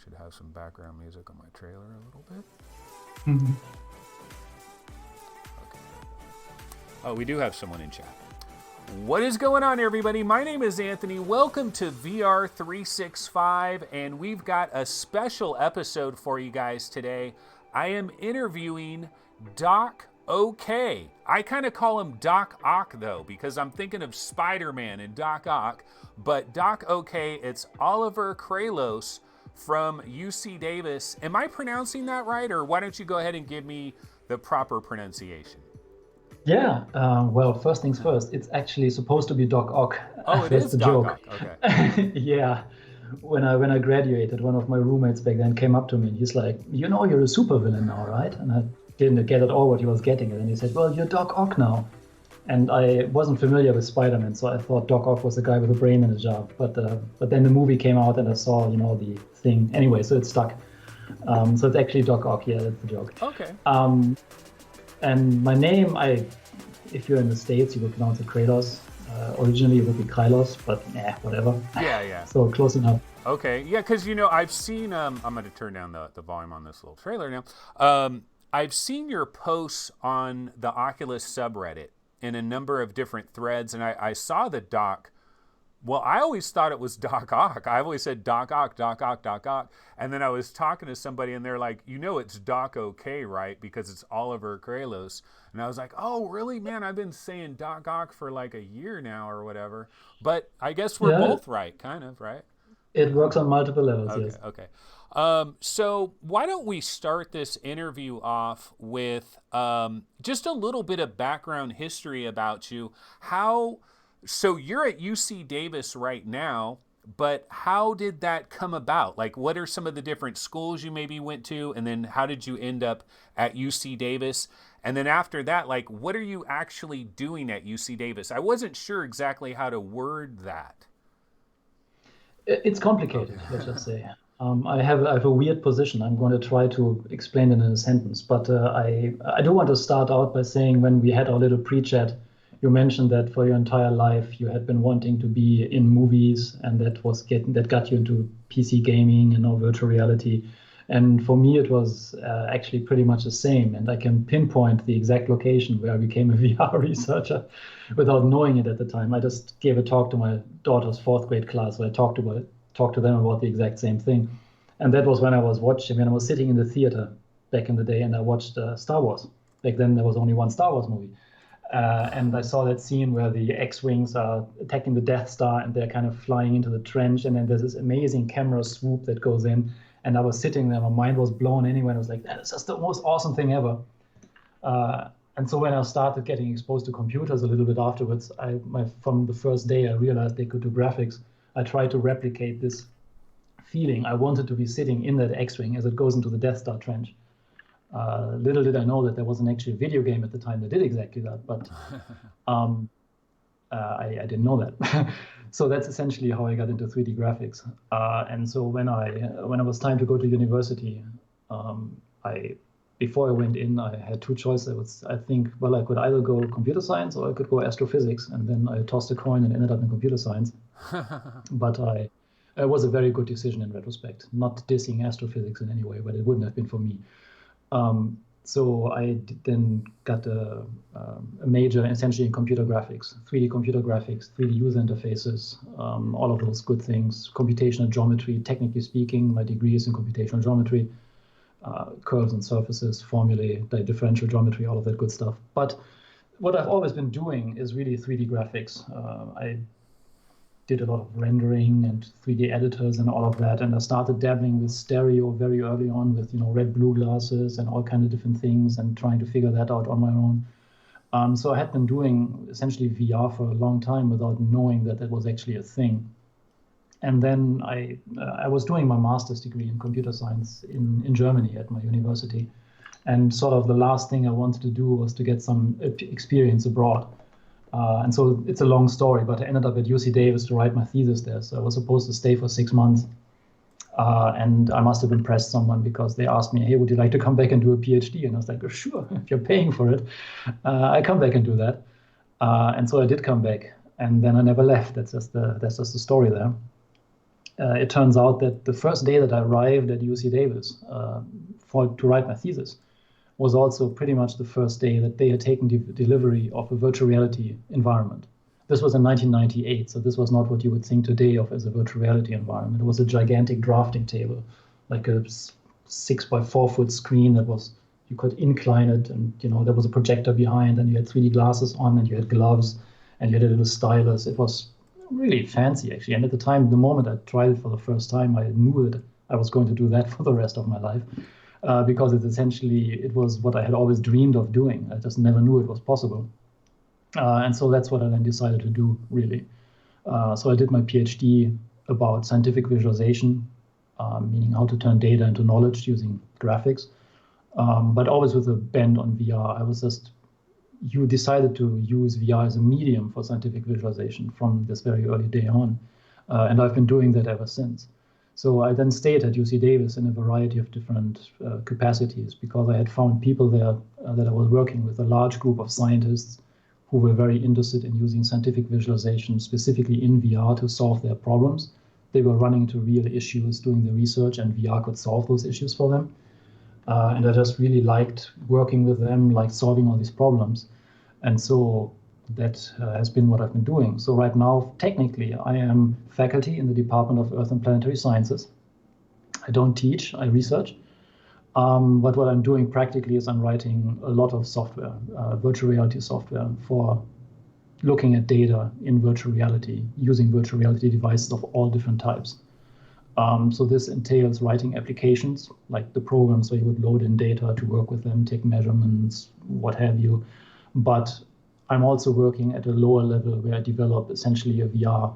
should have some background music on my trailer a little bit. Mhm. Okay. Oh, we do have someone in chat. What is going on, everybody? My name is Anthony. Welcome to VR365, and we've got a special episode for you guys today. I am interviewing Doc OK. I kind of call him Doc Ock, though, because I'm thinking of Spider-Man and Doc Ock. But Doc OK, it's Oliver Kreylos from UC Davis. Am I pronouncing that right, or why don't you go ahead and give me the proper pronunciation? Yeah, well, first things first, it's actually supposed to be Doc Ock. Oh, it That's is the Doc joke. Ock. Okay. Yeah. When I graduated, one of my roommates back then came up to me and he's like, "You know, you're a supervillain now, right?" And I didn't get at all what he was getting at. And he said, "Well, you're Doc Ock now." And I wasn't familiar with Spider-Man, so I thought Doc Ock was a guy with a brain in a jar. But then the movie came out and I saw, the thing. Anyway, so it stuck. So it's actually Doc Ock. Yeah, that's the joke. Okay. And my name, if you're in the States, you would pronounce it Kreylos. Originally, it would be Kreylos, but whatever. Yeah. So close enough. Okay, yeah, because, I've seen, I'm going to turn down the volume on this little trailer now. I've seen your posts on the Oculus subreddit in a number of different threads, and I saw the Doc. Well, I always thought it was Doc Ock. I always said Doc Ock, Doc Ock, Doc Ock. And then I was talking to somebody, and they're like, it's Doc OK, right? Because it's Oliver Kreylos. And I was like, oh, really, man? I've been saying Doc Ock for like a year now or whatever. But I guess we're both right, kind of, right? It works on multiple levels, Okay, yes. okay. So why don't we start this interview off with just a little bit of background history about you. So you're at UC Davis right now, but how did that come about? Like, what are some of the different schools you maybe went to? And then how did you end up at UC Davis? And then after that, like, what are you actually doing at UC Davis? I wasn't sure exactly how to word that. It's complicated, let's just say. I have a weird position. I'm going to try to explain it in a sentence. But I do want to start out by saying, when we had our little pre-chat, you mentioned that for your entire life you had been wanting to be in movies, and that got you into PC gaming and now virtual reality. And for me, it was actually pretty much the same. And I can pinpoint the exact location where I became a VR researcher without knowing it at the time. I just gave a talk to my daughter's fourth grade class where I talked to them about the exact same thing. And that was when I was sitting in the theater back in the day, and I watched Star Wars. Back then, there was only one Star Wars movie. And I saw that scene where the X-Wings are attacking the Death Star, and they're kind of flying into the trench, and then there's this amazing camera swoop that goes in. And I was sitting there, my mind was blown anyway. I was like, that is just the most awesome thing ever. And so when I started getting exposed to computers a little bit afterwards, from the first day I realized they could do graphics. I tried to replicate this feeling. I wanted to be sitting in that X-Wing as it goes into the Death Star trench. Little did I know that there was an actual video game at the time that did exactly that, but I didn't know that. So that's essentially how I got into 3D graphics. And so when it was time to go to university, before I went in, I had two choices. I think, well, I could either go computer science or I could go astrophysics. And then I tossed a coin and ended up in computer science. But it was a very good decision in retrospect. Not dissing astrophysics in any way, but it wouldn't have been for me. So I then got a major essentially in computer graphics, 3D computer graphics, 3D user interfaces, all of those good things, computational geometry. Technically speaking, my degree is in computational geometry, curves and surfaces, formulae, differential geometry, all of that good stuff. But what I've always been doing is really 3D graphics. I did a lot of rendering and 3D editors and all of that, and I started dabbling with stereo very early on with red-blue glasses and all kinds of different things, and trying to figure that out on my own. So I had been doing essentially VR for a long time without knowing that was actually a thing. And then I was doing my master's degree in computer science in Germany at my university, and sort of the last thing I wanted to do was to get some experience abroad. And so it's a long story, but I ended up at UC Davis to write my thesis there. So I was supposed to stay for 6 months. And I must have impressed someone, because they asked me, hey, would you like to come back and do a PhD? And I was like, oh, sure, if you're paying for it, I come back and do that. And so I did come back, and then I never left. That's just the story there. it turns out that the first day that I arrived at UC Davis to write my thesis was also pretty much the first day that they had taken delivery of a virtual reality environment. This was in 1998, so this was not what you would think today of as a virtual reality environment. It was a gigantic drafting table, like a 6 by 4 foot screen that was, you could incline it, and there was a projector behind, and you had 3D glasses on, and you had gloves, and you had a little stylus. It was really fancy, actually. And at the time, the moment I tried it for the first time, I knew that I was going to do that for the rest of my life. Because it was what I had always dreamed of doing. I just never knew it was possible. And so that's what I then decided to do, really. So I did my PhD about scientific visualization, meaning how to turn data into knowledge using graphics, but always with a bend on VR. You decided to use VR as a medium for scientific visualization from this very early day on. And I've been doing that ever since. So I then stayed at UC Davis in a variety of different capacities, because I had found people there that I was working with, a large group of scientists who were very interested in using scientific visualization, specifically in VR, to solve their problems. They were running into real issues doing the research, and VR could solve those issues for them. And I just really liked working with them, like solving all these problems. And so that has been what I've been doing. So right now, technically, I am faculty in the Department of Earth and Planetary Sciences. I don't teach, I research. But what I'm doing practically is I'm writing a lot of software, virtual reality software, for looking at data in virtual reality, using virtual reality devices of all different types. So this entails writing applications, like the programs where you would load in data to work with them, take measurements, what have you. But I'm also working at a lower level where I develop essentially a VR.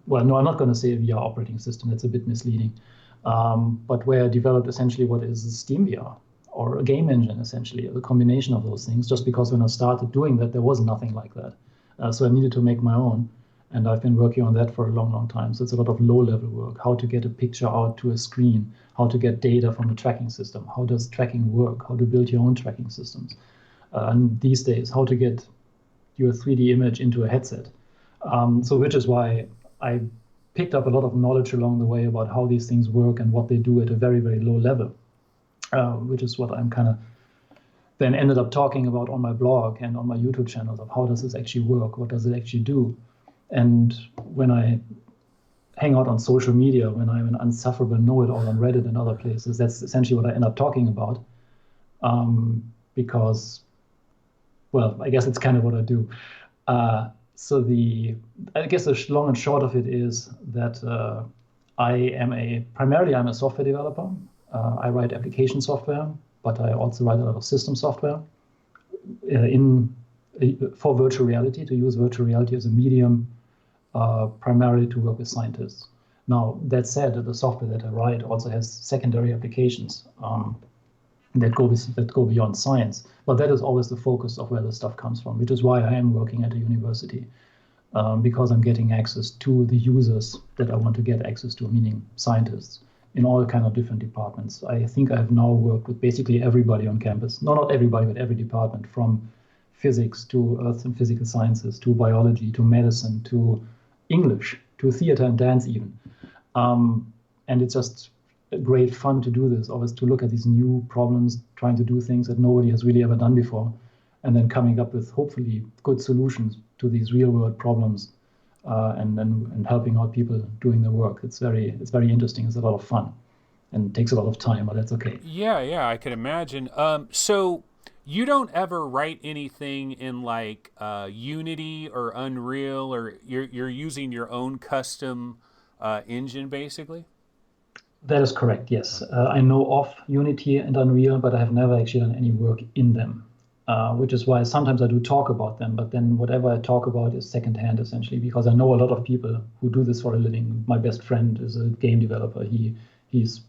Well, no, I'm not going to say a VR operating system. That's a bit misleading. But where I developed essentially what is Steam VR, or a game engine, essentially, a combination of those things, just because when I started doing that, there was nothing like that. So I needed to make my own. And I've been working on that for a long, long time. So it's a lot of low-level work, how to get a picture out to a screen, how to get data from a tracking system, how does tracking work, how to build your own tracking systems. And these days, how to get your 3D image into a headset. So which is why I picked up a lot of knowledge along the way about how these things work and what they do at a very, very low level, which is what I'm kind of then ended up talking about on my blog and on my YouTube channels of how does this actually work, what does it actually do. And when I hang out on social media, when I'm an insufferable know-it-all on Reddit and other places, that's essentially what I end up talking about, because, well, I guess it's kind of what I do. So I guess the long and short of it is that primarily I'm a software developer. I write application software, but I also write a lot of system software for virtual reality, to use virtual reality as a medium, primarily to work with scientists. Now, that said, the software that I write also has secondary applications that go beyond science. But that is always the focus of where the stuff comes from, which is why I am working at a university, because I'm getting access to the users that I want to get access to, meaning scientists, in all kind of different departments. I think I've now worked with basically everybody on campus. No, not everybody, but every department, from physics to earth and physical sciences to biology to medicine to English to theater and dance even. And it's just great fun to do this, always to look at these new problems, trying to do things that nobody has really ever done before, and then coming up with hopefully good solutions to these real world problems, and helping out people doing the work. It's very interesting. It's a lot of fun, and it takes a lot of time, but that's okay. Yeah, I could imagine. So you don't ever write anything in like Unity or Unreal, or you're using your own custom engine, basically? That is correct, yes. I know of Unity and Unreal, but I have never actually done any work in them, which is why sometimes I do talk about them, but then whatever I talk about is secondhand, essentially, because I know a lot of people who do this for a living. My best friend is a game developer. He's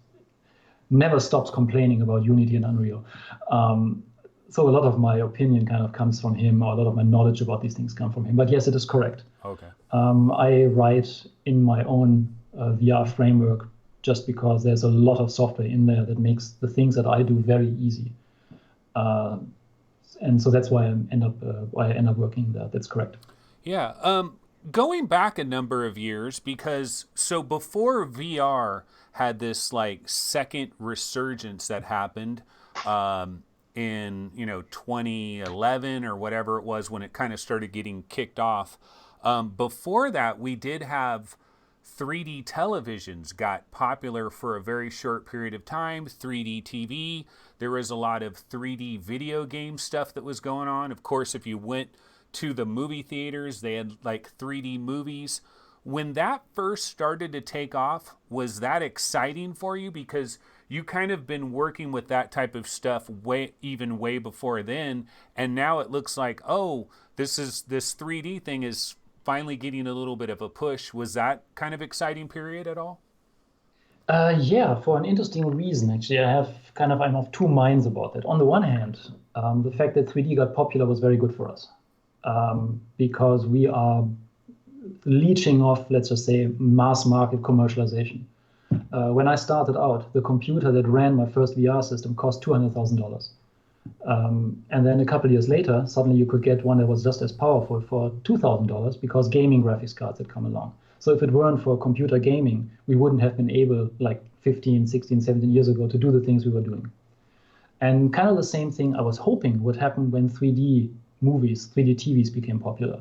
never stops complaining about Unity and Unreal. So a lot of my opinion kind of comes from him, or a lot of my knowledge about these things come from him. But yes, it is correct. Okay. I write in my own VR framework just because there's a lot of software in there that makes the things that I do very easy. And so that's why I end up working there. That's correct. Yeah. going back a number of years, because so before VR had this like second resurgence that happened in 2011 or whatever it was when it kind of started getting kicked off. Before that, we did have 3D televisions got popular for a very short period of time. 3D TV. There was a lot of 3D video game stuff that was going on. Of course, if you went to the movie theaters, they had like 3D movies. When that first started to take off, was that exciting for you? Because you kind of been working with that type of stuff way before then, and now it looks like, oh, this 3D thing is finally getting a little bit of a push. Was that kind of exciting period at all? Yeah, for an interesting reason, actually. I'm of two minds about that. On the one hand, the fact that 3D got popular was very good for us, because we are leeching off, let's just say, mass market commercialization. When I started out, the computer that ran my first VR system cost $200,000. And then a couple of years later, suddenly you could get one that was just as powerful for $2,000 because gaming graphics cards had come along. So if it weren't for computer gaming, we wouldn't have been able, like 15, 16, 17 years ago, to do the things we were doing. And kind of the same thing I was hoping would happen when 3D movies, 3D TVs became popular.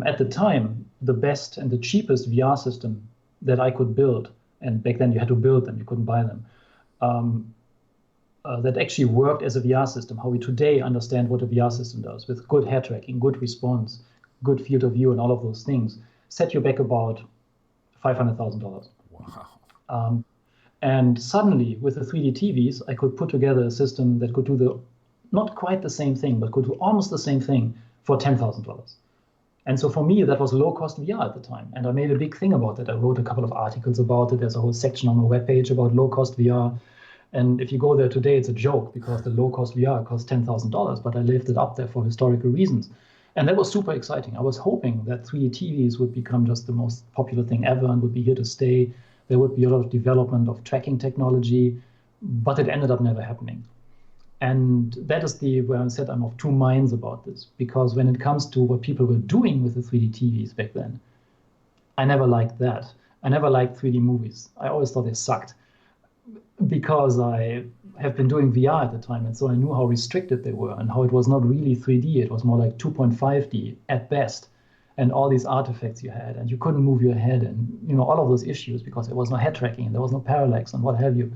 At the time, the best and the cheapest VR system that I could build, and back then you had to build them, you couldn't buy them, that actually worked as a VR system, how we today understand what a VR system does, with good head tracking, good response, good field of view, and all of those things, set you back about $500,000. Wow. And suddenly, with the 3D TVs, I could put together a system that could do not quite the same thing, but could do almost the same thing for $10,000. And so for me, that was low-cost VR at the time. And I made a big thing about it. I wrote a couple of articles about it. There's a whole section on my webpage about low-cost VR. And if you go there today, it's a joke because the low-cost VR costs $10,000, but I left it up there for historical reasons. And that was super exciting. I was hoping that 3D TVs would become just the most popular thing ever and would be here to stay. There would be a lot of development of tracking technology, but it ended up never happening. And that is where I said I'm of two minds about this, because when it comes to what people were doing with the 3D TVs back then, I never liked that. I never liked 3D movies. I always thought they sucked because I have been doing VR at the time. And so I knew how restricted they were and how it was not really 3D. It was more like 2.5D at best. And all these artifacts you had, and you couldn't move your head, and all of those issues because there was no head tracking and there was no parallax and what have you.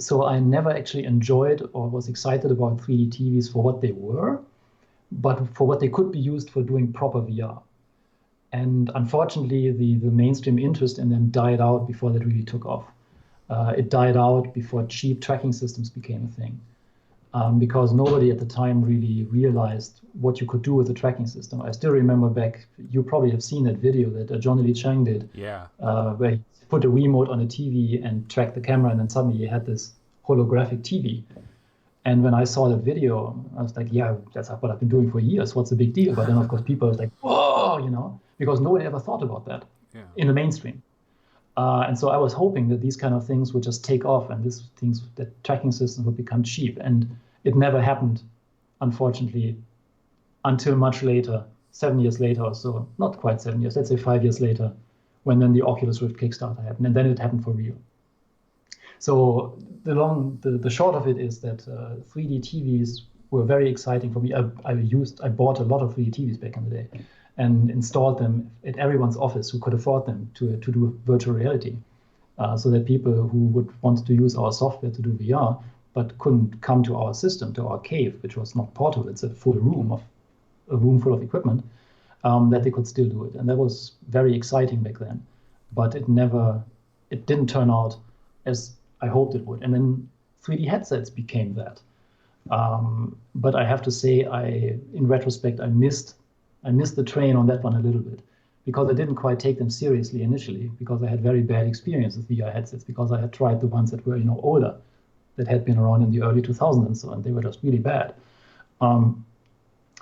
So I never actually enjoyed or was excited about 3D TVs for what they were, but for what they could be used for doing proper VR. And unfortunately, the mainstream interest in them died out before that really took off. It died out before cheap tracking systems became a thing, because nobody at the time really realized what you could do with a tracking system. I still remember back, you probably have seen that video that Johnny Lee Chang did, where he put a remote on a TV and tracked the camera, and then suddenly you had this holographic TV. And when I saw that video, I was like, yeah, that's what I've been doing for years. What's the big deal? But then, of course, people was like, whoa, because nobody ever thought about that in the mainstream. And so I was hoping that these kind of things would just take off and that tracking systems would become cheap. And it never happened, unfortunately, until much later, 7 years later or so. Not quite 7 years, let's say 5 years later, when then the Oculus Rift Kickstarter happened, and then it happened for real. So the short of it is that 3D TVs were very exciting for me. I bought a lot of 3D TVs back in the day and installed them at everyone's office who could afford them to do virtual reality, so that people who would want to use our software to do VR but couldn't come to our system, to our cave, which was not portable. It's a room full of equipment, that they could still do it. And that was very exciting back then, but it didn't turn out as I hoped it would. And then 3D headsets became that. But I have to say, in retrospect, I missed the train on that one a little bit, because I didn't quite take them seriously initially, because I had very bad experience with VR headsets, because I had tried the ones that were older, that had been around in the early 2000s and so on. They were just really bad.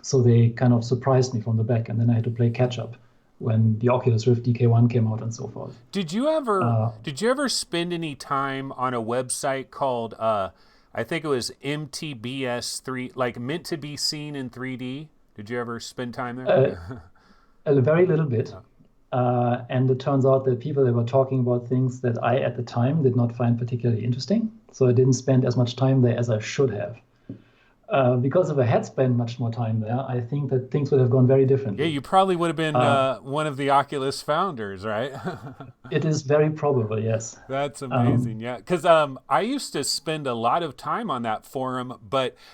So they kind of surprised me from the back, and then I had to play catch up when the Oculus Rift DK1 came out and so forth. Did you ever spend any time on a website called I think it was MTBS3, like meant to be seen in 3D? Did you ever spend time there? A very little bit. And it turns out that people that were talking about things that I, at the time, did not find particularly interesting. So I didn't spend as much time there as I should have. Because if I had spent much more time there, I think that things would have gone very differently. Yeah, you probably would have been one of the Oculus founders, right? It is very probable, yes. That's amazing. Yeah, because I used to spend a lot of time on that forum,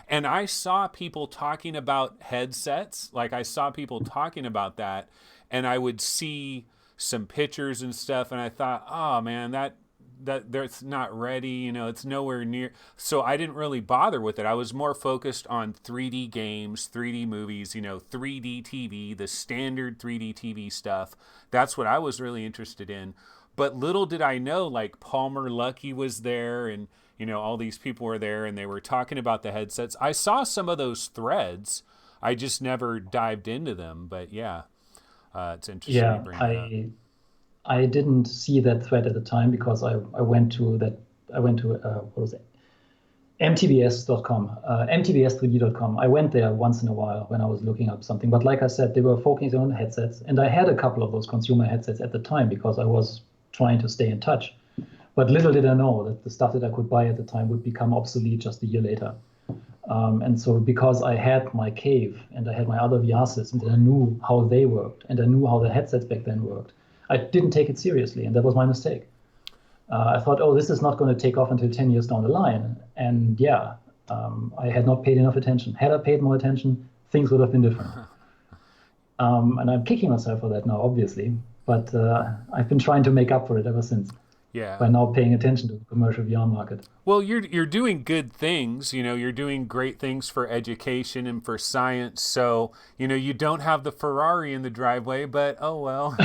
and I saw people talking about headsets. Like I saw people talking about that, and I would see some pictures and stuff, and I thought, oh man, that's not ready. You know, it's nowhere near. So I didn't really bother with it. I was more focused on 3D games, 3D movies, 3D TV, the standard 3D TV stuff. That's what I was really interested in. But little did I know, like Palmer Luckey was there, and all these people were there, and they were talking about the headsets. I saw some of those threads. I just never dived into them. But yeah, it's interesting Yeah, you bring that up. I didn't see that thread at the time because I went to what was it? MTBS.com, MTBS3D.com. I went there once in a while when I was looking up something. But like I said, they were focusing on headsets. And I had a couple of those consumer headsets at the time because I was trying to stay in touch. But little did I know that the stuff that I could buy at the time would become obsolete just a year later. And so because I had my Cave and I had my other VR systems and I knew how they worked and I knew how the headsets back then worked, I didn't take it seriously. And that was my mistake. I thought, oh, this is not going to take off until 10 years down the line. And yeah, I had not paid enough attention. Had I paid more attention, things would have been different. And I'm kicking myself for that now, obviously. But I've been trying to make up for it ever since. Yeah. By now paying attention to the commercial VR market. Well, you're doing good things. You're doing great things for education and for science. So you don't have the Ferrari in the driveway, but oh well,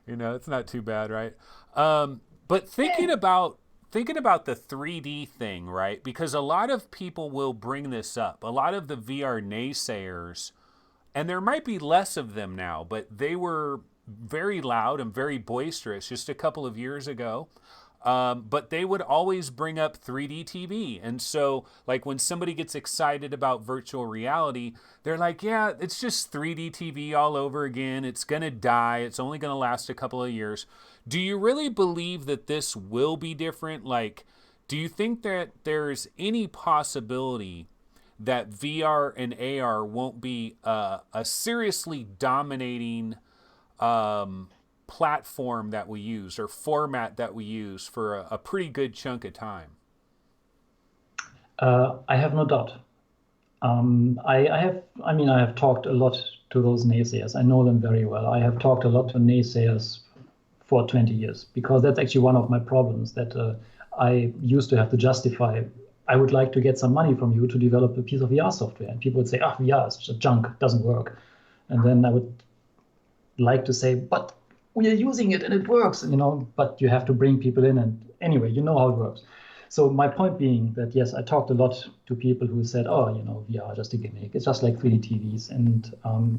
it's not too bad, right? But thinking about the 3D thing, right? Because a lot of people will bring this up. A lot of the VR naysayers, and there might be less of them now, but they were very loud and very boisterous just a couple of years ago. But they would always bring up 3D TV. And so, like, when somebody gets excited about virtual reality, they're like, yeah, it's just 3D TV all over again. It's going to die. It's only going to last a couple of years. Do you really believe that this will be different? Like, do you think that there's any possibility that VR and AR won't be a seriously dominating platform that we use or format that we use for a pretty good chunk of time? I have no doubt. I have talked a lot to those naysayers. I know them very well. I have talked a lot to naysayers for 20 years because that's actually one of my problems that I used to have to justify. I would like to get some money from you to develop a piece of VR software. And people would say, VR is just junk, doesn't work. And then I would like to say, but we are using it and it works, but you have to bring people in. And anyway, you know how it works. So my point being that, yes, I talked a lot to people who said, VR, just a gimmick. It's just like 3D TVs. And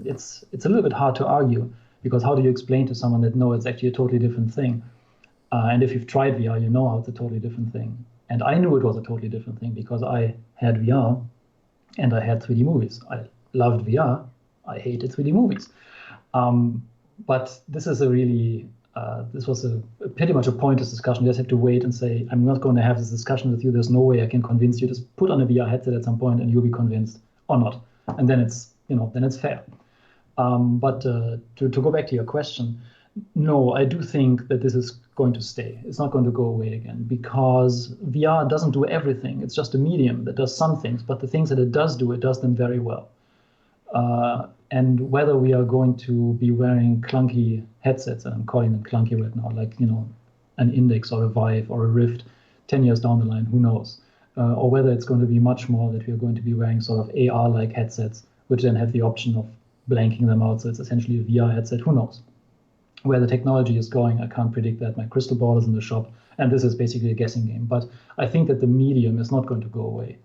it's a little bit hard to argue because how do you explain to someone that, no, it's actually a totally different thing? And if you've tried VR, you know how it's a totally different thing. And I knew it was a totally different thing because I had VR and I had 3D movies. I loved VR. I hated 3D movies. But this is this was pretty much a pointless discussion. You just have to wait and say, I'm not going to have this discussion with you. There's no way I can convince you. Just put on a VR headset at some point and you'll be convinced or not. And then it's fair. But to go back to your question, no, I do think that this is going to stay. It's not going to go away again because VR doesn't do everything. It's just a medium that does some things, but the things that it does do, it does them very well. And whether we are going to be wearing clunky headsets, and I'm calling them clunky right now, like, an Index or a Vive or a Rift 10 years down the line, who knows? Or whether it's going to be much more that we're going to be wearing sort of AR-like headsets, which then have the option of blanking them out. So it's essentially a VR headset, who knows? Where the technology is going, I can't predict that. My crystal ball is in the shop, and this is basically a guessing game. But I think that the medium is not going to go away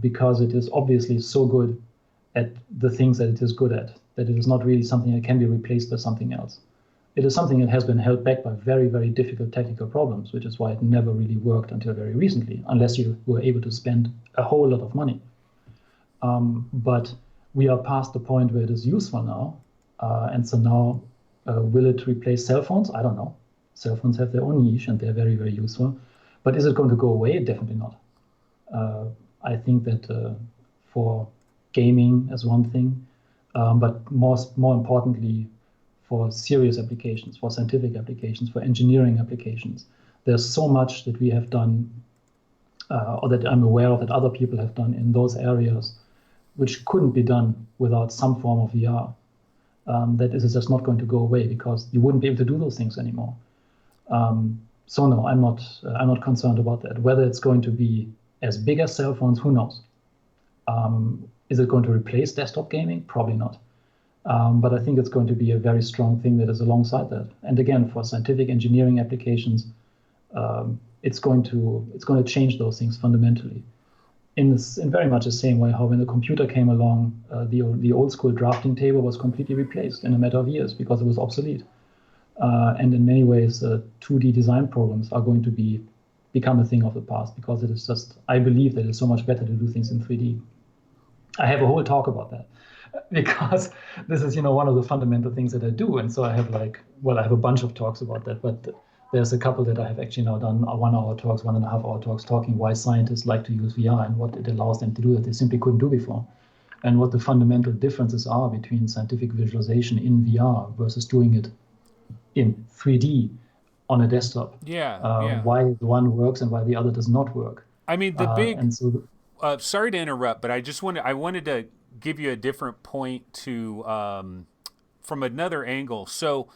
because it is obviously so good at the things that it is good at, that it is not really something that can be replaced by something else. It is something that has been held back by very, very difficult technical problems, which is why it never really worked until very recently, unless you were able to spend a whole lot of money. But we are past the point where it is useful now. And so now, will it replace cell phones? I don't know. Cell phones have their own niche and they're very, very useful. But is it going to go away? Definitely not. I think that for gaming as one thing, but more importantly, for serious applications, for scientific applications, for engineering applications, there's so much that we have done, or that I'm aware of that other people have done in those areas, which couldn't be done without some form of VR. That is just not going to go away because you wouldn't be able to do those things anymore. So no, I'm not concerned about that. Whether it's going to be as big as cell phones, who knows? Is it going to replace desktop gaming? Probably not. But I think it's going to be a very strong thing that is alongside that. And again, for scientific engineering applications, it's going to change those things fundamentally. In very much the same way how when the computer came along, the old school drafting table was completely replaced in a matter of years because it was obsolete. And in many ways, 2D design programs are going to become a thing of the past because it is just, I believe that it's so much better to do things in 3D. I have a whole talk about that because this is, one of the fundamental things that I do. And so I have I have a bunch of talks about that, but there's a couple that I have actually now done 1 hour talks, 1.5 hour talks talking why scientists like to use VR and what it allows them to do that they simply couldn't do before. And what the fundamental differences are between scientific visualization in VR versus doing it in 3D on a desktop. Why the one works and why the other does not work. I mean, sorry to interrupt, but I wanted to give you a different point to from another angle. So,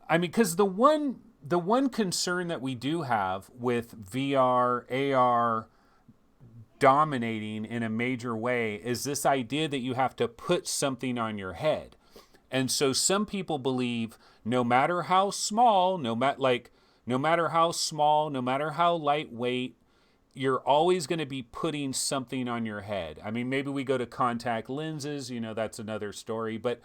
I mean, because the one concern that we do have with VR, AR dominating in a major way is this idea that you have to put something on your head. And so some people believe no matter how small, no matter how lightweight, you're always going to be putting something on your head. I mean, maybe we go to contact lenses, that's another story. But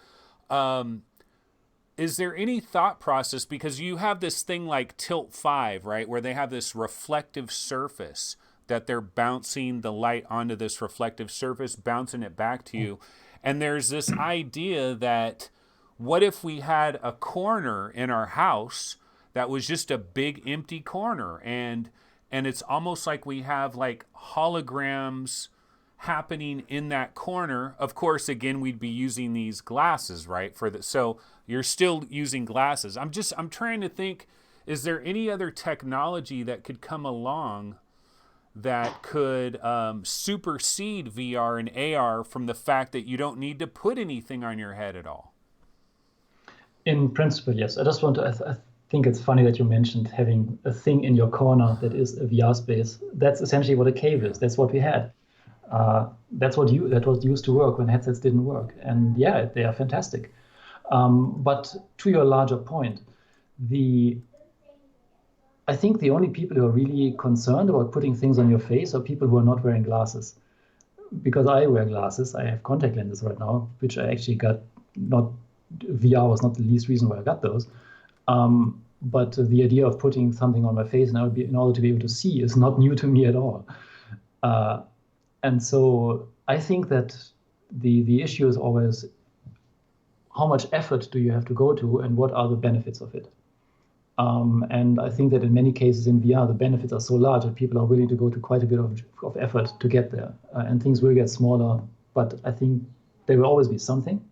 is there any thought process, because you have this thing like Tilt 5, right, where they have this reflective surface that they're bouncing the light onto this reflective surface, bouncing it back to you. And there's this idea that what if we had a corner in our house that was just a big empty corner, and it's almost like we have like holograms happening in that corner. Of course, again, we'd be using these glasses, right? So you're still using glasses. I'm trying to think, is there any other technology that could come along that could supersede VR and AR from the fact that you don't need to put anything on your head at all? In principle, yes. I just want to, I think it's funny that you mentioned having a thing in your corner that is a VR space. That's essentially what a cave is. That's what we had. That was used to work when headsets didn't work. And yeah, they are fantastic. But to your larger point, I think the only people who are really concerned about putting things on your face are people who are not wearing glasses. Because I wear glasses, I have contact lenses right now, which I actually got VR was not the least reason why I got those. But the idea of putting something on my face in order to be able to see is not new to me at all. And so I think that the issue is always how much effort do you have to go to and what are the benefits of it? And I think that in many cases in VR, the benefits are so large that people are willing to go to quite a bit of effort to get there. And things will get smaller, but I think there will always be something.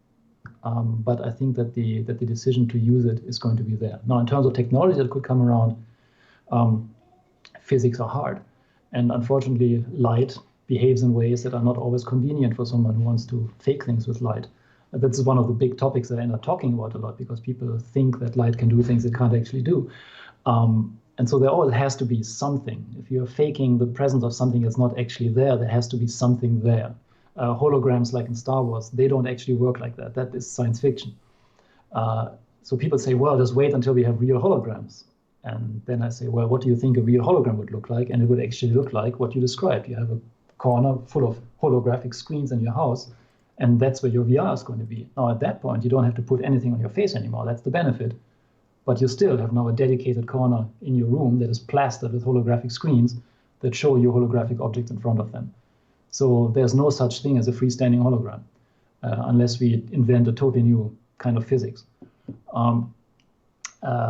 But I think that the decision to use it is going to be there. Now, in terms of technology that could come around, physics are hard. And unfortunately, light behaves in ways that are not always convenient for someone who wants to fake things with light. That's one of the big topics that I end up talking about a lot because people think that light can do things it can't actually do. And so there always has to be something. If you're faking the presence of something that's not actually there, there has to be something there. Holograms like in Star Wars, they don't actually work like that. That is science fiction. So people say, well, just wait until we have real holograms. And then I say, well, what do you think a real hologram would look like? And it would actually look like what you described. You have a corner full of holographic screens in your house, and that's where your VR is going to be. Now, at that point, you don't have to put anything on your face anymore. That's the benefit. But you still have now a dedicated corner in your room that is plastered with holographic screens that show you holographic objects in front of them. So there's no such thing as a freestanding hologram, unless we invent a totally new kind of physics,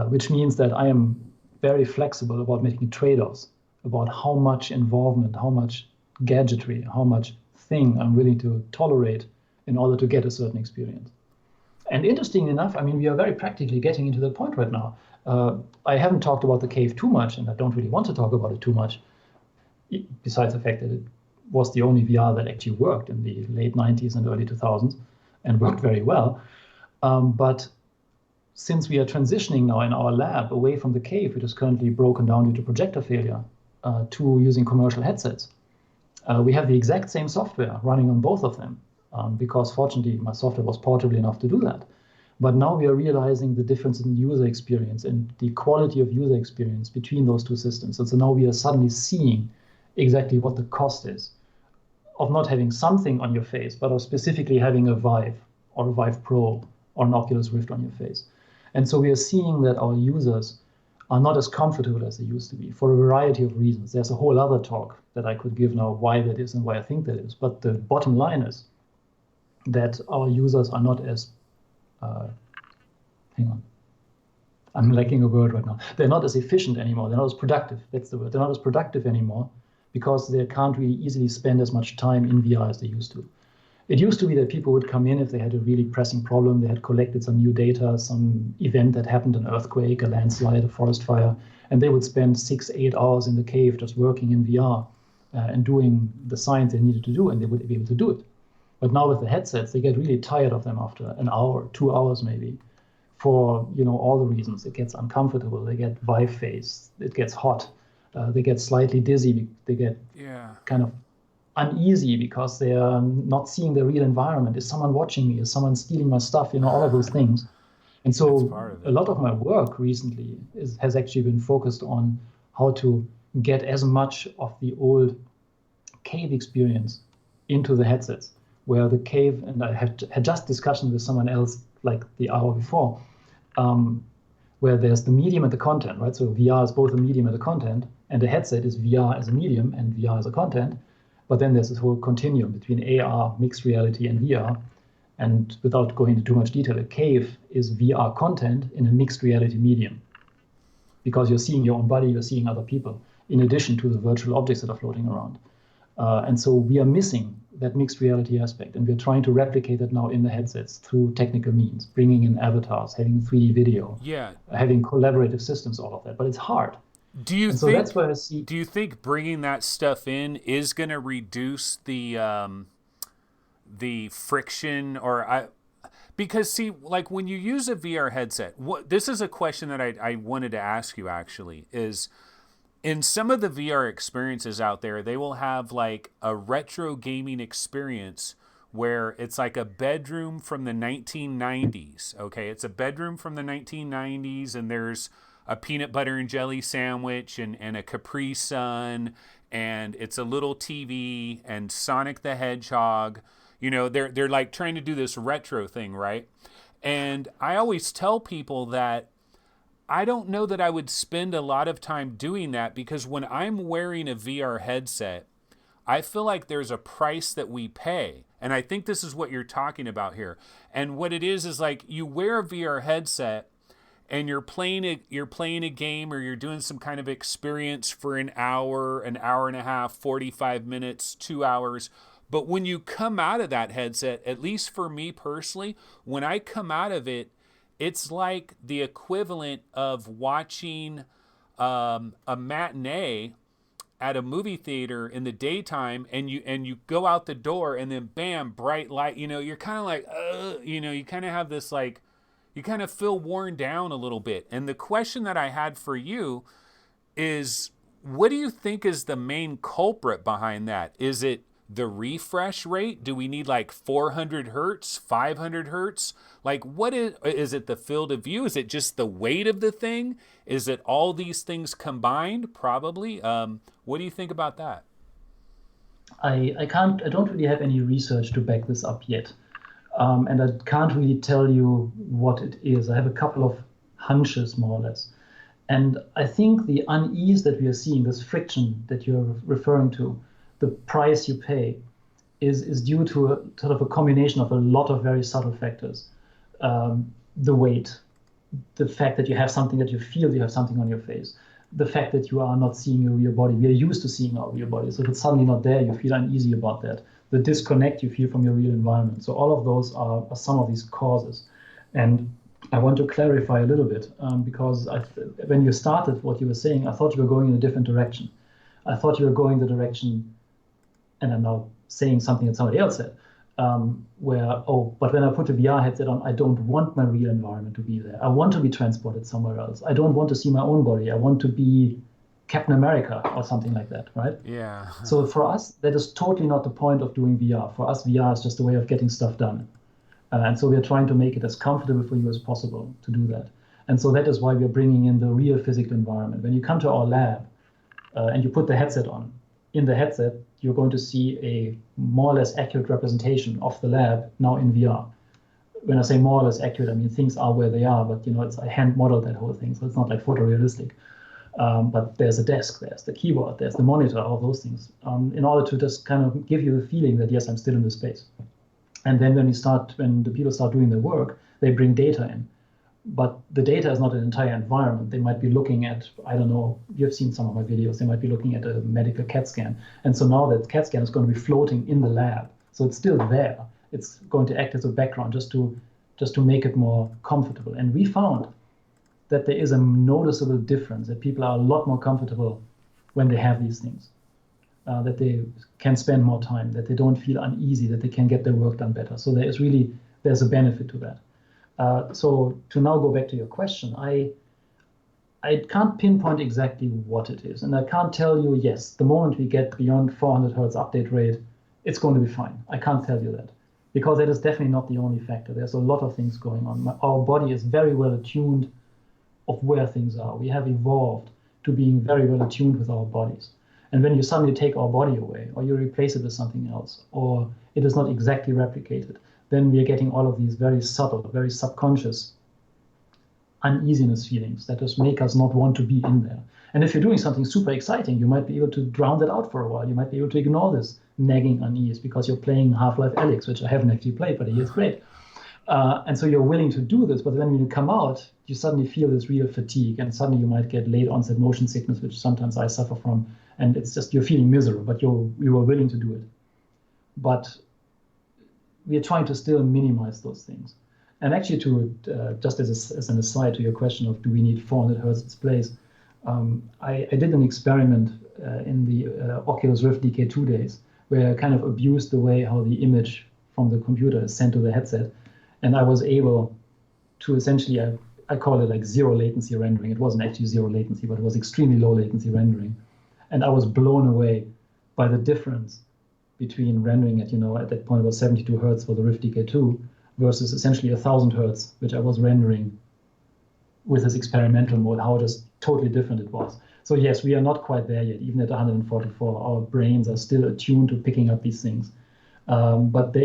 which means that I am very flexible about making trade-offs, about how much involvement, how much gadgetry, how much thing I'm willing to tolerate in order to get a certain experience. And interestingly enough, I mean, we are very practically getting into that point right now. I haven't talked about the cave too much, and I don't really want to talk about it too much, besides the fact that it was the only VR that actually worked in the late 90s and early 2000s and worked very well. But since we are transitioning now in our lab away from the cave, which is currently broken down due to projector failure, to using commercial headsets, we have the exact same software running on both of them, because fortunately my software was portable enough to do that. But now we are realizing the difference in user experience and the quality of user experience between those two systems. And so now we are suddenly seeing exactly what the cost is of not having something on your face, but of specifically having a Vive or a Vive Pro or an Oculus Rift on your face. And so we are seeing that our users are not as comfortable as they used to be for a variety of reasons. There's a whole other talk that I could give now why that is and why I think that is. But the bottom line is that our users are not as, hang on, I'm lacking a word right now. They're not as efficient anymore. They're not as productive. That's the word. They're not as productive anymore because they can't really easily spend as much time in VR as they used to. It used to be that people would come in if they had a really pressing problem, they had collected some new data, some event that happened, an earthquake, a landslide, a forest fire, and they would spend 6-8 hours in the cave just working in VR and doing the science they needed to do, and they would be able to do it. But now with the headsets, they get really tired of them after an hour, 2 hours maybe, for all the reasons. It gets uncomfortable, they get Vive face, it gets hot, they get slightly dizzy, they get kind of uneasy because they are not seeing the real environment. Is someone watching me? Is someone stealing my stuff? All of those things. And so a lot of my work recently has actually been focused on how to get as much of the old cave experience into the headsets, where the cave, and I had just discussion with someone else like the hour before, where there's the medium and the content, right? So VR is both a medium and a content, and the headset is VR as a medium and VR as a content. But then there's this whole continuum between AR, mixed reality, and VR. And without going into too much detail, a cave is VR content in a mixed reality medium, because you're seeing your own body, you're seeing other people, in addition to the virtual objects that are floating around. And so we are missing that mixed reality aspect, and we're trying to replicate that now in the headsets through technical means, bringing in avatars, having 3D video, having collaborative systems, all of that. But it's hard. Do you so that's where I see. Do you think bringing that stuff in is going to reduce the friction, because see, like when you use a VR headset, this is a question that I wanted to ask you actually, is in some of the VR experiences out there, they will have like a retro gaming experience where it's like a bedroom from the 1990s. Okay, it's a bedroom from the 1990s, and there's a peanut butter and jelly sandwich and a Capri Sun, and it's a little TV and Sonic the Hedgehog. They're like trying to do this retro thing, right? And I always tell people that I don't know that I would spend a lot of time doing that, because when I'm wearing a VR headset, I feel like there's a price that we pay. And I think this is what you're talking about here. And what it is like you wear a VR headset and you're playing a game, or you're doing some kind of experience for an hour and a half, 45 minutes, 2 hours. But when you come out of that headset, at least for me personally, when I come out of it, it's like the equivalent of watching a matinee at a movie theater in the daytime, and you go out the door, and then bam, bright light. You're kind of like, you kind of have this like, you kind of feel worn down a little bit. And the question that I had for you is, what do you think is the main culprit behind that? Is it the refresh rate? Do we need like 400 hertz, 500 hertz? Like, what is it the field of view? Is it just the weight of the thing? Is it all these things combined? Probably. What do you think about that? I don't really have any research to back this up yet. And I can't really tell you what it is. I have a couple of hunches, more or less. And I think the unease that we are seeing, this friction that you're referring to, the price you pay, is due to a sort of a combination of a lot of very subtle factors. the weight, the fact that you have something that you feel you have something on your face, the fact that you are not seeing your real body. We are used to seeing our real body. So if it's suddenly not there, you feel uneasy about that. The disconnect you feel from your real environment. So all of those are some of these causes. And I want to clarify a little bit because when you started what you were saying, I thought you were going in a different direction. I thought you were going the direction, and I'm now saying something that somebody else said, but when I put a VR headset on, I don't want my real environment to be there. I want to be transported somewhere else. I don't want to see my own body. I want to be Captain America or something like that, right? Yeah. So for us, that is totally not the point of doing VR. For us, VR is just a way of getting stuff done. And so we are trying to make it as comfortable for you as possible to do that. And so that is why we are bringing in the real physical environment. When you come to our lab and you put the headset on, in the headset, you're going to see a more or less accurate representation of the lab now in VR. When I say more or less accurate, I mean things are where they are, but it's I hand modeled that whole thing, so it's not like photorealistic. But there's a desk, there's the keyboard, there's the monitor, all those things, in order to just kind of give you the feeling that yes, I'm still in this space. And then when the people start doing their work, they bring data in. But the data is not an entire environment. They might be looking at, I don't know, you've seen some of my videos, they might be looking at a medical CAT scan. And so now that CAT scan is going to be floating in the lab. So it's still there. It's going to act as a background just to make it more comfortable. And we found that there is a noticeable difference, that people are a lot more comfortable when they have these things, that they can spend more time, that they don't feel uneasy, that they can get their work done better. So there's a benefit to that. So to now go back to your question, I can't pinpoint exactly what it is. And I can't tell you, yes, the moment we get beyond 400 hertz update rate, it's going to be fine. I can't tell you that, because that is definitely not the only factor. There's a lot of things going on. Our body is very well attuned of where things are. We have evolved to being very well attuned with our bodies. And when you suddenly take our body away, or you replace it with something else, or it is not exactly replicated, then we are getting all of these very subtle, very subconscious uneasiness feelings that just make us not want to be in there. And if you're doing something super exciting, you might be able to drown that out for a while. You might be able to ignore this nagging unease because you're playing Half-Life Alyx, which I haven't actually played, but I hear it's great. And so you're willing to do this, but then when you come out, you suddenly feel this real fatigue, and suddenly you might get late onset motion sickness, which sometimes I suffer from, and it's just you're feeling miserable, but you were willing to do it. But we are trying to still minimize those things. And actually, just as an aside to your question of do we need 400 hertz displays, I did an experiment in the Oculus Rift DK2 days where I kind of abused the way how the image from the computer is sent to the headset. And I was able to essentially, I call it like zero latency rendering. It wasn't actually zero latency, but it was extremely low latency rendering. And I was blown away by the difference between rendering at that point it was 72 hertz for the Rift DK2 versus essentially 1000 hertz, which I was rendering with this experimental mode, how just totally different it was. So yes, we are not quite there yet. Even at 144, our brains are still attuned to picking up these things. But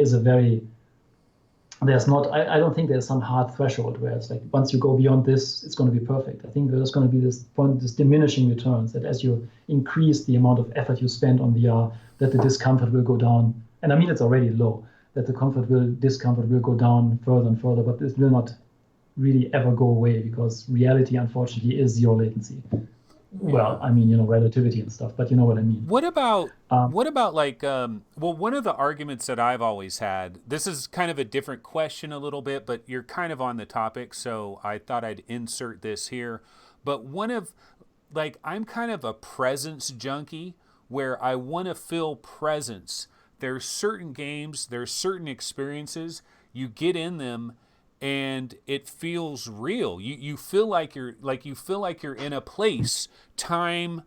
I don't think there's some hard threshold where it's like, once you go beyond this, it's going to be perfect. I think there's going to be this diminishing returns, that as you increase the amount of effort you spend on VR, that the discomfort will go down. And I mean, it's already low, that the discomfort will go down further and further, but it will not really ever go away, because reality, unfortunately, is zero latency. Well, I mean, relativity and stuff, but you know what I mean. What about like, one of the arguments that I've always had, this is kind of a different question a little bit, but you're kind of on the topic, so I thought I'd insert this here. But I'm kind of a presence junkie, where I want to feel presence. There's certain games, there's certain experiences, you get in them, and it feels real. You feel like you're in a place. Time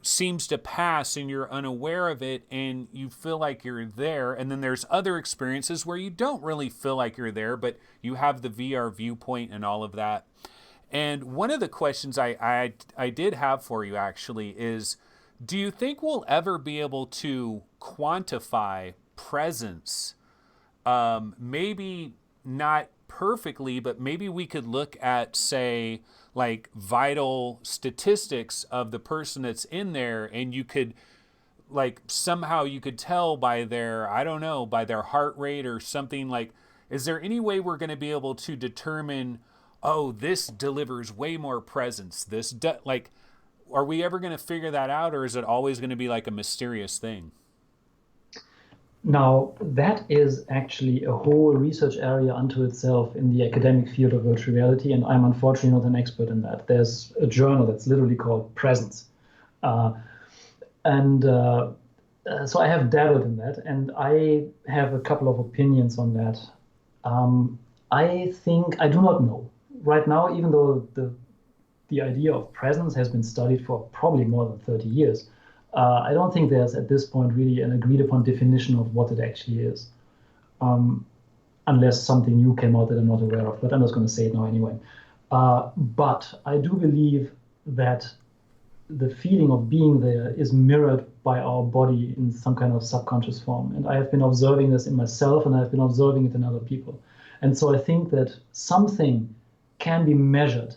seems to pass and you're unaware of it, and you feel like you're there. And then there's other experiences where you don't really feel like you're there, but you have the VR viewpoint and all of that. And one of the questions I did have for you actually is, do you think we'll ever be able to quantify presence? Maybe not perfectly, but maybe we could look at, say, like vital statistics of the person that's in there, and you could somehow you could tell by their, I don't know, by their heart rate or something, like Is there any way we're going to be able to determine, oh, this delivers way more presence? Like, are we ever going to figure that out, or is it always going to be like a mysterious thing? Now, that is actually a whole research area unto itself in the academic field of virtual reality, and I'm unfortunately not an expert in that. There's a journal that's literally called Presence. Uh, and So I have dabbled in that, and I have a couple of opinions on that. I think, I do not know. Right now, even though the idea of presence has been studied for probably more than 30 years, I don't think there's at this point really an agreed upon definition of what it actually is, unless something new came out that I'm not aware of, but I'm just going to say it now anyway. But I do believe that the feeling of being there is mirrored by our body in some kind of subconscious form. And I have been observing this in myself, and I've been observing it in other people. And so I think that something can be measured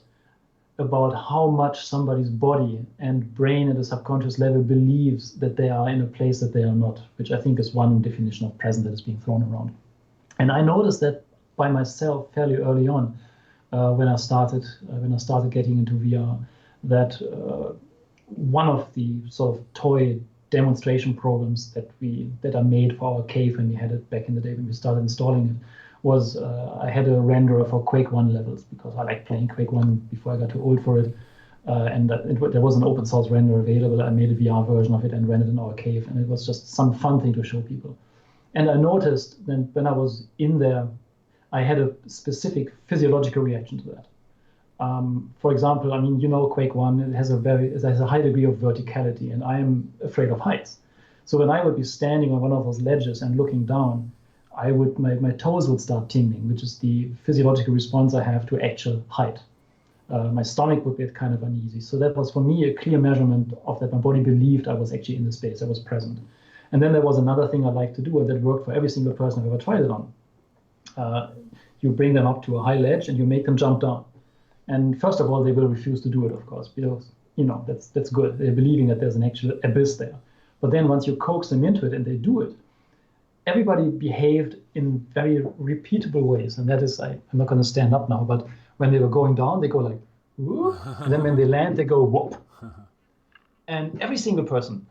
about how much somebody's body and brain at a subconscious level believes that they are in a place that they are not, which I think is one definition of present that is being thrown around. And I noticed that by myself fairly early on, when I started getting into VR, that one of the sort of toy demonstration programs that are made for our cave when we had it back in the day when we started installing it was I had a renderer for Quake 1 levels because I liked playing Quake 1 before I got too old for it. There was an open source renderer available. I made a VR version of it and ran it in our cave, and it was just some fun thing to show people. And I noticed that when I was in there, I had a specific physiological reaction to that. For example, I mean, Quake 1 it has a high degree of verticality, and I am afraid of heights. So when I would be standing on one of those ledges and looking down, my toes would start tingling, which is the physiological response I have to actual height. My stomach would get kind of uneasy. So that was for me a clear measurement of that my body believed I was actually in the space, I was present. And then there was another thing I like to do, and that worked for every single person I've ever tried it on. You bring them up to a high ledge and you make them jump down. And first of all, they will refuse to do it, of course, because that's good. They're believing that there's an actual abyss there. But then once you coax them into it and they do it, everybody behaved in very repeatable ways. And that is, I'm not going to stand up now, but when they were going down, they go like, whoop. And then when they land, they go whoop. And every single person.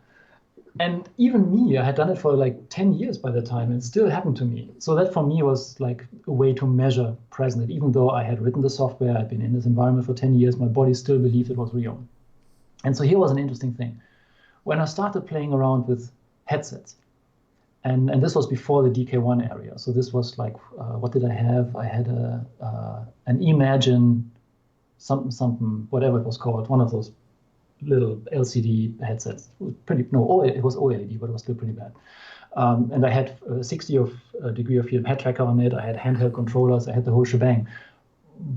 And even me, I had done it for like 10 years by the time, and it still happened to me. So that for me was like a way to measure present. Even though I had written the software, I'd been in this environment for 10 years, my body still believed it was real. And so here was an interesting thing. When I started playing around with headsets, and this was before the DK1 area. So this was like, what did I have? I had an Imagine something, whatever it was called, one of those little LCD headsets. It was OLED, but it was still pretty bad. And I had 60 degree of freedom head tracker on it. I had handheld controllers. I had the whole shebang.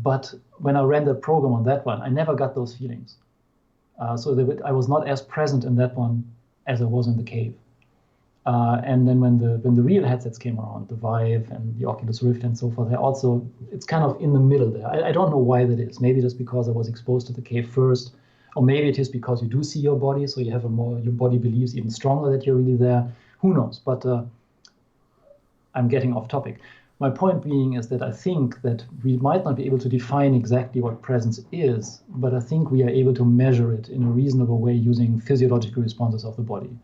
But when I ran the program on that one, I never got those feelings. So I was not as present in that one as I was in the cave. And then when the real headsets came around, the Vive and the Oculus Rift and so forth, it's kind of in the middle there. I don't know why that is. Maybe just because I was exposed to the cave first, or maybe it is because you do see your body, so you have your body believes even stronger that you're really there. Who knows? But I'm getting off topic. My point being is that I think that we might not be able to define exactly what presence is, but I think we are able to measure it in a reasonable way using physiological responses of the body.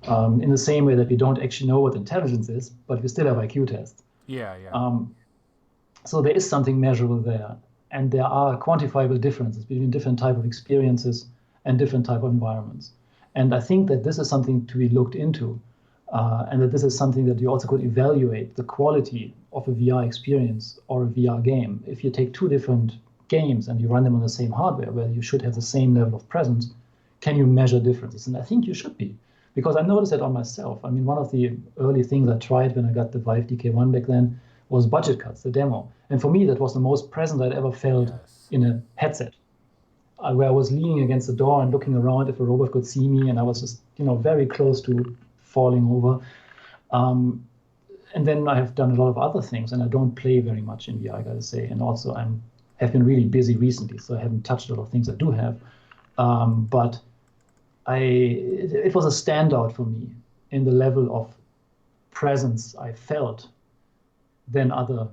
In the same way that we don't actually know what intelligence is, but we still have IQ tests. Yeah. So there is something measurable there. And there are quantifiable differences between different type of experiences and different type of environments. And I think that this is something to be looked into, and that this is something that you also could evaluate the quality of a VR experience or a VR game. If you take two different games and you run them on the same hardware, where you should have the same level of presence, can you measure differences? And I think you should be, because I noticed it on myself. I mean, one of the early things I tried when I got the Vive DK1 back then was budget cuts, the demo. And for me, that was the most present I'd ever felt in a headset, where I was leaning against the door and looking around if a robot could see me, and I was just, very close to falling over. And then I have done a lot of other things, and I don't play very much in VR, I gotta say. And also have been really busy recently, so I haven't touched a lot of things I do have. But it was a standout for me in the level of presence I felt than other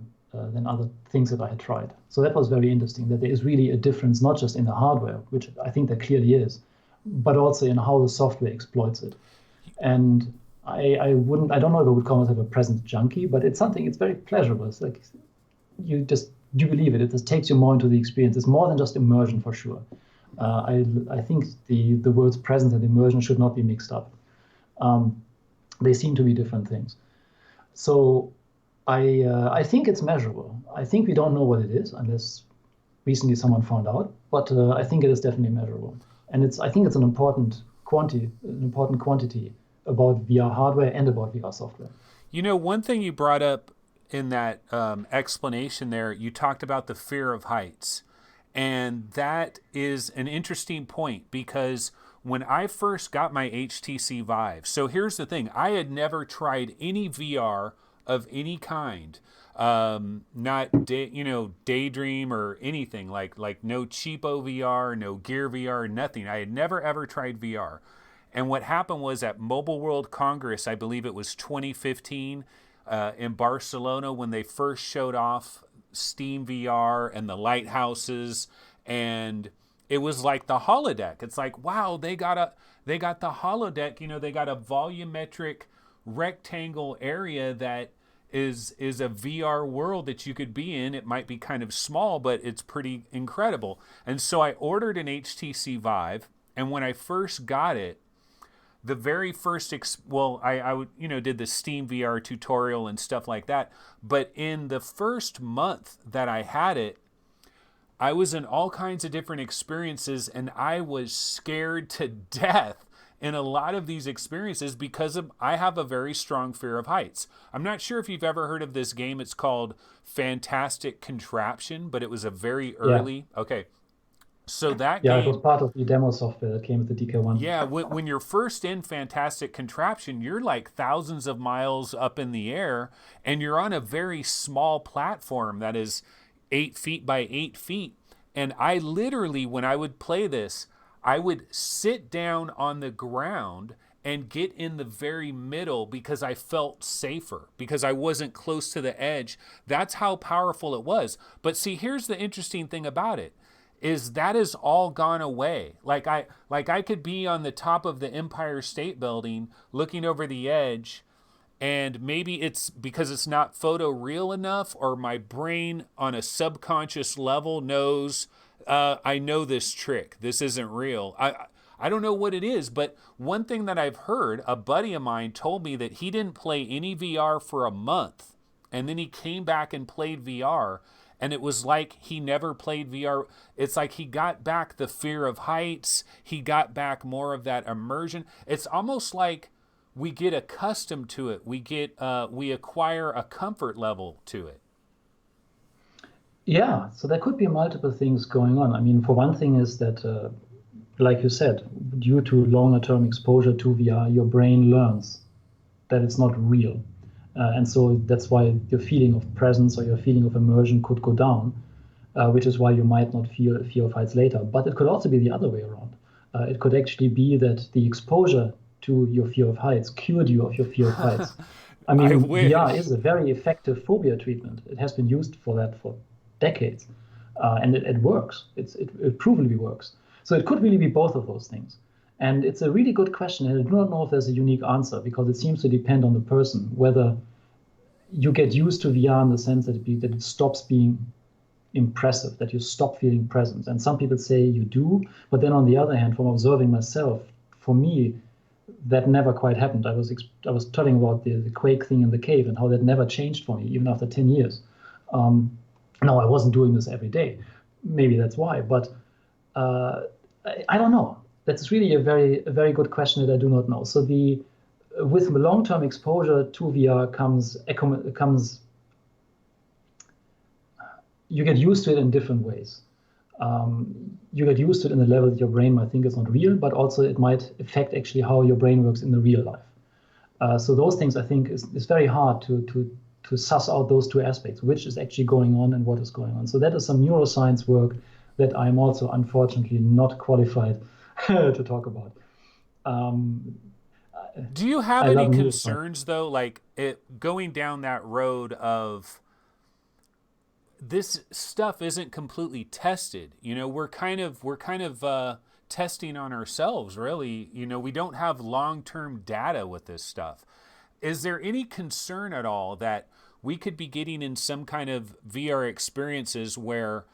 things that I had tried. So that was very interesting, that there is really a difference, not just in the hardware, which I think there clearly is, but also in how the software exploits it. And I don't know if I would call myself a presence junkie, but it's very pleasurable. It's like you believe it. It just takes you more into the experience. It's more than just immersion, for sure. I think the words presence and immersion should not be mixed up. They seem to be different things. So I think it's measurable. I think we don't know what it is unless recently someone found out, but I think it is definitely measurable. And I think it's an important quantity about VR hardware and about VR software. You know, one thing you brought up in that explanation there, you talked about the fear of heights. And that is an interesting point because when I first got my HTC Vive, so here's the thing, I had never tried any VR of any kind, Daydream or anything, like no cheapo VR, no Gear VR, nothing. I had never ever tried VR. And what happened was at Mobile World Congress, I believe it was 2015, in Barcelona, when they first showed off Steam VR and the lighthouses, and it was like the holodeck. It's like, wow, they got the holodeck. You know, they got a volumetric rectangle area that is a VR world that you could be in. It might be kind of small, but it's pretty incredible. And so I ordered an HTC Vive, and when I first got it, the very first, I did the Steam VR tutorial and stuff like that. But in the first month that I had it, I was in all kinds of different experiences, and I was scared to death in a lot of these experiences because I have a very strong fear of heights. I'm not sure if you've ever heard of this game. It's called Fantastic Contraption, but it was a very early. Yeah. Okay. So that game, it was part of the demo software that came with the DK1. Yeah, when you're first in Fantastic Contraption, you're like thousands of miles up in the air, and you're on a very small platform that is 8 feet by 8 feet. And I literally, when I would play this, I would sit down on the ground and get in the very middle because I felt safer, because I wasn't close to the edge. That's how powerful it was. But see, here's the interesting thing about it, is that has all gone away. Like I could be on the top of the Empire State Building looking over the edge, and maybe it's because it's not photoreal enough, or my brain on a subconscious level knows, I know this trick. This isn't real. I don't know what it is, but one thing that I've heard, a buddy of mine told me that he didn't play any VR for a month, and then he came back and played VR, and it was like he never played VR. It's like he got back the fear of heights. He got back more of that immersion. It's almost like we get accustomed to it. We acquire a comfort level to it. Yeah, so there could be multiple things going on. I mean, for one thing is that, like you said, due to longer term exposure to VR, your brain learns that it's not real. And so that's why your feeling of presence or your feeling of immersion could go down, which is why you might not feel fear of heights later. But it could also be the other way around. It could actually be that the exposure to your fear of heights cured you of your fear of heights. I mean, VR is a very effective phobia treatment. It has been used for that for decades, and it works. It provably works. So it could really be both of those things. And it's a really good question, and I do not know if there's a unique answer, because it seems to depend on the person, whether you get used to VR in the sense that it stops being impressive, that you stop feeling presence. And some people say you do, but then on the other hand, from observing myself, for me, that never quite happened. I was telling about the Quake thing in the cave and how that never changed for me, even after 10 years. No, I wasn't doing this every day. Maybe that's why, but I don't know. That's really a very good question that I do not know. So with long-term exposure to VR comes you get used to it in different ways. You get used to it in a level that your brain might think is not real, but also it might affect actually how your brain works in the real life. So those things, I think, is very hard to suss out those two aspects, which is actually going on and what is going on. So that is some neuroscience work that I'm also unfortunately not qualified to talk about. Do you have any concerns though, like going down that road of this stuff isn't completely tested. We're kind of testing on ourselves, really. We don't have long-term data with this stuff. Is there any concern at all that we could be getting in some kind of VR experiences where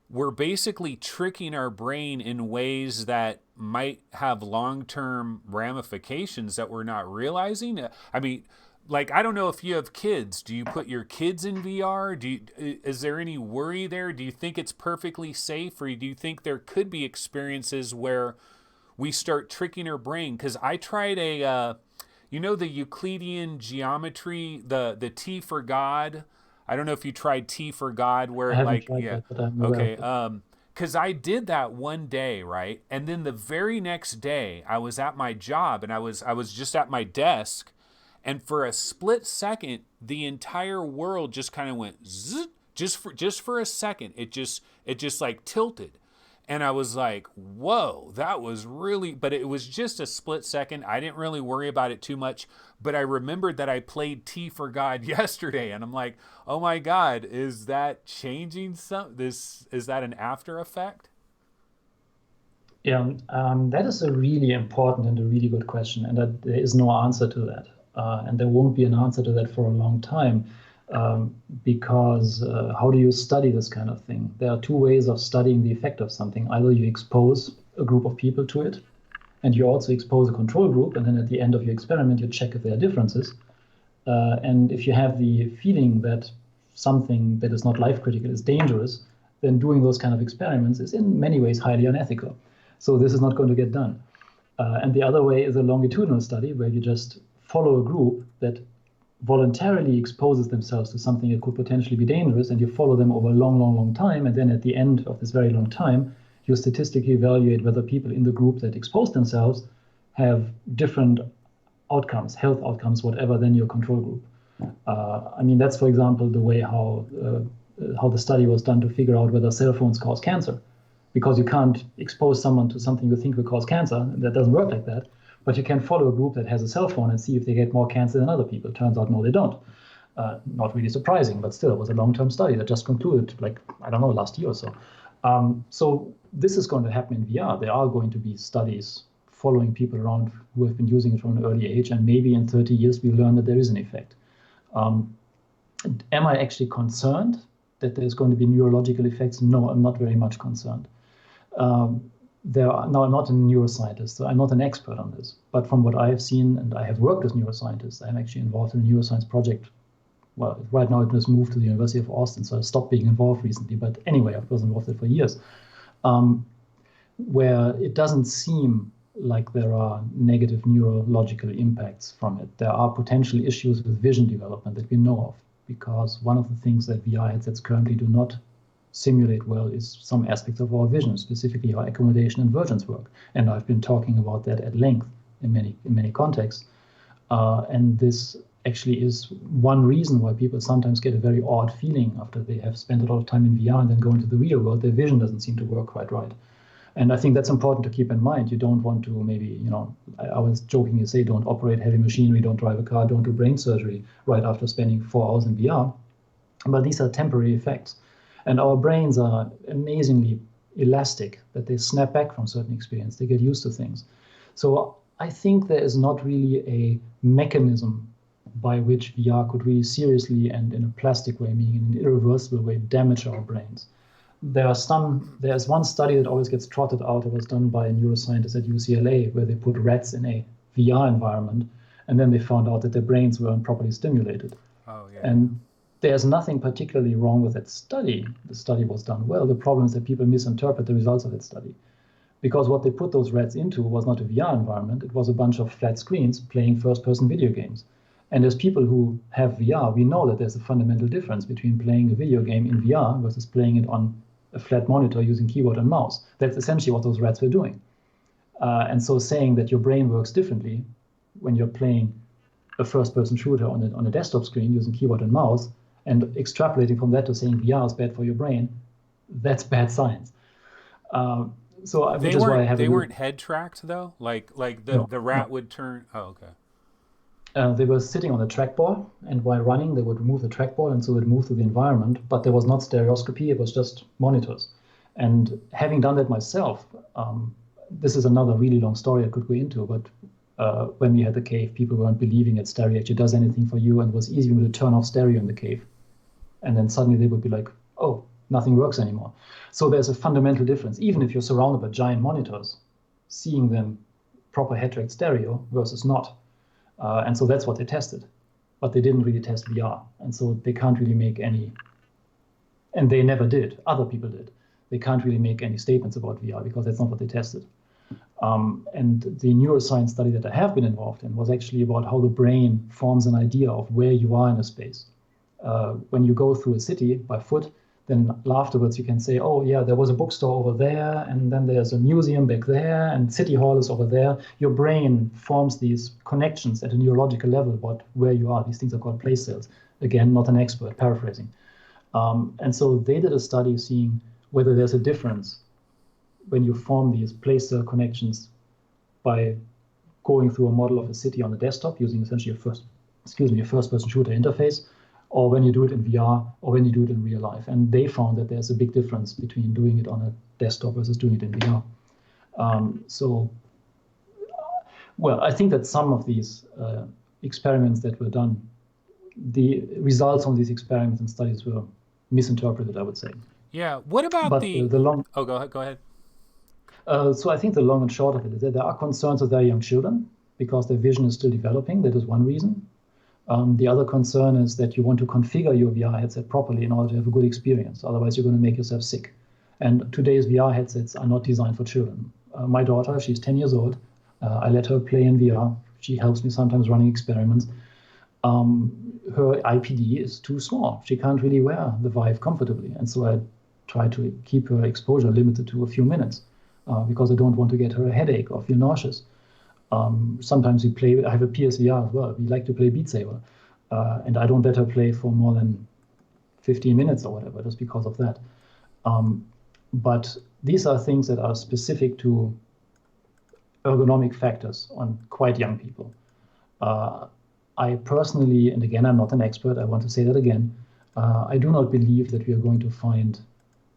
we're basically tricking our brain in ways that might have long-term ramifications that we're not realizing? I mean, like, I don't know if you have kids. Do you put your kids in VR? Is there any worry there? Do you think it's perfectly safe, or do you think there could be experiences where we start tricking our brain? Because I tried the Euclidean geometry, the T for God. I don't know if you tried T for God, where I it haven't like, tried yeah, that, but I'm aware of okay. it. Because I did that one day, right, and then the very next day I was at my job and I was just at my desk, and for a split second the entire world just kind of went zzz, just for a second. It just like tilted. And I was like, whoa, that was really, but it was just a split second. I didn't really worry about it too much, but I remembered that I played T for God yesterday. And I'm like, oh my God, is that changing is that an after effect? Yeah, that is a really important and a really good question, and that there is no answer to that, and there won't be an answer to that for a long time, because how do you study this kind of thing? There are two ways of studying the effect of something. Either you expose a group of people to it, and you also expose a control group, and then at the end of your experiment, you check if there are differences. And if you have the feeling that something that is not life critical is dangerous, then doing those kind of experiments is in many ways highly unethical. So this is not going to get done. And the other way is a longitudinal study where you just follow a group that voluntarily exposes themselves to something that could potentially be dangerous, and you follow them over a long, long, long time. And then at the end of this very long time, you statistically evaluate whether people in the group that exposed themselves have different outcomes, health outcomes, whatever, than your control group. I mean, that's, for example, the way how the study was done to figure out whether cell phones cause cancer, because you can't expose someone to something you think will cause cancer. That doesn't work like that. But you can follow a group that has a cell phone and see if they get more cancer than other people. Turns out, no, they don't. Not really surprising, but still, it was a long-term study that just concluded, like, I don't know, last year or so. So this is going to happen in VR. There are going to be studies following people around who have been using it from an early age, and maybe in 30 years we learn that there is an effect. Am I actually concerned that there's going to be neurological effects? No, I'm not very much concerned. Now, I'm not a neuroscientist, so I'm not an expert on this. But from what I have seen, and I have worked with neuroscientists, I'm actually involved in a neuroscience project. Well, right now it was moved to the University of Austin, so I stopped being involved recently. But anyway, I was involved in it for years, where it doesn't seem like there are negative neurological impacts from it. There are potential issues with vision development that we know of, because one of the things that VR headsets currently do not simulate well is some aspects of our vision, specifically how accommodation and vergence work. And I've been talking about that at length in many contexts. And this actually is one reason why people sometimes get a very odd feeling after they have spent a lot of time in VR and then go into the real world. Their vision doesn't seem to work quite right. And I think that's important to keep in mind. You don't want to maybe, I was jokingly say, don't operate heavy machinery, don't drive a car, don't do brain surgery right after spending 4 hours in VR. But these are temporary effects. And our brains are amazingly elastic, that they snap back from certain experience. They get used to things. So I think there is not really a mechanism by which VR could really seriously and in a plastic way, meaning in an irreversible way, damage our brains. There's one study that always gets trotted out. It was done by a neuroscientist at UCLA, where they put rats in a VR environment, and then they found out that their brains weren't properly stimulated. Oh, yeah. And there's nothing particularly wrong with that study. The study was done well. The problem is that people misinterpret the results of that study, because what they put those rats into was not a VR environment. It was a bunch of flat screens playing first-person video games. And as people who have VR, we know that there's a fundamental difference between playing a video game in VR versus playing it on a flat monitor using keyboard and mouse. That's essentially what those rats were doing. And so saying that your brain works differently when you're playing a first-person shooter on a desktop screen using keyboard and mouse, and extrapolating from that to saying VR is bad for your brain, that's bad science. Which is why I have they weren't head tracked though. Like the no, rat no. would turn. Oh, okay. They were sitting on a trackball, and while running, they would remove the trackball, and so it would move through the environment. But there was not stereoscopy; it was just monitors. And having done that myself, this is another really long story I could go into. But when we had the cave, people weren't believing that stereo actually does anything for you, and it was easy to turn off stereo in the cave. And then suddenly they would be like, "Oh, nothing works anymore." So there's a fundamental difference, even if you're surrounded by giant monitors, seeing them proper head rate stereo versus not. And so that's what they tested, but they didn't really test VR. And so they can't really make any, and they never did, other people did. They can't really make any statements about VR because that's not what they tested. And the neuroscience study that I have been involved in was actually about how the brain forms an idea of where you are in a space. When you go through a city by foot, then afterwards you can say, oh yeah, there was a bookstore over there, and then there's a museum back there, and City Hall is over there. Your brain forms these connections at a neurological level about where you are. These things are called place cells. Again, not an expert, paraphrasing. And so they did a study seeing whether there's a difference when you form these place cell connections by going through a model of a city on the desktop using essentially a first-person shooter interface, or when you do it in VR, or when you do it in real life. And they found that there's a big difference between doing it on a desktop versus doing it in VR. Well, I think that some of these experiments that were done, the results from these experiments and studies were misinterpreted, I would say. Yeah. What about But the long... Oh, go ahead. Go ahead. So I think the long and short of it is that there are concerns with very young children because their vision is still developing. That is one reason. The other concern is that you want to configure your VR headset properly in order to have a good experience. Otherwise, you're going to make yourself sick. And today's VR headsets are not designed for children. My daughter, she's 10 years old. I let her play in VR. She helps me sometimes running experiments. Her IPD is too small. She can't really wear the Vive comfortably. And so I try to keep her exposure limited to a few minutes because I don't want to get her a headache or feel nauseous. Sometimes we play, I have a PSVR as well. We like to play Beat Saber. And I don't let her play for more than 15 minutes or whatever, just because of that. But these are things that are specific to ergonomic factors on quite young people. I personally, and again, I'm not an expert, I want to say that again, I do not believe that we are going to find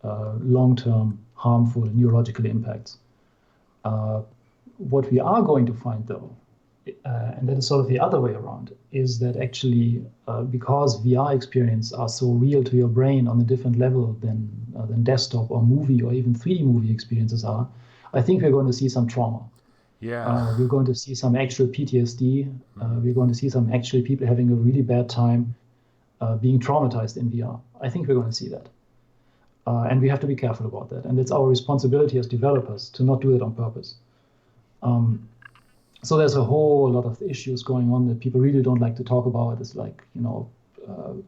long-term harmful neurological impacts. What we are going to find, though, and that is sort of the other way around, is that actually, because VR experiences are so real to your brain on a different level than desktop or movie or even 3D movie experiences are, I think we're going to see some trauma. Yeah. We're going to see some actual PTSD. We're going to see some actually people having a really bad time being traumatized in VR. I think we're going to see that. And we have to be careful about that. And it's our responsibility as developers to not do it on purpose. So there's a whole lot of issues going on that people really don't like to talk about. It's like,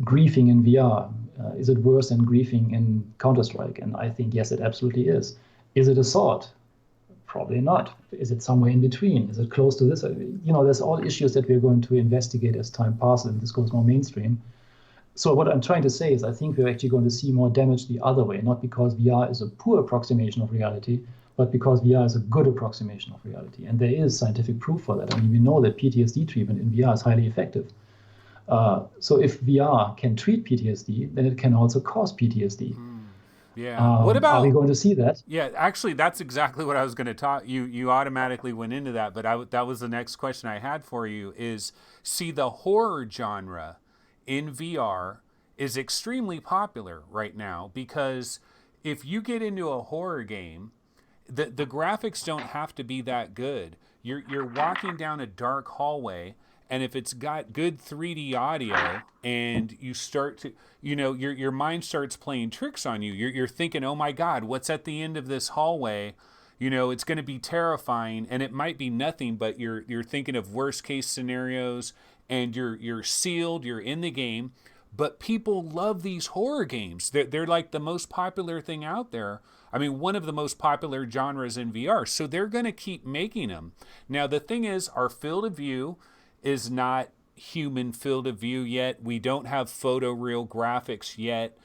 griefing in VR. Is it worse than griefing in Counter-Strike? And I think, yes, it absolutely is. Is it assault? Probably not. Is it somewhere in between? Is it close to this? There's all issues that we're going to investigate as time passes and this goes more mainstream. So what I'm trying to say is I think we're actually going to see more damage the other way, not because VR is a poor approximation of reality, but because VR is a good approximation of reality. And there is scientific proof for that. I mean, we know that PTSD treatment in VR is highly effective. So if VR can treat PTSD, then it can also cause PTSD. Yeah. What about? Are we going to see that? Yeah, actually, that's exactly what I was going to talk. You automatically went into that, but that was the next question I had for you. Is see the horror genre in VR is extremely popular right now because if you get into a horror game, the graphics don't have to be that good. You're walking down a dark hallway. And if it's got good 3D audio and you start to, your mind starts playing tricks on you. You're thinking, oh my God, what's at the end of this hallway? It's going to be terrifying, and it might be nothing, but you're thinking of worst case scenarios, and you're sealed. You're in the game, but people love these horror games. They're like the most popular thing out there. I mean, one of the most popular genres in VR. So they're going to keep making them. Now the thing is, our field of view is not human field of view yet. We don't have photoreal graphics yet.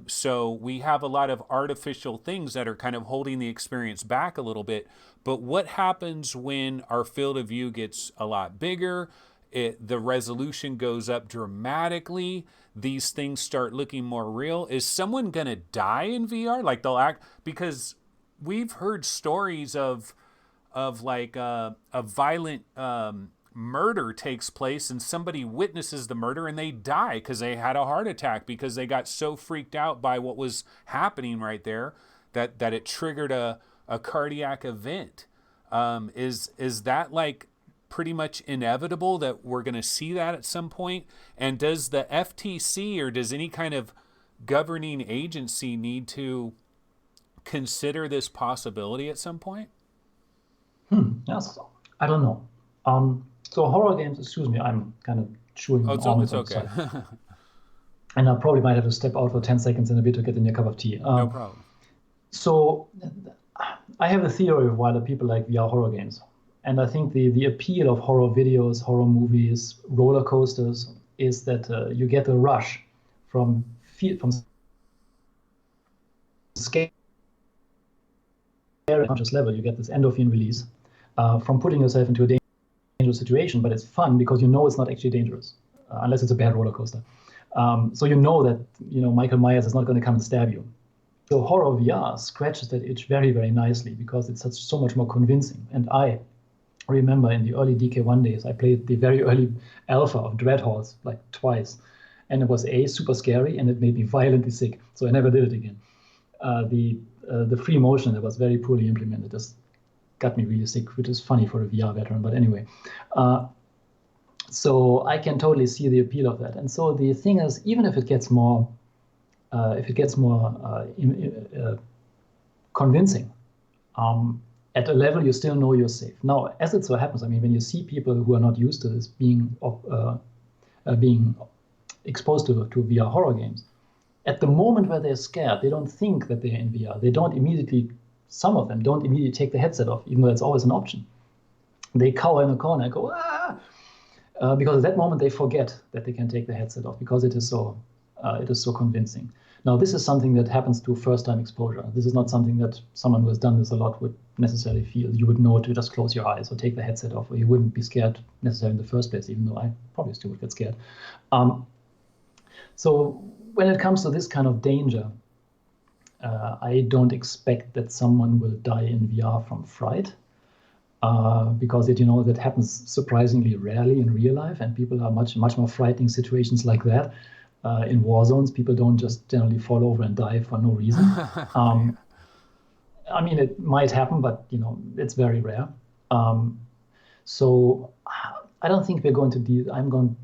So we have a lot of artificial things that are kind of holding the experience back a little bit. But what happens when our field of view gets a lot bigger the resolution goes up dramatically. These things start looking more real. Is someone going to die in VR? Like they'll act, because we've heard stories of like a violent murder takes place and somebody witnesses the murder and they die because they had a heart attack because they got so freaked out by what was happening right there that it triggered a cardiac event. Is that like pretty much inevitable that we're going to see that at some point? And does the FTC or does any kind of governing agency need to consider this possibility at some point? Yes, I don't know. So horror games, excuse me, I'm kind of chewing on it's okay. And I probably might have to step out for 10 seconds in a bit to get in your cup of tea. No problem. So I have a theory of why the people like VR horror games. And I think the appeal of horror videos, horror movies, roller coasters is that you get a rush from scary conscious level. You get this endorphin release from putting yourself into a dangerous situation, but it's fun because you know it's not actually dangerous, unless it's a bad roller coaster. So you know that Michael Myers is not going to come and stab you. So horror VR scratches that itch very, very nicely because it's so much more convincing. And I remember in the early DK1 days, I played the very early alpha of Dreadhalls like twice. And it was super scary and it made me violently sick. So I never did it again. The free motion that was very poorly implemented just got me really sick, which is funny for a VR veteran. But anyway, so I can totally see the appeal of that. And so the thing is, even if it gets more convincing, at a level you still know you're safe. Now, as it so happens, I mean, when you see people who are not used to this being exposed to VR horror games, at the moment where they're scared, they don't think that they're in VR. They don't immediately, some of them don't immediately take the headset off, even though it's always an option. They cower in a corner and go, ah! Because at that moment they forget that they can take the headset off because it is so convincing. Now, this is something that happens to first-time exposure. This is not something that someone who has done this a lot would necessarily feel. You would know to just close your eyes or take the headset off, or you wouldn't be scared necessarily in the first place, even though I probably still would get scared. So when it comes to this kind of danger, I don't expect that someone will die in VR from fright, because that happens surprisingly rarely in real life, and people are much more frightening situations like that. In war zones, people don't just generally fall over and die for no reason. I mean, it might happen, but it's very rare. So I don't think we're going to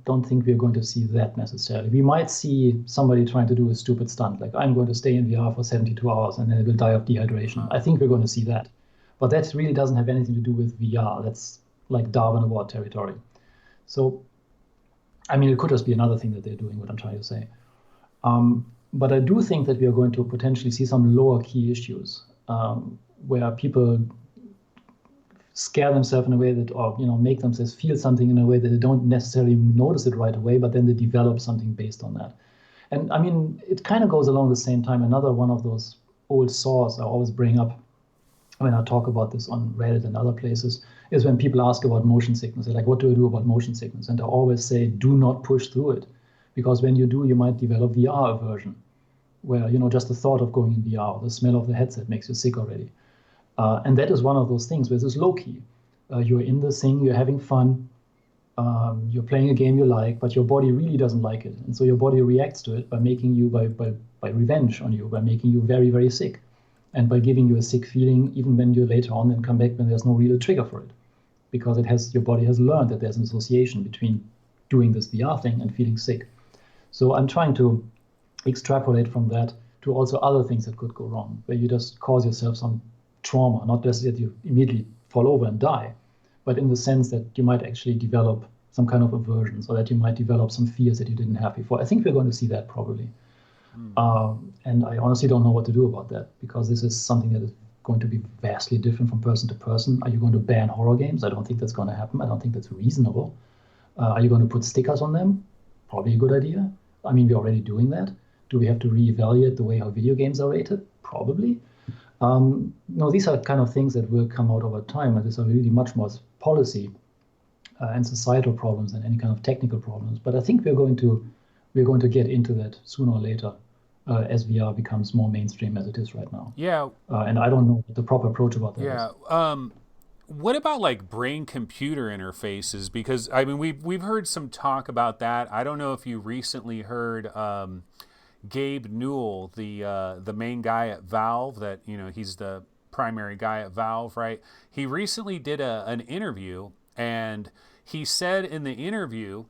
don't think we're going to see that necessarily. We might see somebody trying to do a stupid stunt, like I'm going to stay in VR for 72 hours and then it will die of dehydration. I think we're going to see that. But that really doesn't have anything to do with VR. That's like Darwin Award territory. So, I mean, it could just be another thing that they're doing, what I'm trying to say. But I do think that we are going to potentially see some lower key issues where people scare themselves in a way that, or make themselves feel something in a way that they don't necessarily notice it right away, but then they develop something based on that. And I mean, it kind of goes along the same time. Another one of those old saws I always bring up when I talk about this on Reddit and other places is when people ask about motion sickness. They're like, what do I do about motion sickness? And I always say, do not push through it. Because when you do, you might develop VR aversion, where, just the thought of going in VR, the smell of the headset makes you sick already. And that is one of those things where it's low key. You're in this thing, you're having fun, you're playing a game you like, but your body really doesn't like it. And so your body reacts to it by making you, by revenge on you, by making you very, very sick. And by giving you a sick feeling, even when you later on then come back when there's no real trigger for it. Because your body has learned that there's an association between doing this VR thing and feeling sick. So I'm trying to extrapolate from that to also other things that could go wrong, where you just cause yourself some trauma, not just that you immediately fall over and die, but in the sense that you might actually develop some kind of aversion, so that you might develop some fears that you didn't have before. I think we're going to see that probably. And I honestly don't know what to do about that, because this is something that is going to be vastly different from person to person. Are you going to ban horror games? I don't think that's going to happen. I don't think that's reasonable. Are you going to put stickers on them? Probably a good idea. I mean, we're already doing that. Do we have to reevaluate the way how video games are rated? Probably. No, these are kind of things that will come out over time, and these are really much more policy and societal problems and any kind of technical problems. But I think we're going to get into that sooner or later as VR becomes more mainstream as it is right now. Yeah. And I don't know what the proper approach about that is. Yeah. What about like brain-computer interfaces? Because I mean, we've heard some talk about that. I don't know if you recently heard Gabe Newell, the main guy at Valve. That he's the primary guy at Valve, right? He recently did an interview, and he said in the interview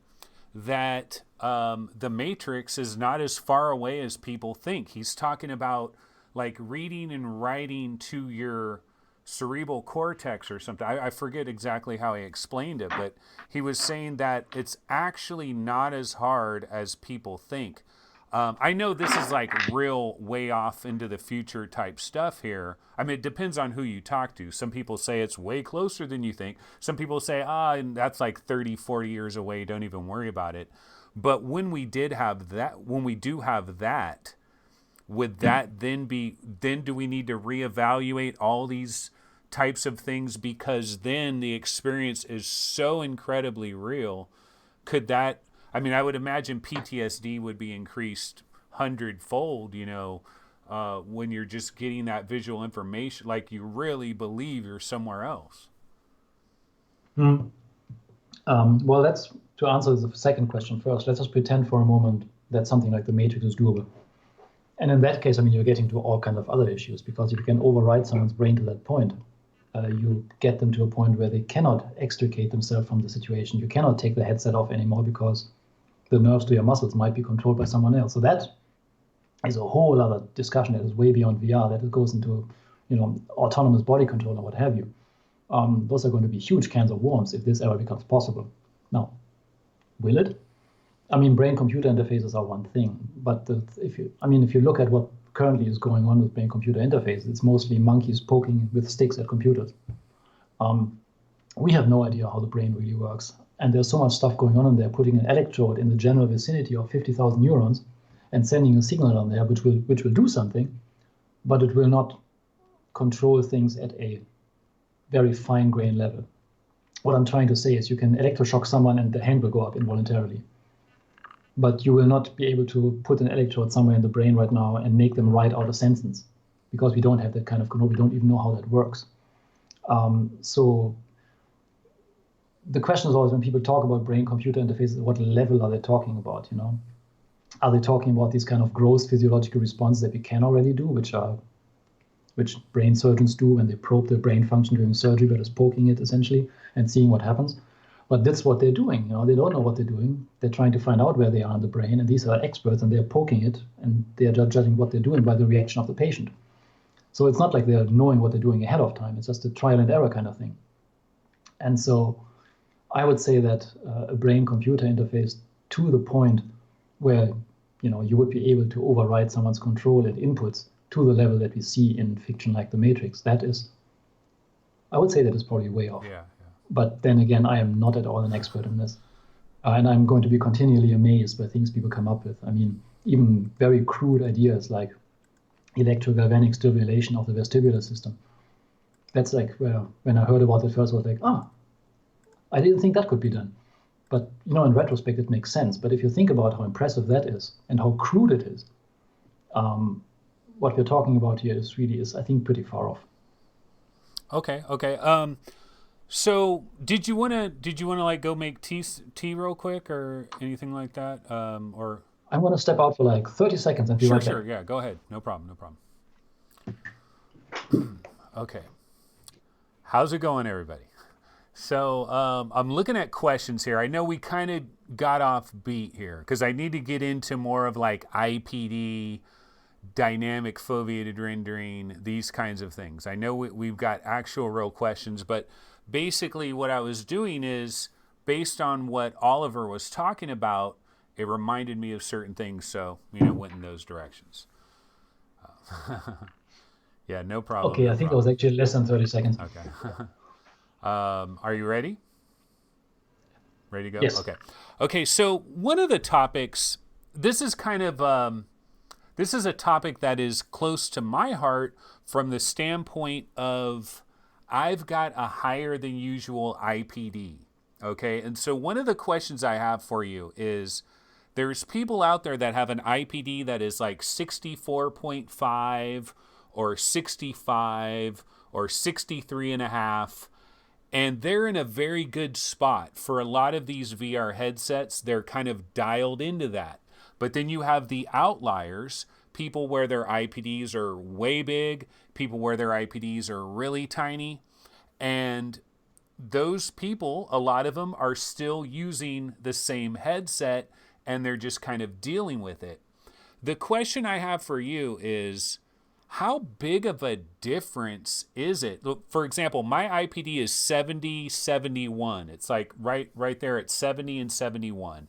that the Matrix is not as far away as people think. He's talking about like reading and writing to your cerebral cortex or something. I forget exactly how he explained it, but he was saying that it's actually not as hard as people think. I know this is like real way off into the future type stuff here. I mean, it depends on who you talk to. Some people say it's way closer than you think. Some people say, that's like 30, 40 years away. Don't even worry about it. But when we do have that, would that then do we need to reevaluate all these types of things, because then the experience is so incredibly real? Could that, I mean, I would imagine PTSD would be increased 100-fold, when you're just getting that visual information, like you really believe you're somewhere else. Well, let's, to answer the second question first, let's just pretend for a moment that something like the Matrix is doable. And in that case, I mean, you're getting to all kinds of other issues, because if you can override someone's brain to that point, you get them to a point where they cannot extricate themselves from the situation. You cannot take the headset off anymore because the nerves to your muscles might be controlled by someone else. So that is a whole other discussion that is way beyond VR, that it goes into, autonomous body control and what have you. Those are going to be huge cans of worms if this ever becomes possible. Now, will it? I mean, brain-computer interfaces are one thing, but if you look at what currently is going on with brain-computer interfaces, it's mostly monkeys poking with sticks at computers. We have no idea how the brain really works, and there's so much stuff going on in there, putting an electrode in the general vicinity of 50,000 neurons and sending a signal on there, which will do something, but it will not control things at a very fine-grained level. What I'm trying to say is you can electroshock someone and the hand will go up involuntarily. But you will not be able to put an electrode somewhere in the brain right now and make them write out a sentence, because we don't have that kind of control. We don't even know how that works. So the question is always, when people talk about brain-computer interfaces, what level are they talking about? Are they talking about these kind of gross physiological responses that we can already do, which brain surgeons do when they probe their brain function during surgery, but just poking it essentially and seeing what happens? But that's what they're doing. They don't know what they're doing. They're trying to find out where they are in the brain, and these are experts, and they're poking it, and they're judging what they're doing by the reaction of the patient. So it's not like they're knowing what they're doing ahead of time. It's just a trial and error kind of thing. And so I would say that a brain-computer interface to the point where you would be able to override someone's control and inputs to the level that we see in fiction like The Matrix, I would say that is probably way off. Yeah. But then again, I am not at all an expert in this. And I'm going to be continually amazed by things people come up with. I mean, even very crude ideas like electrogalvanic stimulation of the vestibular system. That's like, when I heard about it first, I was like, I didn't think that could be done. But, in retrospect, it makes sense. But if you think about how impressive that is and how crude it is, what we're talking about here is, I think, pretty far off. Okay. So did you wanna like go make tea real quick or anything like that? Or I'm gonna step out for like 30 seconds and be right back. Sure. Yeah, go ahead. No problem. Okay. How's it going, everybody? So I'm looking at questions here. I know we kind of got off beat here because I need to get into more of like IPD, dynamic foveated rendering, these kinds of things. I know we've got actual real questions, but basically what I was doing is, based on what Oliver was talking about, it reminded me of certain things, so went in those directions. Yeah, no problem. Okay, I think it was actually less than 30 seconds. Okay. Are you ready? Ready to go? Yes. Okay, so one of the topics, this is kind of this is a topic that is close to my heart from the standpoint of I've got a higher than usual IPD. Okay, and so one of the questions I have for you is there's people out there that have an IPD that is like 64.5 or 65 or 63 and a half, and they're in a very good spot. For a lot of these VR headsets, they're kind of dialed into that. But then you have the outliers, people where their IPDs are way big, people where their IPDs are really tiny, and those people, a lot of them are still using the same headset and they're just kind of dealing with it. The question I have for you is, how big of a difference is it? Look, for example, my IPD is 70/71. It's like right there at 70 and 71.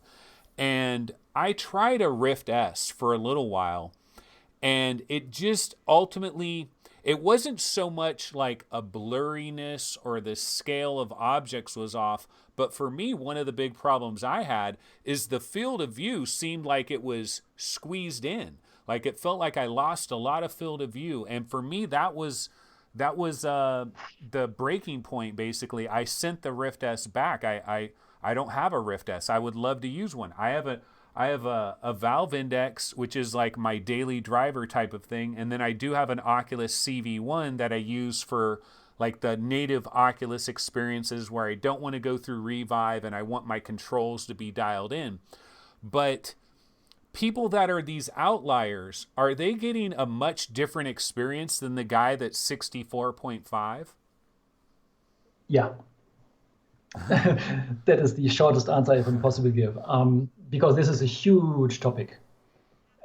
And I tried a Rift S for a little while, and it just ultimately, it wasn't so much like a blurriness or the scale of objects was off, but for me, one of the big problems I had is the field of view seemed like it was squeezed in. Like it felt like I lost a lot of field of view, and for me, that was the breaking point. Basically, I sent the Rift S back. I don't have a Rift S. I would love to use one. I have a Valve Index, which is like my daily driver type of thing, and then I do have an Oculus CV1 that I use for like the native Oculus experiences where I don't want to go through Revive and I want my controls to be dialed in. But people that are these outliers, are they getting a much different experience than the guy that's 64.5? Yeah. That is the shortest answer I can possibly give, because this is a huge topic.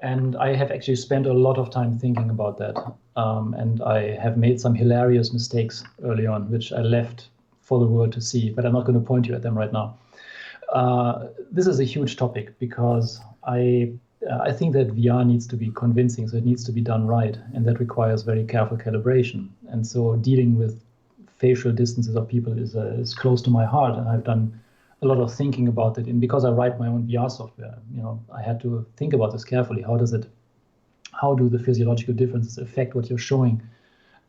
And I have actually spent a lot of time thinking about that. And I have made some hilarious mistakes early on, which I left for the world to see, but I'm not going to point you at them right now. This is a huge topic because I think that VR needs to be convincing, so it needs to be done right, and that requires very careful calibration. And so dealing with facial distances of people is close to my heart, and I've done a lot of thinking about it. And because I write my own VR software, I had to think about this carefully. How do the physiological differences affect what you're showing,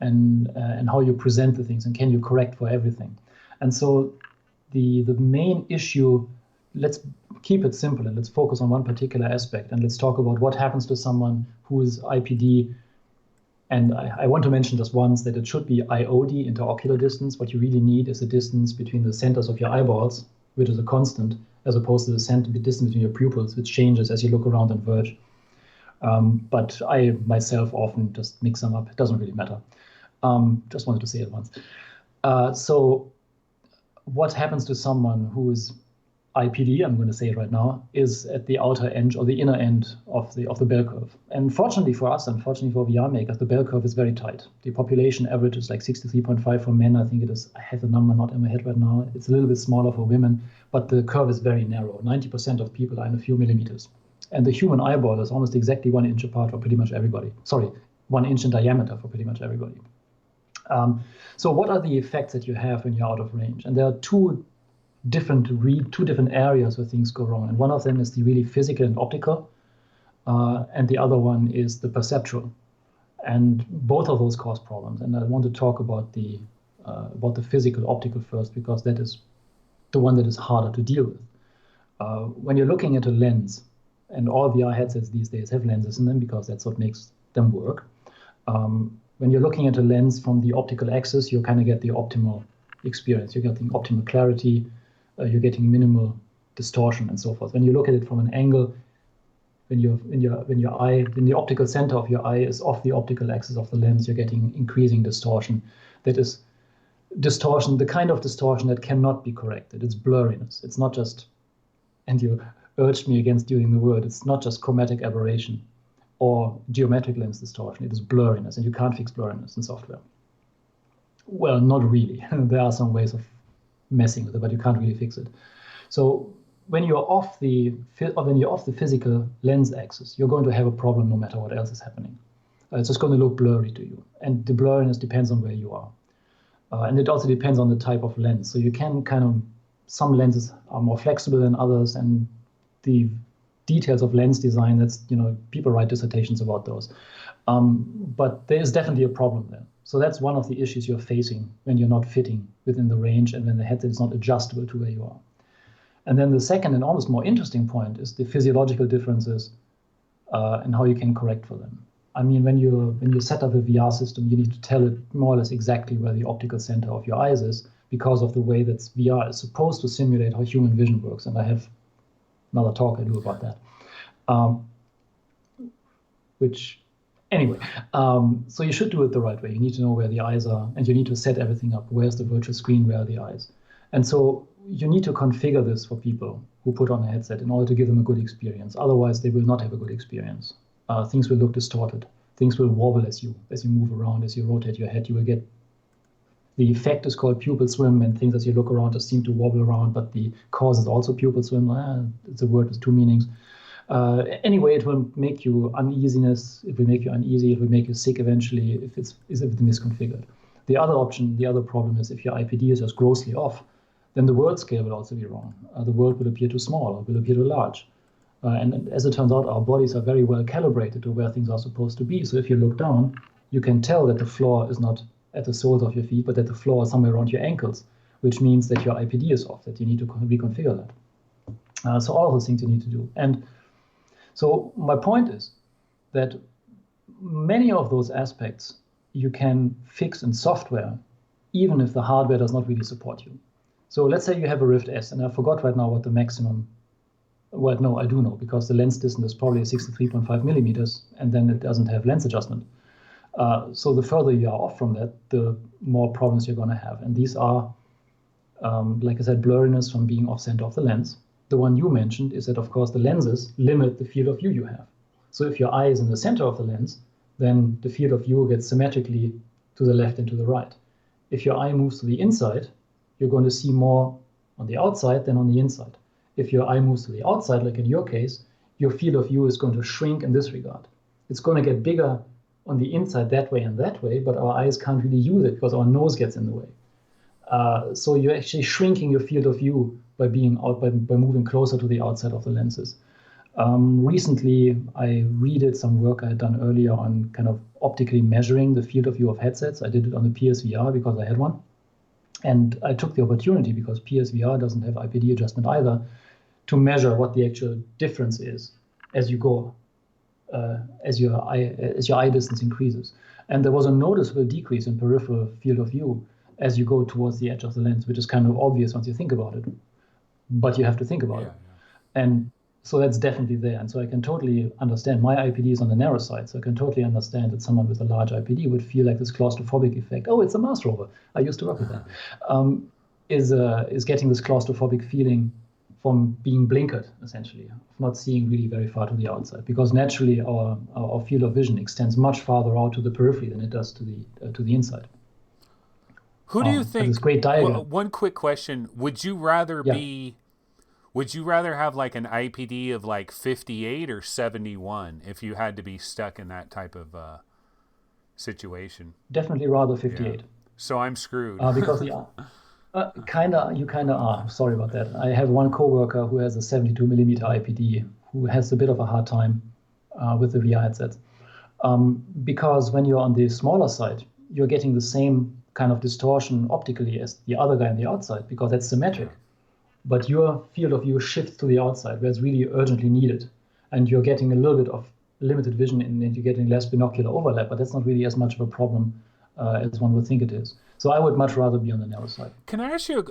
and how you present the things, and can you correct for everything? And so the main issue, let's keep it simple and let's focus on one particular aspect, and let's talk about what happens to someone who is IPD. And I want to mention just once that it should be IOD, interocular distance. What you really need is a distance between the centers of your eyeballs, which is a constant, as opposed to the distance between your pupils, which changes as you look around and verge. But I myself often just mix them up. It doesn't really matter. Just wanted to say it once. So what happens to someone who is IPD, I'm going to say it right now, is at the outer edge or the inner end of the bell curve. And fortunately for us, unfortunately for VR makers, the bell curve is very tight. The population average is like 63.5 for men. I think it is. I have the number not in my head right now. It's a little bit smaller for women, but the curve is very narrow. 90% of people are in a few millimeters. And the human eyeball is almost exactly 1 inch apart for pretty much everybody. Sorry, 1 inch in diameter for pretty much everybody. So what are the effects that you have when you're out of range? And there are two different areas where things go wrong. And one of them is the really physical and optical, and the other one is the perceptual. And both of those cause problems. And I want to talk about the physical optical first, because that is the one that is harder to deal with. When you're looking at a lens, and all VR headsets these days have lenses in them because that's what makes them work. When you're looking at a lens from the optical axis, you kind of get the optimal experience. You're getting optimal clarity, you're getting minimal distortion and so forth. When you look at it from an angle, when the optical center of your eye is off the optical axis of the lens, you're getting increasing distortion. That is distortion, the kind of distortion that cannot be corrected. It's blurriness. It's not just, and you urged me against using the word, it's not just chromatic aberration or geometric lens distortion. It is blurriness, and you can't fix blurriness in software. Well, not really. There are some ways of messing with it, but you can't really fix it. So when you're off the physical lens axis, you're going to have a problem no matter what else is happening. It's just going to look blurry to you, and the blurriness depends on where you are, and it also depends on the type of lens. So you can some lenses are more flexible than others, and the details of lens design, that's, people write dissertations about those. But there is definitely a problem there. So that's one of the issues you're facing when you're not fitting within the range and when the headset is not adjustable to where you are. And then the second and almost more interesting point is the physiological differences and how you can correct for them. I mean, when you set up a VR system, you need to tell it more or less exactly where the optical center of your eyes is because of the way that VR is supposed to simulate how human vision works. And I have another talk I do about that. So you should do it the right way. You need to know where the eyes are, and you need to set everything up. Where's the virtual screen? Where are the eyes? And so you need to configure this for people who put on a headset in order to give them a good experience. Otherwise, they will not have a good experience. Things will look distorted. Things will wobble as you move around, as you rotate your head. You will get the effect is called pupil swim, and things as you look around just seem to wobble around. But the cause is also pupil swim. It's a word with two meanings. Anyway, it will make you uneasiness. It will make you uneasy. It will make you sick eventually if it's misconfigured. The other option, the other problem is if your IPD is just grossly off, then the world scale will also be wrong. The world will appear too small or will appear too large. And as it turns out, our bodies are very well calibrated to where things are supposed to be. So if you look down, you can tell that the floor is not at the soles of your feet, but that the floor is somewhere around your ankles, which means that your IPD is off, that you need to reconfigure that. So all of those things you need to do. And so my point is that many of those aspects you can fix in software, even if the hardware does not really support you. So let's say you have a Rift S, and I forgot right now what the maximum, well, no, I do know, because the lens distance is probably 63.5 millimeters, and then it doesn't have lens adjustment. So the further you are off from that, the more problems you're going to have. And these are, like I said, blurriness from being off center of the lens. The one you mentioned is that, of course, the lenses limit the field of view you have. So if your eye is in the center of the lens, then the field of view gets symmetrically to the left and to the right. If your eye moves to the inside, you're going to see more on the outside than on the inside. If your eye moves to the outside, like in your case, your field of view is going to shrink in this regard. It's going to get bigger on the inside that way and that way, but our eyes can't really use it because our nose gets in the way. So you're actually shrinking your field of view by by moving closer to the outside of the lenses. Recently, I redid some work I had done earlier on kind of optically measuring the field of view of headsets. I did it on the PSVR because I had one. And I took the opportunity, because PSVR doesn't have IPD adjustment either, to measure what the actual difference is as you go, as your eye distance increases. And there was a noticeable decrease in peripheral field of view as you go towards the edge of the lens, which is kind of obvious once you think about it. But you have to think about it. Yeah. And so that's definitely there. And so I can totally understand. My IPD is on the narrow side, so I can totally understand that someone with a large IPD would feel like this claustrophobic effect. Oh, it's a Mars rover. I used to work with that. Is getting this claustrophobic feeling from being blinkered, essentially, of not seeing really very far to the outside. Because naturally, our field of vision extends much farther out to the periphery than it does to the inside. Who do you think? This great diagram. One quick question: would you rather Would you rather have like an IPD of like 58 or 71 if you had to be stuck in that type of situation? Definitely rather 58. Yeah. So I'm screwed. Because you kind of are. Sorry about that. I have one coworker who has a 72 millimeter IPD who has a bit of a hard time with the VR headsets. Because when you're on the smaller side, you're getting the same kind of distortion optically as the other guy on the outside, because that's symmetric. But your field of view shifts to the outside where it's really urgently needed. And you're getting a little bit of limited vision and you're getting less binocular overlap, but that's not really as much of a problem as one would think it is. So I would much rather be on the narrow side. Can I ask you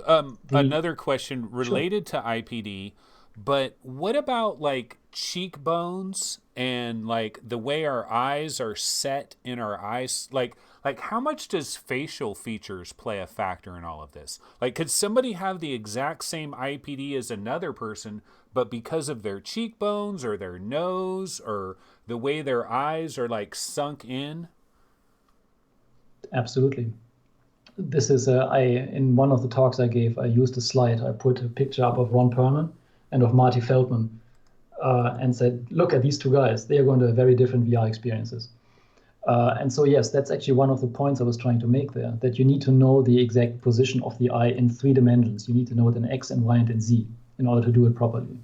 another question related to IPD? But what about like cheekbones and like the way our eyes are set in our eyes? Like how much does facial features play a factor in all of this? Like, could somebody have the exact same IPD as another person, but because of their cheekbones or their nose or the way their eyes are like sunk in? Absolutely. This is in one of the talks I gave, I used a slide. I put a picture up of Ron Perlman and of Marty Feldman and said, look at these two guys. They are going to have very different VR experiences. And so, yes, that's actually one of the points I was trying to make there, that you need to know the exact position of the eye in 3 dimensions. You need to know it in X and Y and in Z in order to do it properly.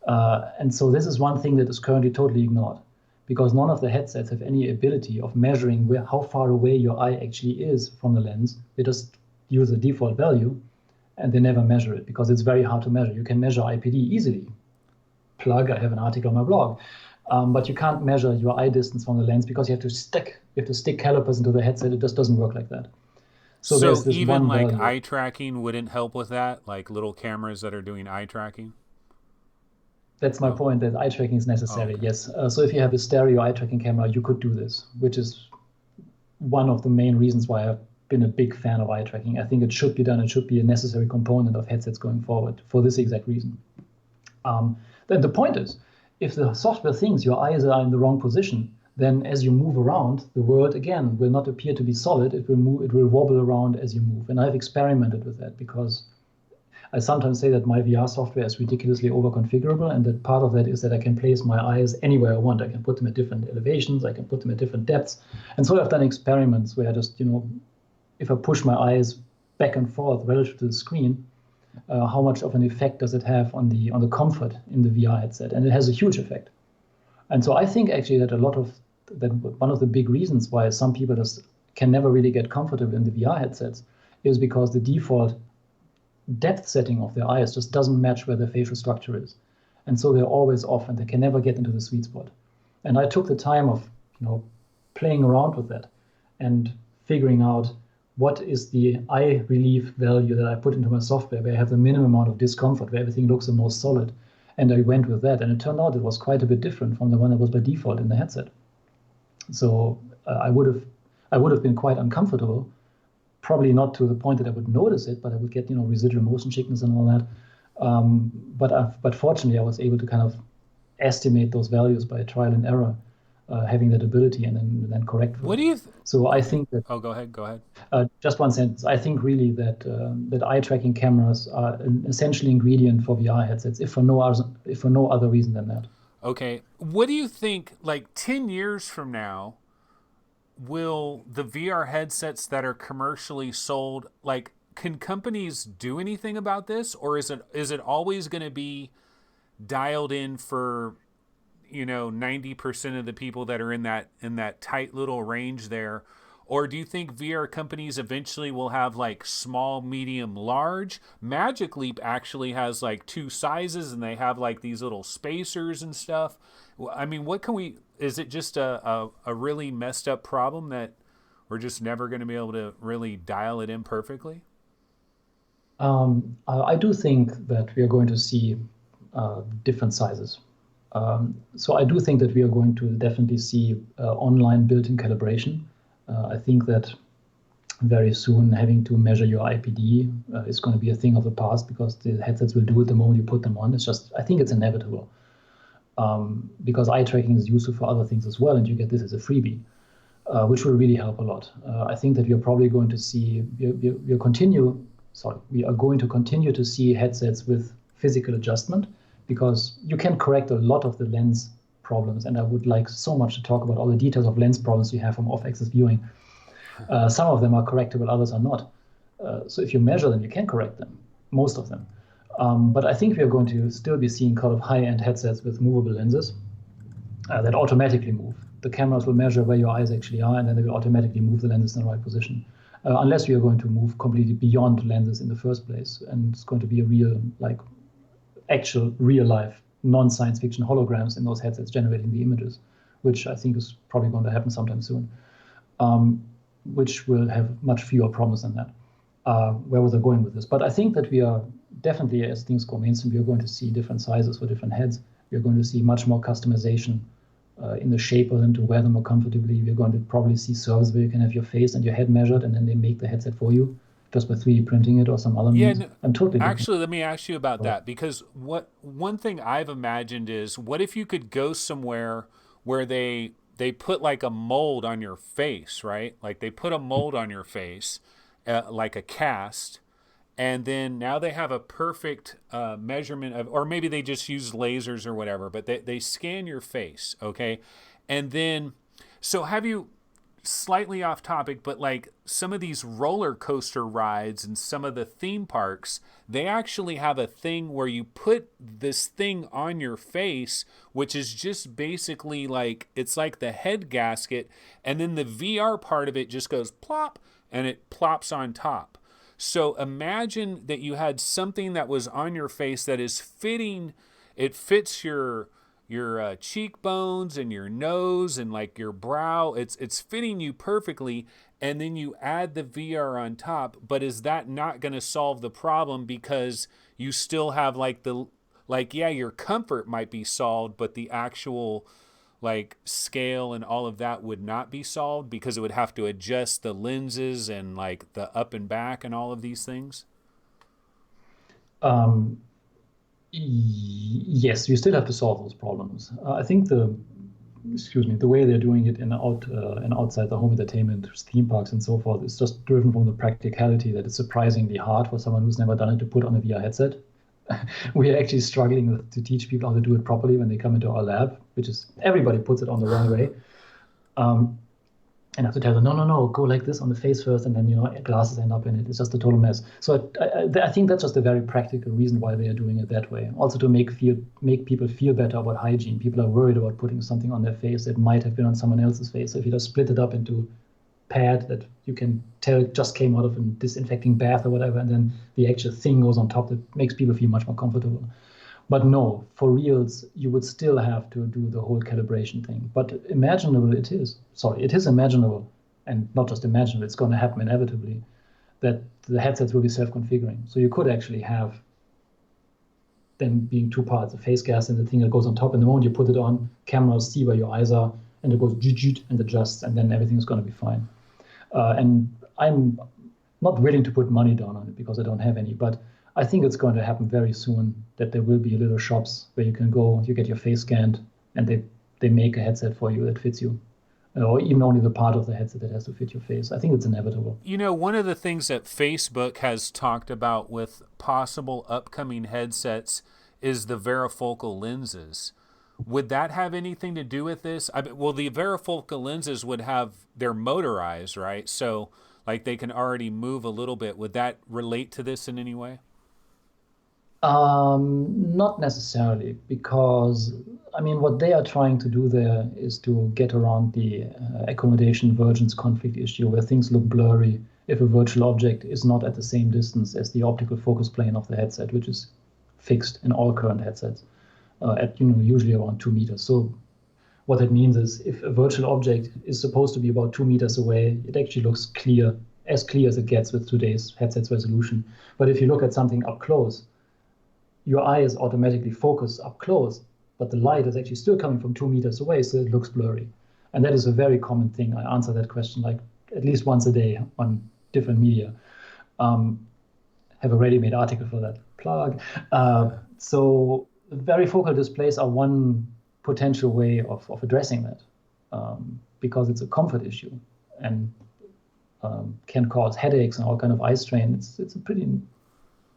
And so this is one thing that is currently totally ignored, because none of the headsets have any ability of measuring how far away your eye actually is from the lens. They just use a default value. and they never measure it because it's very hard to measure. You can measure IPD easily. I have an article on my blog. But you can't measure your eye distance from the lens because you have to stick calipers into the headset. It just doesn't work like that. So there's this even one like value. eye tracking wouldn't help with that, like little cameras that are doing eye tracking? That's my point, that eye tracking is necessary, okay. yes. So if you have a stereo eye tracking camera, you could do this, which is one of the main reasons why I've been a big fan of eye tracking. I think it should be done. It should be a necessary component of headsets going forward for this exact reason. Then the point is, if the software thinks your eyes are in the wrong position, then as you move around, the world again will not appear to be solid. It will wobble around as you move. And I've experimented with that because I sometimes say that my VR software is ridiculously over-configurable, and that part of that is that I can place my eyes anywhere I want. I can put them at different elevations, I can put them at different depths. And so I've done experiments where I just, if I push my eyes back and forth relative to the screen, how much of an effect does it have on the comfort in the VR headset? And it has a huge effect. And so I think actually that one of the big reasons why some people just can never really get comfortable in the VR headsets is because the default depth setting of their eyes just doesn't match where their facial structure is. And so they're always off and they can never get into the sweet spot. And I took the time of, playing around with that and figuring out what is the eye relief value that I put into my software, where I have the minimum amount of discomfort, where everything looks the most solid. And I went with that. And it turned out it was quite a bit different from the one that was by default in the headset. So I would have been quite uncomfortable. Probably not to the point that I would notice it, but I would get, residual motion sickness and all that. But fortunately, I was able to kind of estimate those values by trial and error, having that ability and then correct for What do it. you? So I think that. Oh, go ahead. Just one sentence. I think really that eye tracking cameras are an essential ingredient for VR headsets, if for no other reason than that. Okay. What do you think? Like 10 years from now, will the VR headsets that are commercially sold, like, can companies do anything about this, or is it always going to be dialed in for 90% of the people that are in that tight little range there? Or do you think VR companies eventually will have like small, medium, large? Magic Leap actually has like two sizes, and they have like these little spacers and stuff. I mean, is it just a really messed up problem that we're just never going to be able to really dial it in perfectly? I do think that we are going to see different sizes. So I do think that we are going to definitely see online built-in calibration. I think that very soon having to measure your IPD is going to be a thing of the past, because the headsets will do it the moment you put them on. I think it's inevitable, because eye tracking is useful for other things as well, and you get this as a freebie, which will really help a lot. I think that we are probably going to see, we are going to continue to see headsets with physical adjustment, because you can correct a lot of the lens problems, and I would like so much to talk about all the details of lens problems you have from off-axis viewing. Some of them are correctable, others are not. So if you measure them, you can correct them, most of them. But I think we are going to still be seeing kind of high-end headsets with movable lenses that automatically move. The cameras will measure where your eyes actually are, and then they will automatically move the lenses in the right position. Unless we are going to move completely beyond lenses in the first place, and it's going to be a real, actual real-life, non-science fiction holograms in those headsets generating the images, which I think is probably going to happen sometime soon, which will have much fewer problems than that. Where was I going with this? But I think that we are definitely, as things go mainstream, we are going to see different sizes for different heads. We are going to see much more customization in the shape of them to wear them more comfortably. We're going to probably see servers where you can have your face and your head measured, and then they make the headset for you just by 3D printing it or some other means. No, I'm totally actually, let me ask you about that, because one thing I've imagined is, what if you could go somewhere where they put like a mold on your face, right? Like they put a mold on your face, like a cast, and then now they have a perfect measurement of, or maybe they just use lasers or whatever, but they scan your face, okay? And then, so have you, slightly off topic, but like some of these roller coaster rides and some of the theme parks, they actually have a thing where you put this thing on your face, which is just basically like, it's like the head gasket, and then the VR part of it just goes plop, and it plops on top. So imagine that you had something that was on your face that is fitting, it fits your cheekbones and your nose and like your brow. It's fitting you perfectly, and then you add the VR on top. But is that not going to solve the problem, because you still have yeah, your comfort might be solved, but the actual like scale and all of that would not be solved, because it would have to adjust the lenses and like the up and back and all of these things? Um, yes, you still have to solve those problems. I think the way they're doing it in outside the home entertainment theme parks and so forth is just driven from the practicality that it's surprisingly hard for someone who's never done it to put on a VR headset. We are actually struggling to teach people how to do it properly when they come into our lab, which is everybody puts it on the wrong way. Um, and I have to tell them, no, no, no, go like this on the face first, and then glasses end up in it. It's just a total mess. So I think that's just a very practical reason why they are doing it that way. Also to make people feel better about hygiene. People are worried about putting something on their face that might have been on someone else's face. So if you just split it up into pad that you can tell it just came out of a disinfecting bath or whatever, and then the actual thing goes on top, that makes people feel much more comfortable. But no, for reals, you would still have to do the whole calibration thing. But imaginable it is. Sorry, it is imaginable, and not just imaginable, it's going to happen inevitably, that the headsets will be self-configuring. So you could actually have them being two parts, a face gas and the thing that goes on top. And the moment you put it on, cameras see where your eyes are, and it goes and adjusts, and then everything is going to be fine. And I'm not willing to put money down on it because I don't have any, but I think it's going to happen very soon, that there will be little shops where you can go, you get your face scanned, and they make a headset for you that fits you, or even only the part of the headset that has to fit your face. I think it's inevitable. One of the things that Facebook has talked about with possible upcoming headsets is the varifocal lenses. Would that have anything to do with this? Well, the varifocal lenses they're motorized, right? So like they can already move a little bit. Would that relate to this in any way? Not necessarily, because I mean, what they are trying to do there is to get around the accommodation vergence conflict issue, where things look blurry if a virtual object is not at the same distance as the optical focus plane of the headset, which is fixed in all current headsets at usually around 2 meters. So what that means is, if a virtual object is supposed to be about 2 meters away, it actually looks clear as it gets with today's headset's resolution. But if you look at something up close, your eye is automatically focused up close, but the light is actually still coming from 2 meters away, so it looks blurry. And that is a very common thing. I answer that question like at least once a day on different media. Have a ready-made article for that. Plug. So varifocal displays are one potential way of addressing that, because it's a comfort issue and can cause headaches and all kind of eye strain. It's a pretty,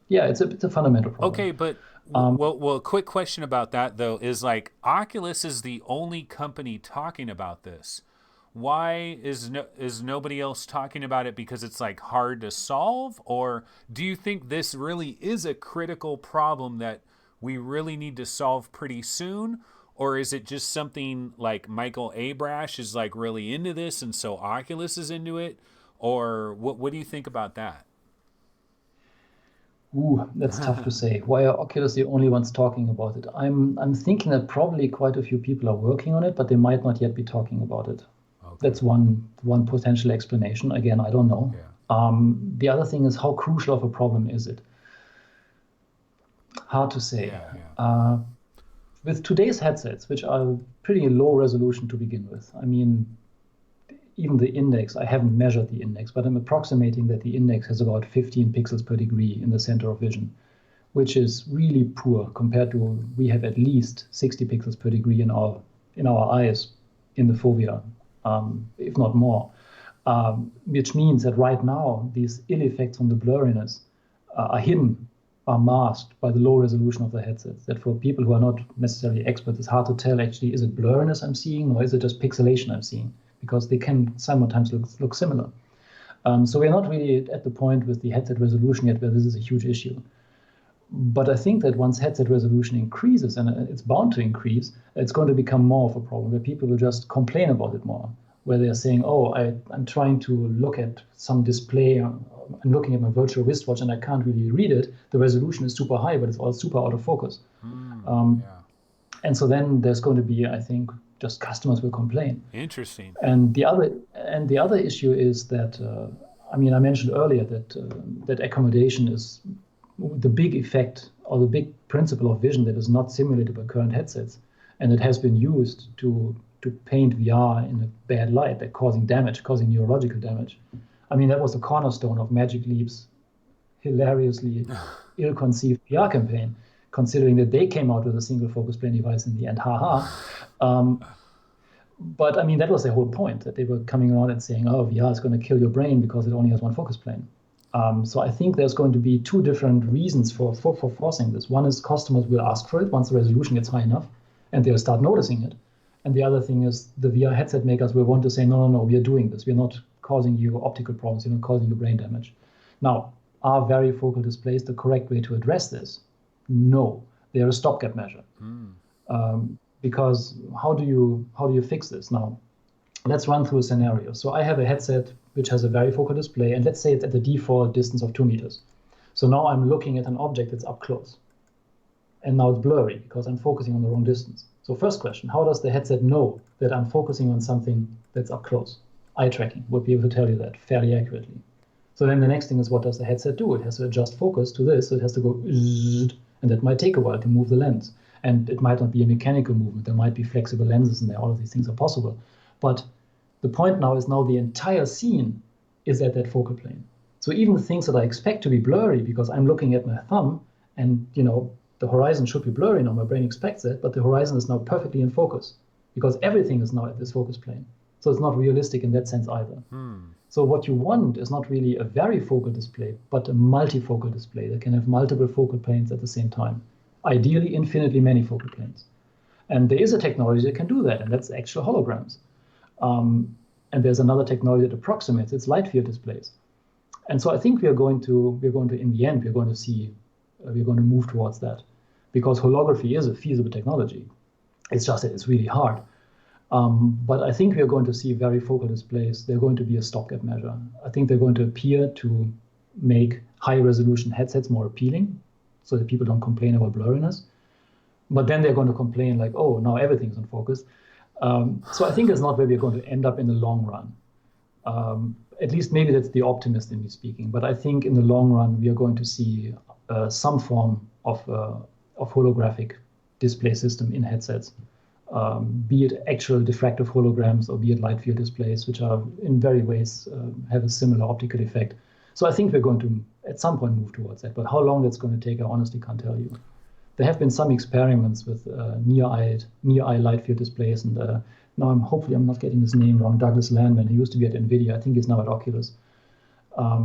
yeah, it's a fundamental problem. Okay, but well, quick question about that though is like Oculus is the only company talking about this. Why is nobody else talking about it? Because it's like hard to solve, or do you think this really is a critical problem that we really need to solve pretty soon? Or is it just something like Michael Abrash is like really into this and so Oculus is into it? Or what do you think about that? Ooh, that's tough to say. Why are Oculus the only ones talking about it? I'm thinking that probably quite a few people are working on it, but they might not yet be talking about it. Okay. That's one potential explanation. Again, I don't know. Yeah. The other thing is, how crucial of a problem is it? Hard to say. Yeah. With today's headsets, which are pretty low resolution to begin with, I mean, even the index, I haven't measured the index, but I'm approximating that the index has about 15 pixels per degree in the center of vision, which is really poor compared to, we have at least 60 pixels per degree in our eyes in the fovea, if not more, which means that right now these ill effects from the blurriness are hidden, are masked by the low resolution of the headsets. That for people who are not necessarily experts, it's hard to tell actually, is it blurriness I'm seeing or is it just pixelation I'm seeing? Because they can simultaneously look similar. So we're not really at the point with the headset resolution yet where this is a huge issue. But I think that once headset resolution increases, and it's bound to increase, it's going to become more of a problem where people will just complain about it more. where they're saying, oh, I'm trying to look at some display. I'm looking at my virtual wristwatch and I can't really read it. The resolution is super high, but it's all super out of focus. Yeah. And so then there's going to be, I think, just customers will complain. Interesting. And the other issue is that, I mentioned earlier that accommodation is the big effect or the big principle of vision that is not simulated by current headsets, and it has been used to paint VR in a bad light, that causing neurological damage. That was the cornerstone of Magic Leap's hilariously ill-conceived PR campaign, considering that they came out with a single focus plane device in the end. Haha. But that was their whole point, that they were coming around and saying, oh, VR is going to kill your brain because it only has one focus plane. So I think there's going to be two different reasons for forcing this. One is customers will ask for it once the resolution gets high enough, and they'll start noticing it. And the other thing is the VR headset makers will want to say, no, we are doing this. We're not causing you optical problems. We're not causing you brain damage. Now, are varifocal displays the correct way to address this? No, they're a stopgap measure. Because how do you fix this? Now, let's run through a scenario. So I have a headset which has a varifocal display, and let's say it's at the default distance of 2 meters. So now I'm looking at an object that's up close. And now it's blurry because I'm focusing on the wrong distance. So first question, how does the headset know that I'm focusing on something that's up close? Eye tracking would be able to tell you that fairly accurately. So then the next thing is, what does the headset do? It has to adjust focus to this, so it has to go zzz, and that might take a while to move the lens. And it might not be a mechanical movement. There might be flexible lenses in there. All of these things are possible. But the point now is the entire scene is at that focal plane. So even the things that I expect to be blurry because I'm looking at my thumb and, the horizon should be blurry now, my brain expects it, but the horizon is now perfectly in focus because everything is now at this focus plane. So it's not realistic in that sense either. So what you want is not really a varifocal display, but a multifocal display that can have multiple focal planes at the same time. Ideally, infinitely many focal planes. And there is a technology that can do that, and that's actual holograms. And there's another technology that approximates, it's light field displays. And so I think we're going to in the end, we're going to move towards that, because holography is a feasible technology. It's just that it's really hard. But I think we're going to see varifocal displays. They're going to be a stopgap measure. I think they're going to appear to make high-resolution headsets more appealing, so that people don't complain about blurriness. But then they're going to complain like, oh, now everything's in focus. So I think it's not where we're going to end up in the long run. At least maybe that's the optimist in me speaking. But I think in the long run, we are going to see some form of holographic display system in headsets, be it actual diffractive holograms or be it light field displays, which are in very ways have a similar optical effect. So I think we're going to, at some point, move towards that. But how long that's going to take, I honestly can't tell you. There have been some experiments with near-eye light field displays, and now hopefully I'm not getting his name wrong. Douglas Landman, who used to be at NVIDIA, I think he's now at Oculus,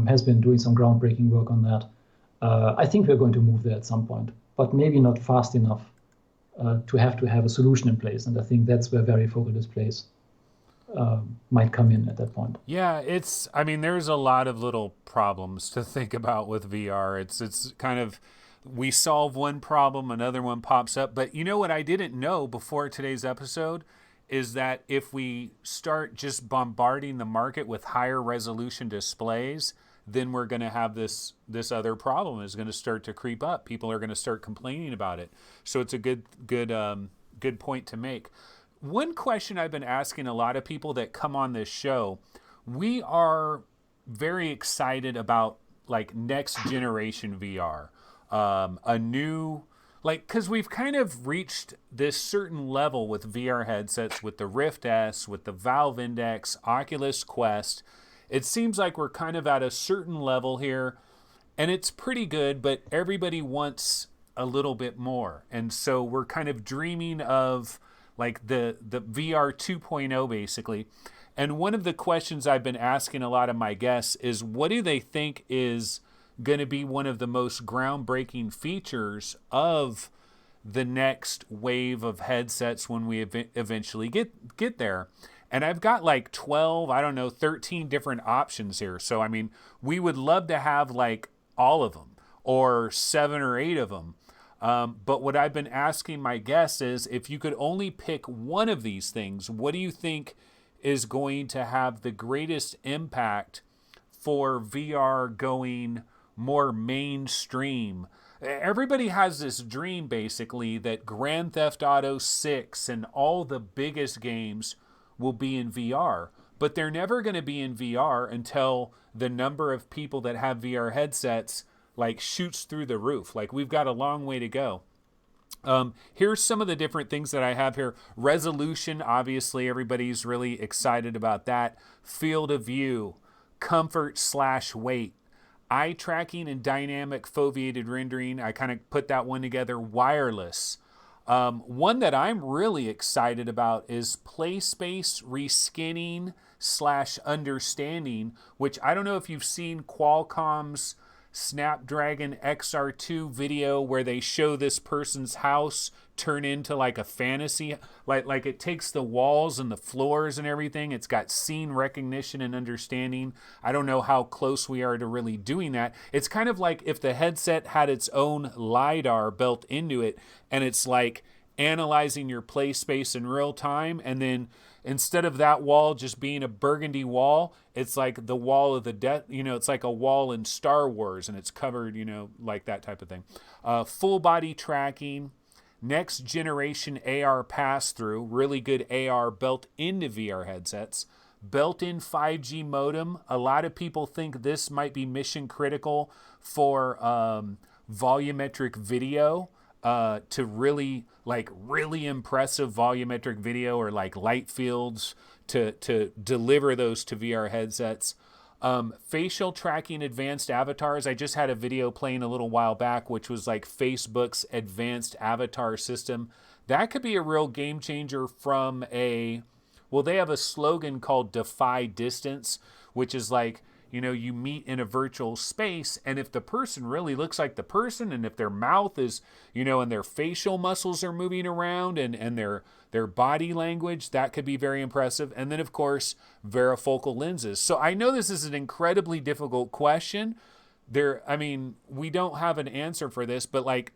has been doing some groundbreaking work on that. I think we're going to move there at some point, but maybe not fast enough to have a solution in place. And I think that's where varifocal displays might come in at that point. Yeah, there's a lot of little problems to think about with VR. It's kind of, we solve one problem, another one pops up. But you know what I didn't know before today's episode is that if we start just bombarding the market with higher resolution displays, then we're going to have this other problem is going to start to creep up. People are going to start complaining about it. So it's a good point to make. One question I've been asking a lot of people that come on this show, we are very excited about like next generation VR, a new, like, because we've kind of reached this certain level with VR headsets, with the Rift S, with the Valve Index, Oculus Quest. It seems like we're kind of at a certain level here, and it's pretty good, but everybody wants a little bit more. And so we're kind of dreaming of like the VR 2.0 basically. And one of the questions I've been asking a lot of my guests is, what do they think is going to be one of the most groundbreaking features of the next wave of headsets when we eventually get there? And I've got like 13 different options here. So, we would love to have like all of them or 7 or 8 of them. But what I've been asking my guests is, if you could only pick one of these things, what do you think is going to have the greatest impact for VR going more mainstream? Everybody has this dream, basically, that Grand Theft Auto 6 and all the biggest games will be in VR. But they're never going to be in VR until the number of people that have VR headsets like shoots through the roof. Like, we've got a long way to go. Here's some of the different things that I have here. Resolution, obviously, everybody's really excited about that. Field of view, comfort/weight, eye tracking and dynamic foveated rendering. I kind of put that one together. Wireless. One that I'm really excited about is play space reskinning/understanding, which I don't know if you've seen Qualcomm's Snapdragon XR2 video where they show this person's house turn into like a fantasy, like it takes the walls and the floors and everything. It's got scene recognition and understanding. I don't know how close we are to really doing that. It's kind of like if the headset had its own LiDAR built into it, and it's like analyzing your play space in real time, and then instead of that wall just being a burgundy wall, it's like the wall of the death, it's like a wall in Star Wars, and it's covered, like that type of thing. Full body tracking, next generation AR pass-through, really good AR built into VR headsets, built-in 5G modem. A lot of people think this might be mission critical for volumetric video. To really impressive volumetric video, or like light fields to deliver those to VR headsets. Facial tracking advanced avatars. I just had a video playing a little while back, which was like Facebook's advanced avatar system. That could be a real game changer from they have a slogan called Defy Distance, which is like, you meet in a virtual space, and if the person really looks like the person, and if their mouth is, and their facial muscles are moving around, and their body language, that could be very impressive. And then, of course, varifocal lenses. So I know this is an incredibly difficult question. We don't have an answer for this, but like,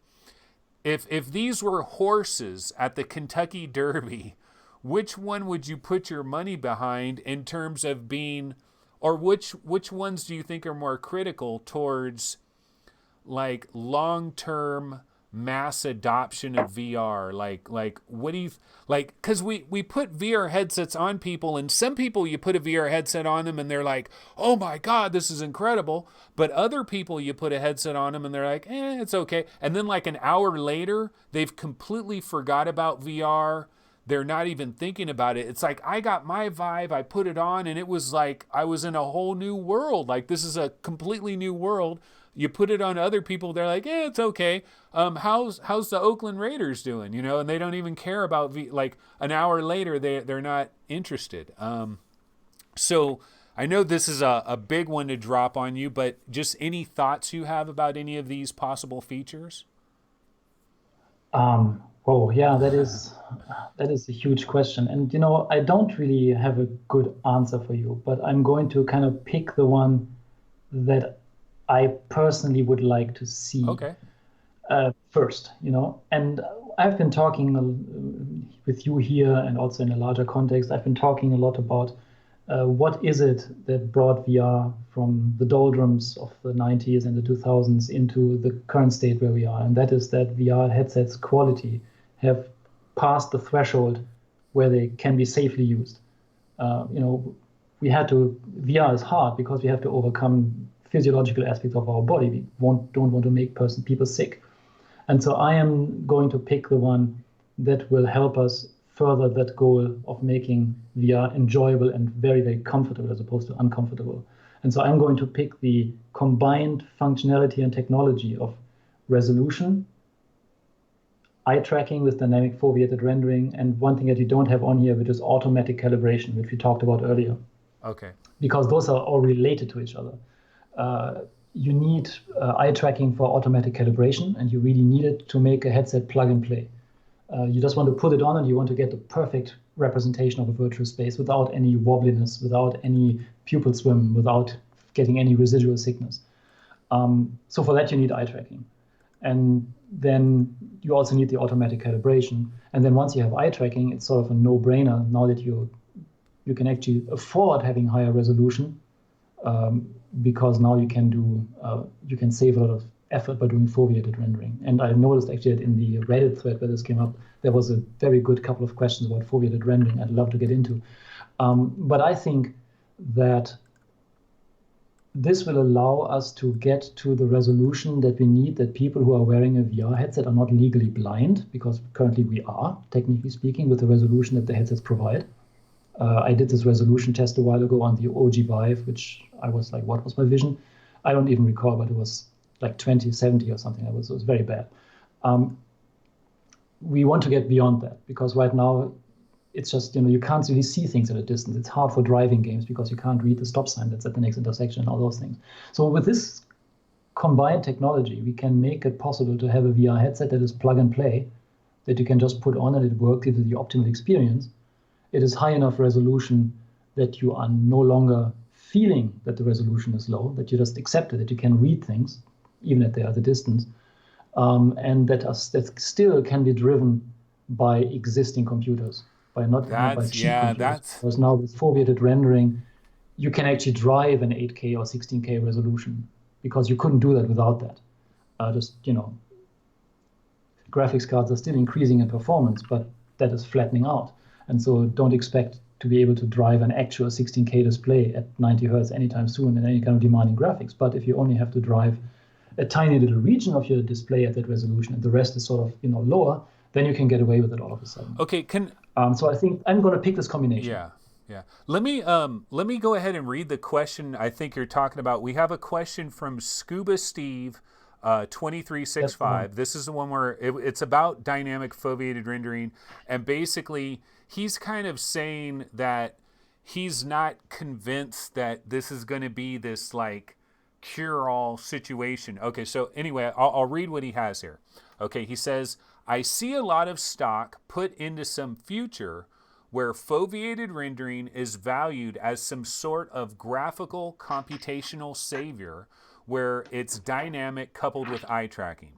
if these were horses at the Kentucky Derby, which one would you put your money behind in terms of being... Or which ones do you think are more critical towards like long-term mass adoption of VR? Like what do you because we put VR headsets on people, and some people, you put a VR headset on them and they're like, oh my God, this is incredible. But other people, you put a headset on them and they're like, it's okay. And then like an hour later, they've completely forgot about VR. They're not even thinking about it. It's like, I got my Vive, I put it on, and it was like I was in a whole new world. Like, this is a completely new world. You put it on other people, they're like, it's okay. How's the Oakland Raiders doing? And they don't even care about like an hour later, they're not interested. So I know this is a big one to drop on you, but just any thoughts you have about any of these possible features? Oh, yeah, that is a huge question. And, I don't really have a good answer for you, but I'm going to kind of pick the one that I personally would like to see first, And I've been talking with you here, and also in a larger context, I've been talking a lot about what is it that brought VR from the doldrums of the 90s and the 2000s into the current state where we are. And that is that VR headsets quality have passed the threshold where they can be safely used. VR is hard because we have to overcome physiological aspects of our body. We don't want to make people sick. And so I am going to pick the one that will help us further that goal of making VR enjoyable and very, very comfortable as opposed to uncomfortable. And so I'm going to pick the combined functionality and technology of resolution, eye tracking with dynamic foveated rendering, and one thing that you don't have on here, which is automatic calibration, which we talked about earlier. Okay. Because those are all related to each other. You need eye tracking for automatic calibration, and you really need it to make a headset plug and play. You just want to put it on, and you want to get the perfect representation of a virtual space without any wobbliness, without any pupil swim, without getting any residual sickness. So for that, you need eye tracking. And then you also need the automatic calibration. And then once you have eye tracking, it's sort of a no-brainer now that you you can actually afford having higher resolution because now you can save a lot of effort by doing foveated rendering. And I noticed actually that in the Reddit thread where this came up, there was a very good couple of questions about foveated rendering I'd love to get into. But I think that this will allow us to get to the resolution that we need, that people who are wearing a VR headset are not legally blind, because currently we are, technically speaking, with the resolution that the headsets provide. I did this resolution test a while ago on the OG Vive, which I was like, what was my vision? I don't even recall, but it was like 2070 or something. It was very bad. We want to get beyond that, because right now it's just, you can't really see things at a distance. It's hard for driving games because you can't read the stop sign that's at the next intersection and all those things. So with this combined technology, we can make it possible to have a VR headset that is plug and play, that you can just put on and it works, gives you the optimal experience. It is high enough resolution that you are no longer feeling that the resolution is low, that you just accept it, that you can read things, even at the other distance, and that still can be driven by existing computers, by cheap computers. Because now with foveated rendering, you can actually drive an 8K or 16K resolution, because you couldn't do that without that. Graphics cards are still increasing in performance, but that is flattening out. And so don't expect to be able to drive an actual 16K display at 90 Hertz anytime soon in any kind of demanding graphics. But if you only have to drive a tiny little region of your display at that resolution and the rest is sort of lower, then you can get away with it all of a sudden. Okay, so I think I'm going to pick this combination. Yeah. Let me go ahead and read the question I think you're talking about. We have a question from Scuba Steve 2365. This is the one where it's about dynamic foveated rendering, and basically he's kind of saying that he's not convinced that this is going to be this like cure-all situation. Okay, so anyway, I'll read what he has here. Okay, he says, I see a lot of stock put into some future where foveated rendering is valued as some sort of graphical computational savior where it's dynamic coupled with eye tracking.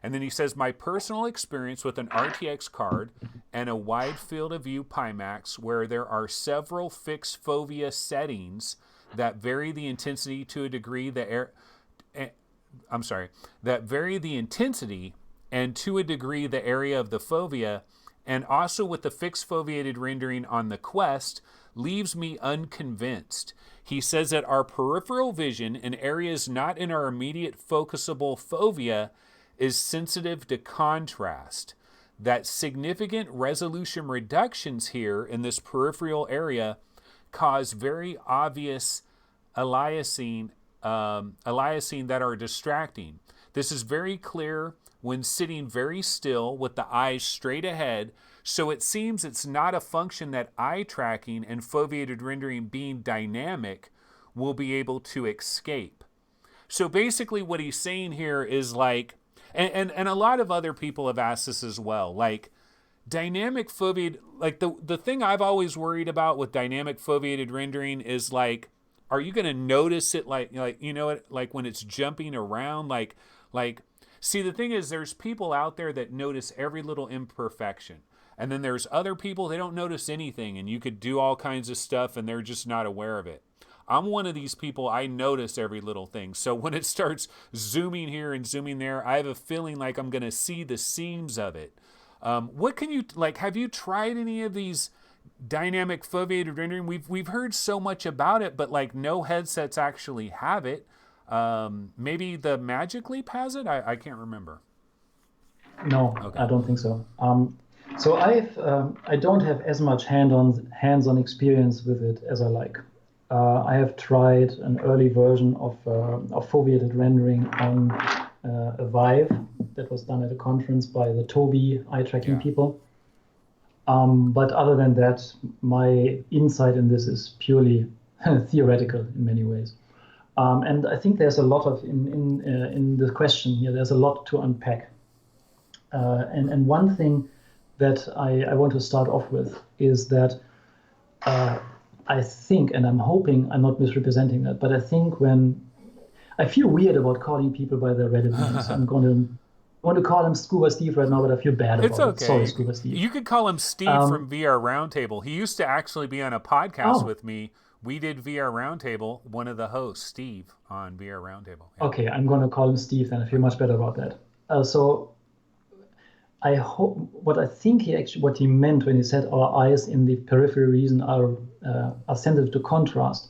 And then he says, my personal experience with an RTX card and a wide field of view Pimax where there are several fixed fovea settings that vary the intensity to a degree that vary the intensity and to a degree the area of the fovea, and also with the fixed foveated rendering on the Quest, leaves me unconvinced. He says that our peripheral vision in areas not in our immediate focusable fovea is sensitive to contrast. That significant resolution reductions here in this peripheral area cause very obvious aliasing that are distracting. This is very clear when sitting very still with the eyes straight ahead, so it seems it's not a function that eye tracking and foveated rendering being dynamic will be able to escape. So basically what he's saying here is like, and a lot of other people have asked this as well, like dynamic foveated, like the thing I've always worried about with dynamic foveated rendering is like, are you going to notice it like when it's jumping around, like see, the thing is there's people out there that notice every little imperfection. And then there's other people, they don't notice anything, and you could do all kinds of stuff and they're just not aware of it. I'm one of these people, I notice every little thing. So when it starts zooming here and zooming there, I have a feeling like I'm going to see the seams of it. What can you, like, have you tried any of these dynamic foveated rendering? We've heard so much about it, but like no headsets actually have it. Maybe the Magic Leap has it? I can't remember. No, okay. I don't think so. So I don't have as much hands-on experience with it as I like. I have tried an early version of foveated rendering on a Vive that was done at a conference by the Tobii eye tracking people. But other than that, my insight in this is purely theoretical in many ways. And I think there's a lot of in the question here. There's a lot to unpack. And one thing that I want to start off with is that I think, and I'm hoping I'm not misrepresenting that, but I think when I feel weird about calling people by their Reddit names, I'm going want to call him Scuba Steve right now, but I feel bad It's about it. Sorry, okay. Scuba Steve. You could call him Steve from VR Roundtable. He used to actually be on a podcast Oh, with me. We did VR Roundtable, one of the hosts, Steve, on VR Roundtable. Yeah. okay. I'm going to call him Steve, and I feel much better about that. So I hope what I think what he meant when he said our eyes in the peripheral region are sensitive to contrast.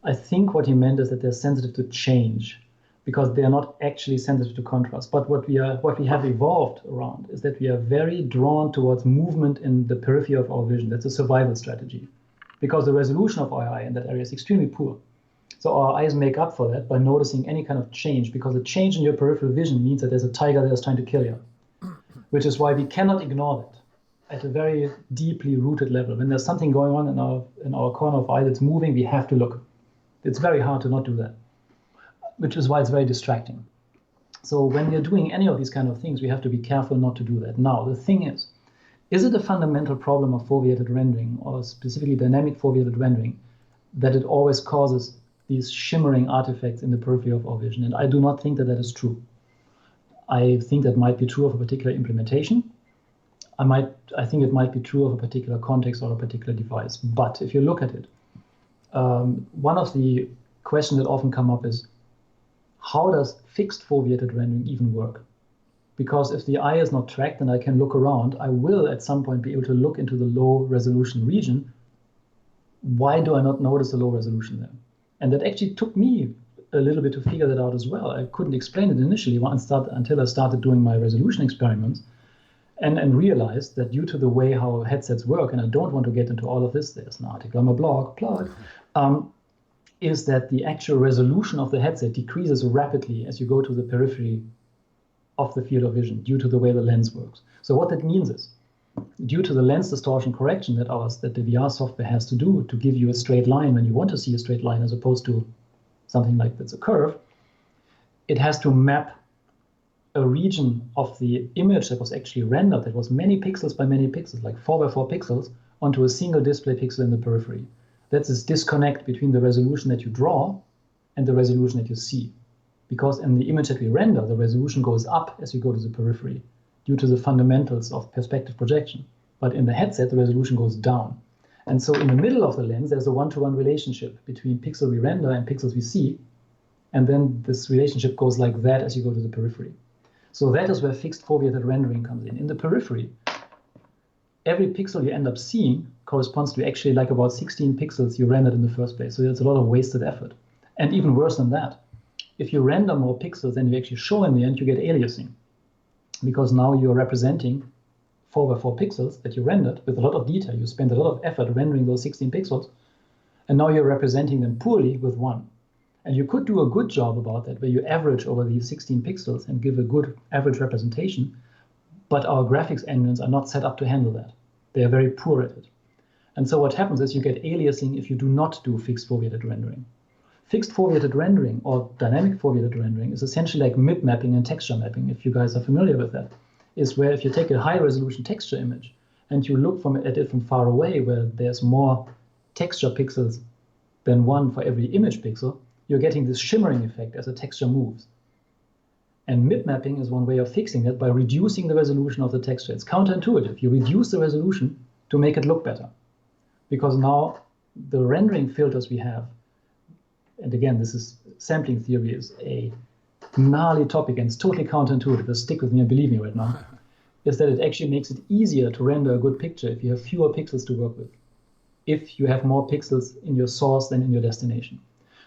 I think what he meant is that they're sensitive to change, because they are not actually sensitive to contrast. But what we have evolved around is that we are very drawn towards movement in the periphery of our vision. That's a survival strategy, because the resolution of our eye in that area is extremely poor. So our eyes make up for that by noticing any kind of change, because a change in your peripheral vision means that there's a tiger that is trying to kill you, which is why we cannot ignore that at a very deeply rooted level. When there's something going on in our corner of eye that's moving, we have to look. It's very hard to not do that, which is why it's very distracting. So when we're doing any of these kind of things, we have to be careful not to do that. Now, the thing is it a fundamental problem of foveated rendering, or specifically dynamic foveated rendering, that it always causes these shimmering artifacts in the periphery of our vision? And I do not think that that is true. I think that might be true of a particular implementation. I think it might be true of a particular context or a particular device. But if you look at it, one of the questions that often come up is, how does fixed foveated rendering even work? Because if the eye is not tracked and I can look around, I will at some point be able to look into the low resolution region. Why do I not notice the low resolution there? And that actually took me a little bit to figure that out as well. I couldn't explain it initially until I started doing my resolution experiments, and realized that due to the way how headsets work, and I don't want to get into all of this, there's an article on my blog, plug, is that the actual resolution of the headset decreases rapidly as you go to the periphery of the field of vision due to the way the lens works. So what that means is, due to the lens distortion correction that the VR software has to do to give you a straight line when you want to see a straight line as opposed to something like that's a curve, it has to map a region of the image that was actually rendered, that was many pixels by many pixels, like 4 by 4 pixels, onto a single display pixel in the periphery. That's this disconnect between the resolution that you draw and the resolution that you see. Because in the image that we render, the resolution goes up as you go to the periphery due to the fundamentals of perspective projection. But in the headset, the resolution goes down. And so in the middle of the lens, there's a one-to-one relationship between pixel we render and pixels we see. And then this relationship goes like that as you go to the periphery. So that is where fixed foveated rendering comes in. In the periphery, every pixel you end up seeing corresponds to actually like about 16 pixels you rendered in the first place. So there's a lot of wasted effort. And even worse than that, if you render more pixels than you actually show in the end, you get aliasing. Because now you're representing 4 by 4 pixels that you rendered with a lot of detail. You spent a lot of effort rendering those 16 pixels, and now you're representing them poorly with 1. And you could do a good job about that, where you average over these 16 pixels and give a good average representation, but our graphics engines are not set up to handle that. They are very poor at it. And so what happens is you get aliasing if you do not do fixed foveated rendering. Fixed foveated rendering, or dynamic foveated rendering, is essentially like MIP mapping and texture mapping, if you guys are familiar with that. Is where if you take a high resolution texture image and you look at it from far away, where there's more texture pixels than 1 for every image pixel, you're getting this shimmering effect as the texture moves. And MIP mapping is one way of fixing that by reducing the resolution of the texture. It's counterintuitive. You reduce the resolution to make it look better. Because now the rendering filters we have, and again, this is sampling theory, is a gnarly topic and it's totally counterintuitive. Just stick with me and believe me right now, is that it actually makes it easier to render a good picture if you have fewer pixels to work with, if you have more pixels in your source than in your destination.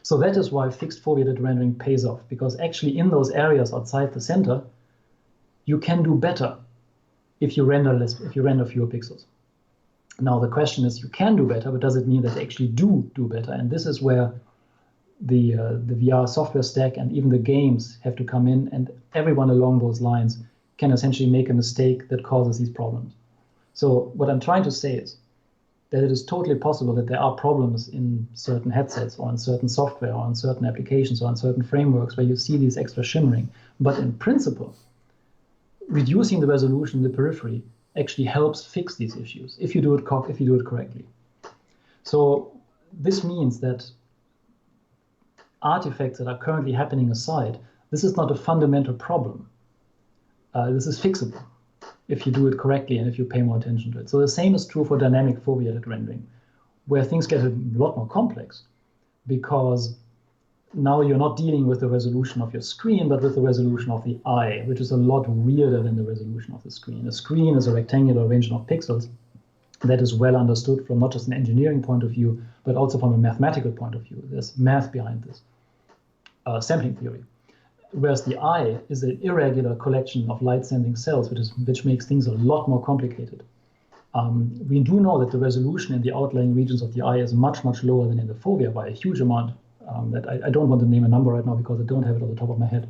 So that is why fixed foveated rendering pays off, because actually in those areas outside the center, you can do better if you render fewer pixels. Now the question is, you can do better, but does it mean that they actually do better? And this is where the VR software stack and even the games have to come in, and everyone along those lines can essentially make a mistake that causes these problems. So what I'm trying to say is that it is totally possible that there are problems in certain headsets or in certain software or in certain applications or in certain frameworks where you see these extra shimmering. But in principle, reducing the resolution in the periphery actually helps fix these issues if you do it correctly. So this means that artifacts that are currently happening aside, this is not a fundamental problem. This is fixable if you do it correctly and if you pay more attention to it. So the same is true for dynamic foveated rendering, where things get a lot more complex, because now you're not dealing with the resolution of your screen, but with the resolution of the eye, which is a lot weirder than the resolution of the screen. A screen is a rectangular arrangement of pixels that is well understood from not just an engineering point of view, but also from a mathematical point of view. There's math behind this, sampling theory. Whereas the eye is an irregular collection of light-sending cells, which makes things a lot more complicated. We do know that the resolution in the outlying regions of the eye is much, much lower than in the fovea by a huge amount. That I don't want to name a number right now because I don't have it on the top of my head,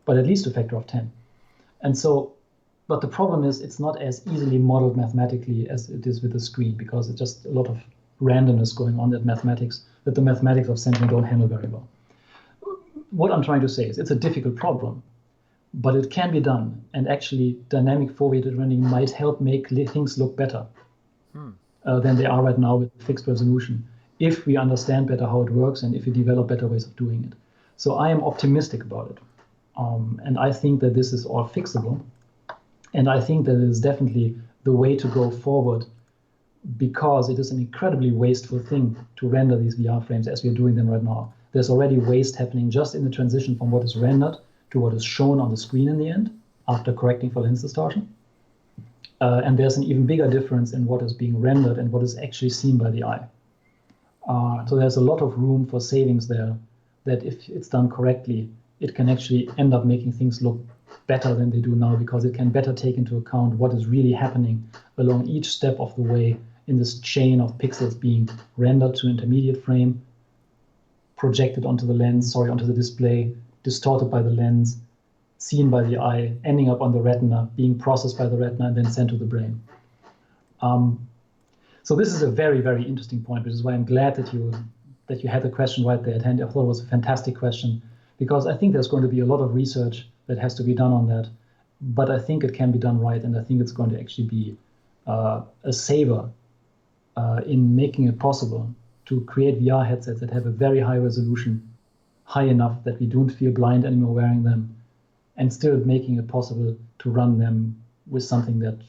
but at least a factor of 10. And so, but the problem is it's not as easily modeled mathematically as it is with the screen, because it's just a lot of randomness going on that the mathematics of sampling don't handle very well. What I'm trying to say is it's a difficult problem, but it can be done. And actually, dynamic foveated rendering might help make things look better than they are right now with fixed resolution, if we understand better how it works and if we develop better ways of doing it. So I am optimistic about it. And I think that this is all fixable. And I think that it is definitely the way to go forward, because it is an incredibly wasteful thing to render these VR frames as we are doing them right now. There's already waste happening just in the transition from what is rendered to what is shown on the screen in the end, after correcting for lens distortion. And there's an even bigger difference in what is being rendered and what is actually seen by the eye. So there's a lot of room for savings there, that if it's done correctly, it can actually end up making things look better than they do now, because it can better take into account what is really happening along each step of the way in this chain of pixels being rendered to intermediate frame, projected onto the lens, onto the display, distorted by the lens, seen by the eye, ending up on the retina, being processed by the retina, and then sent to the brain. So this is a very, very interesting point, which is why I'm glad that you had the question right there at hand. I thought it was a fantastic question, because I think there's going to be a lot of research that has to be done on that. But I think it can be done right, and I think it's going to actually be a saver in making it possible to create VR headsets that have a very high resolution, high enough that we don't feel blind anymore wearing them, and still making it possible to run them with something that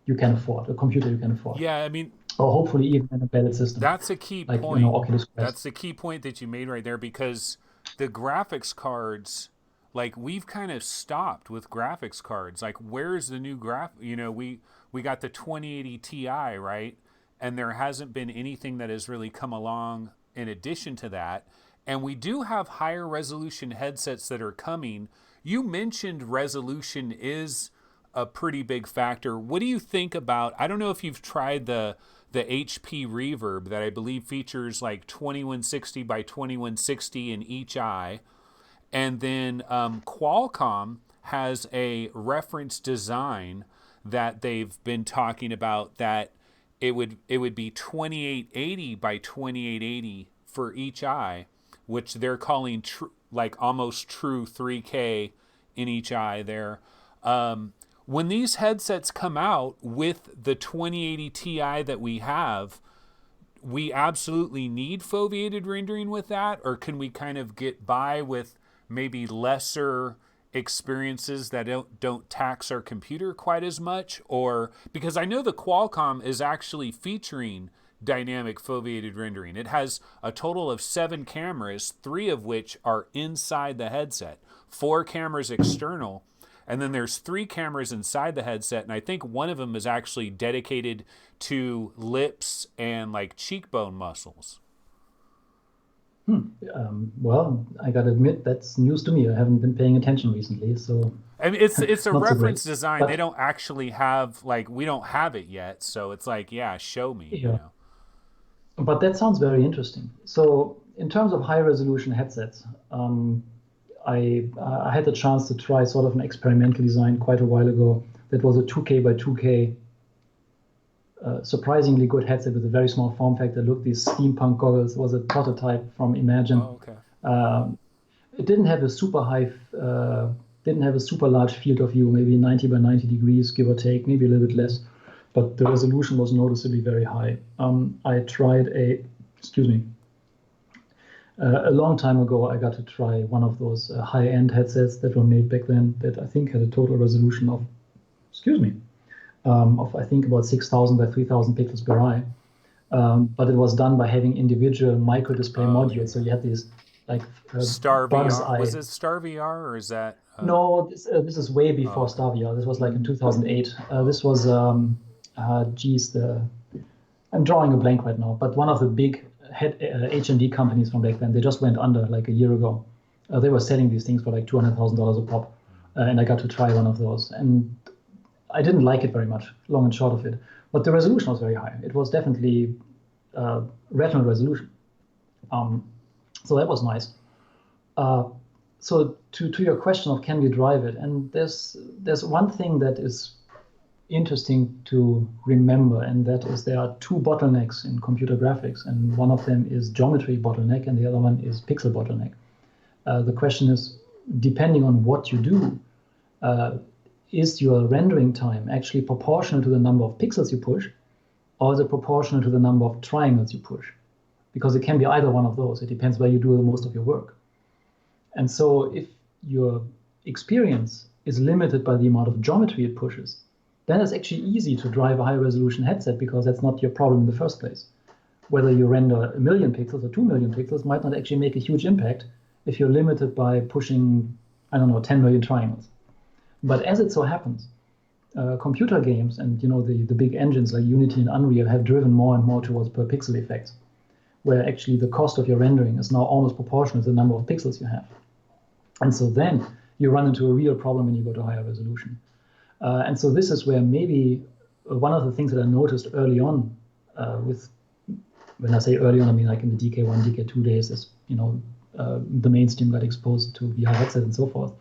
you can afford, a computer you can afford. Yeah, I mean, or hopefully even an embedded system. That's a key like, point. Oculus Quest. That's the key point that you made right there, because the graphics cards, like, we've kind of stopped with graphics cards. Like, where's the new we got the 2080 Ti, right? And there hasn't been anything that has really come along in addition to that. And we do have higher resolution headsets that are coming. You mentioned resolution is a pretty big factor. What do you think about, I don't know if you've tried the HP Reverb that I believe features like 2160 by 2160 in each eye. And then Qualcomm has a reference design that they've been talking about, that it would be 2880 by 2880 for each eye, which they're calling like almost true 3K in each eye there. When these headsets come out with the 2080 Ti that we have, we absolutely need foveated rendering with that, or can we kind of get by with maybe lesser experiences that don't tax our computer quite as much? Or because I know the Qualcomm is actually featuring dynamic foveated rendering. It has a total of 7 cameras, 3 of which are inside the headset, 4 cameras external, and then there's 3 cameras inside the headset, and I think one of them is actually dedicated to lips and like cheekbone muscles. Well, I gotta admit, that's news to me. I haven't been paying attention recently, so... I mean, it's a reference design. But they don't actually have, like, we don't have it yet, so it's like, yeah, show me, yeah. you know. But that sounds very interesting. So in terms of high-resolution headsets, I had the chance to try sort of an experimental design quite a while ago that was a 2K by 2K surprisingly good headset with a very small form factor. Look, these steampunk goggles. It was a prototype from Imagine. Oh, okay. It didn't have a super large field of view, maybe 90 by 90 degrees, give or take, maybe a little bit less, but the resolution was noticeably very high. I tried A long time ago, I got to try one of those high-end headsets that were made back then that I think had a total resolution of, of I think about 6,000 by 3,000 pixels per eye. But it was done by having individual micro display modules. So you had these like Star bug's VR. eye. Was it Star VR or is that? No, this is way before Star VR. This was like in 2008. This was, I'm drawing a blank right now, but one of the big H&D companies from back then, they just went under like a year ago. They were selling these things for like $200,000 a pop, and I got to try one of those. And I didn't like it very much, long and short of it. But the resolution was very high. It was definitely retinal resolution. So that was nice. So to your question of can we drive it, and there's one thing that is interesting to remember, and that is there are two bottlenecks in computer graphics, and one of them is geometry bottleneck, and the other one is pixel bottleneck. The question is, depending on what you do, is your rendering time actually proportional to the number of pixels you push, or is it proportional to the number of triangles you push? Because it can be either one of those. It depends where you do the most of your work. And so if your experience is limited by the amount of geometry it pushes, then it's actually easy to drive a high-resolution headset because that's not your problem in the first place. Whether you render 1 million pixels or 2 million pixels might not actually make a huge impact if you're limited by pushing, 10 million triangles. But as it so happens, computer games and the big engines like Unity and Unreal have driven more and more towards per pixel effects, where actually the cost of your rendering is now almost proportional to the number of pixels you have. And so then you run into a real problem when you go to higher resolution. And so this is where maybe one of the things that I noticed early on when I say early on, I mean like in the DK1, DK2 days, as the mainstream got exposed to VR headsets and so forth,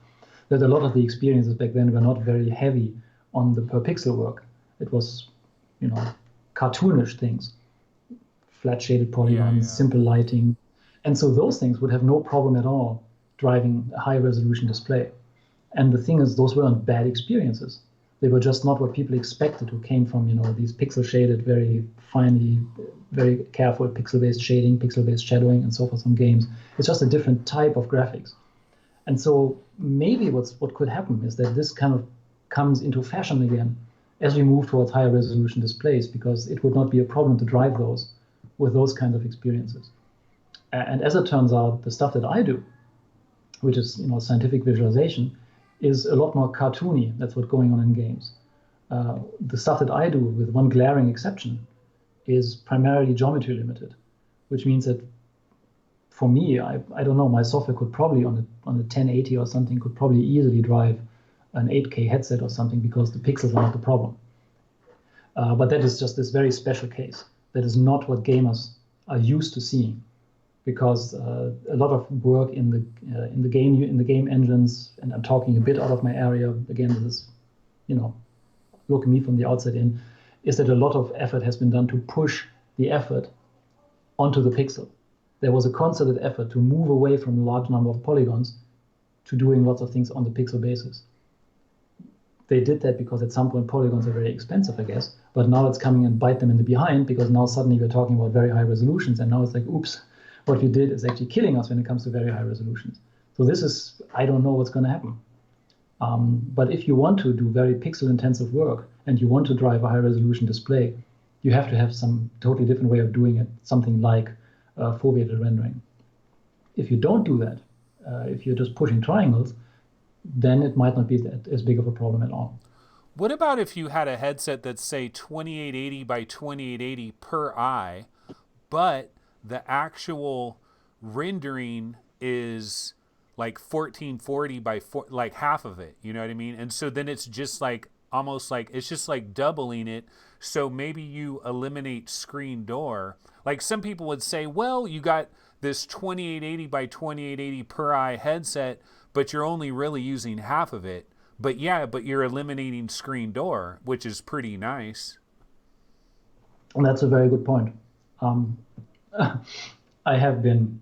that a lot of the experiences back then were not very heavy on the per pixel work. It was, cartoonish things, flat shaded polygons, simple lighting. And so those things would have no problem at all driving a high resolution display. And the thing is, those weren't bad experiences. They were just not what people expected who came from, these pixel shaded, very finely, very careful pixel-based shading, pixel-based shadowing, and so forth from games. It's just a different type of graphics. And so maybe what could happen is that this kind of comes into fashion again as we move towards higher resolution displays, because it would not be a problem to drive those with those kinds of experiences. And as it turns out, the stuff that I do, which is scientific visualization, is a lot more cartoony. That's what's going on in games. The stuff that I do, with one glaring exception, is primarily geometry limited, which means that for me, I don't know, my software could probably on a 1080 or something could probably easily drive an 8K headset or something because the pixels are not the problem. But that is just this very special case. That is not what gamers are used to seeing, because a lot of work in the game engines, and I'm talking a bit out of my area again. This is, look at me from the outside in, is that a lot of effort has been done to push the effort onto the pixel. There was a concerted effort to move away from a large number of polygons to doing lots of things on the pixel basis. They did that because at some point polygons are very expensive, I guess, but now it's coming and bite them in the behind, because now suddenly we're talking about very high resolutions, and now it's like, oops, what you did is actually killing us when it comes to very high resolutions. So this is, I don't know what's going to happen. But if you want to do very pixel-intensive work and you want to drive a high-resolution display, you have to have some totally different way of doing it, something like foveated rendering. If you don't do that, if you're just pushing triangles, then it might not be as big of a problem at all. What about if you had a headset that's, say, 2880 by 2880 per eye, but the actual rendering is like 1440 by like half of it, you know what I mean? And so then it's just like almost like it's just like doubling it. So maybe you eliminate screen door. Like some people would say, well, you got this 2880 by 2880 per eye headset, but you're only really using half of it. But yeah, but you're eliminating screen door, which is pretty nice. And that's a very good point. I have been,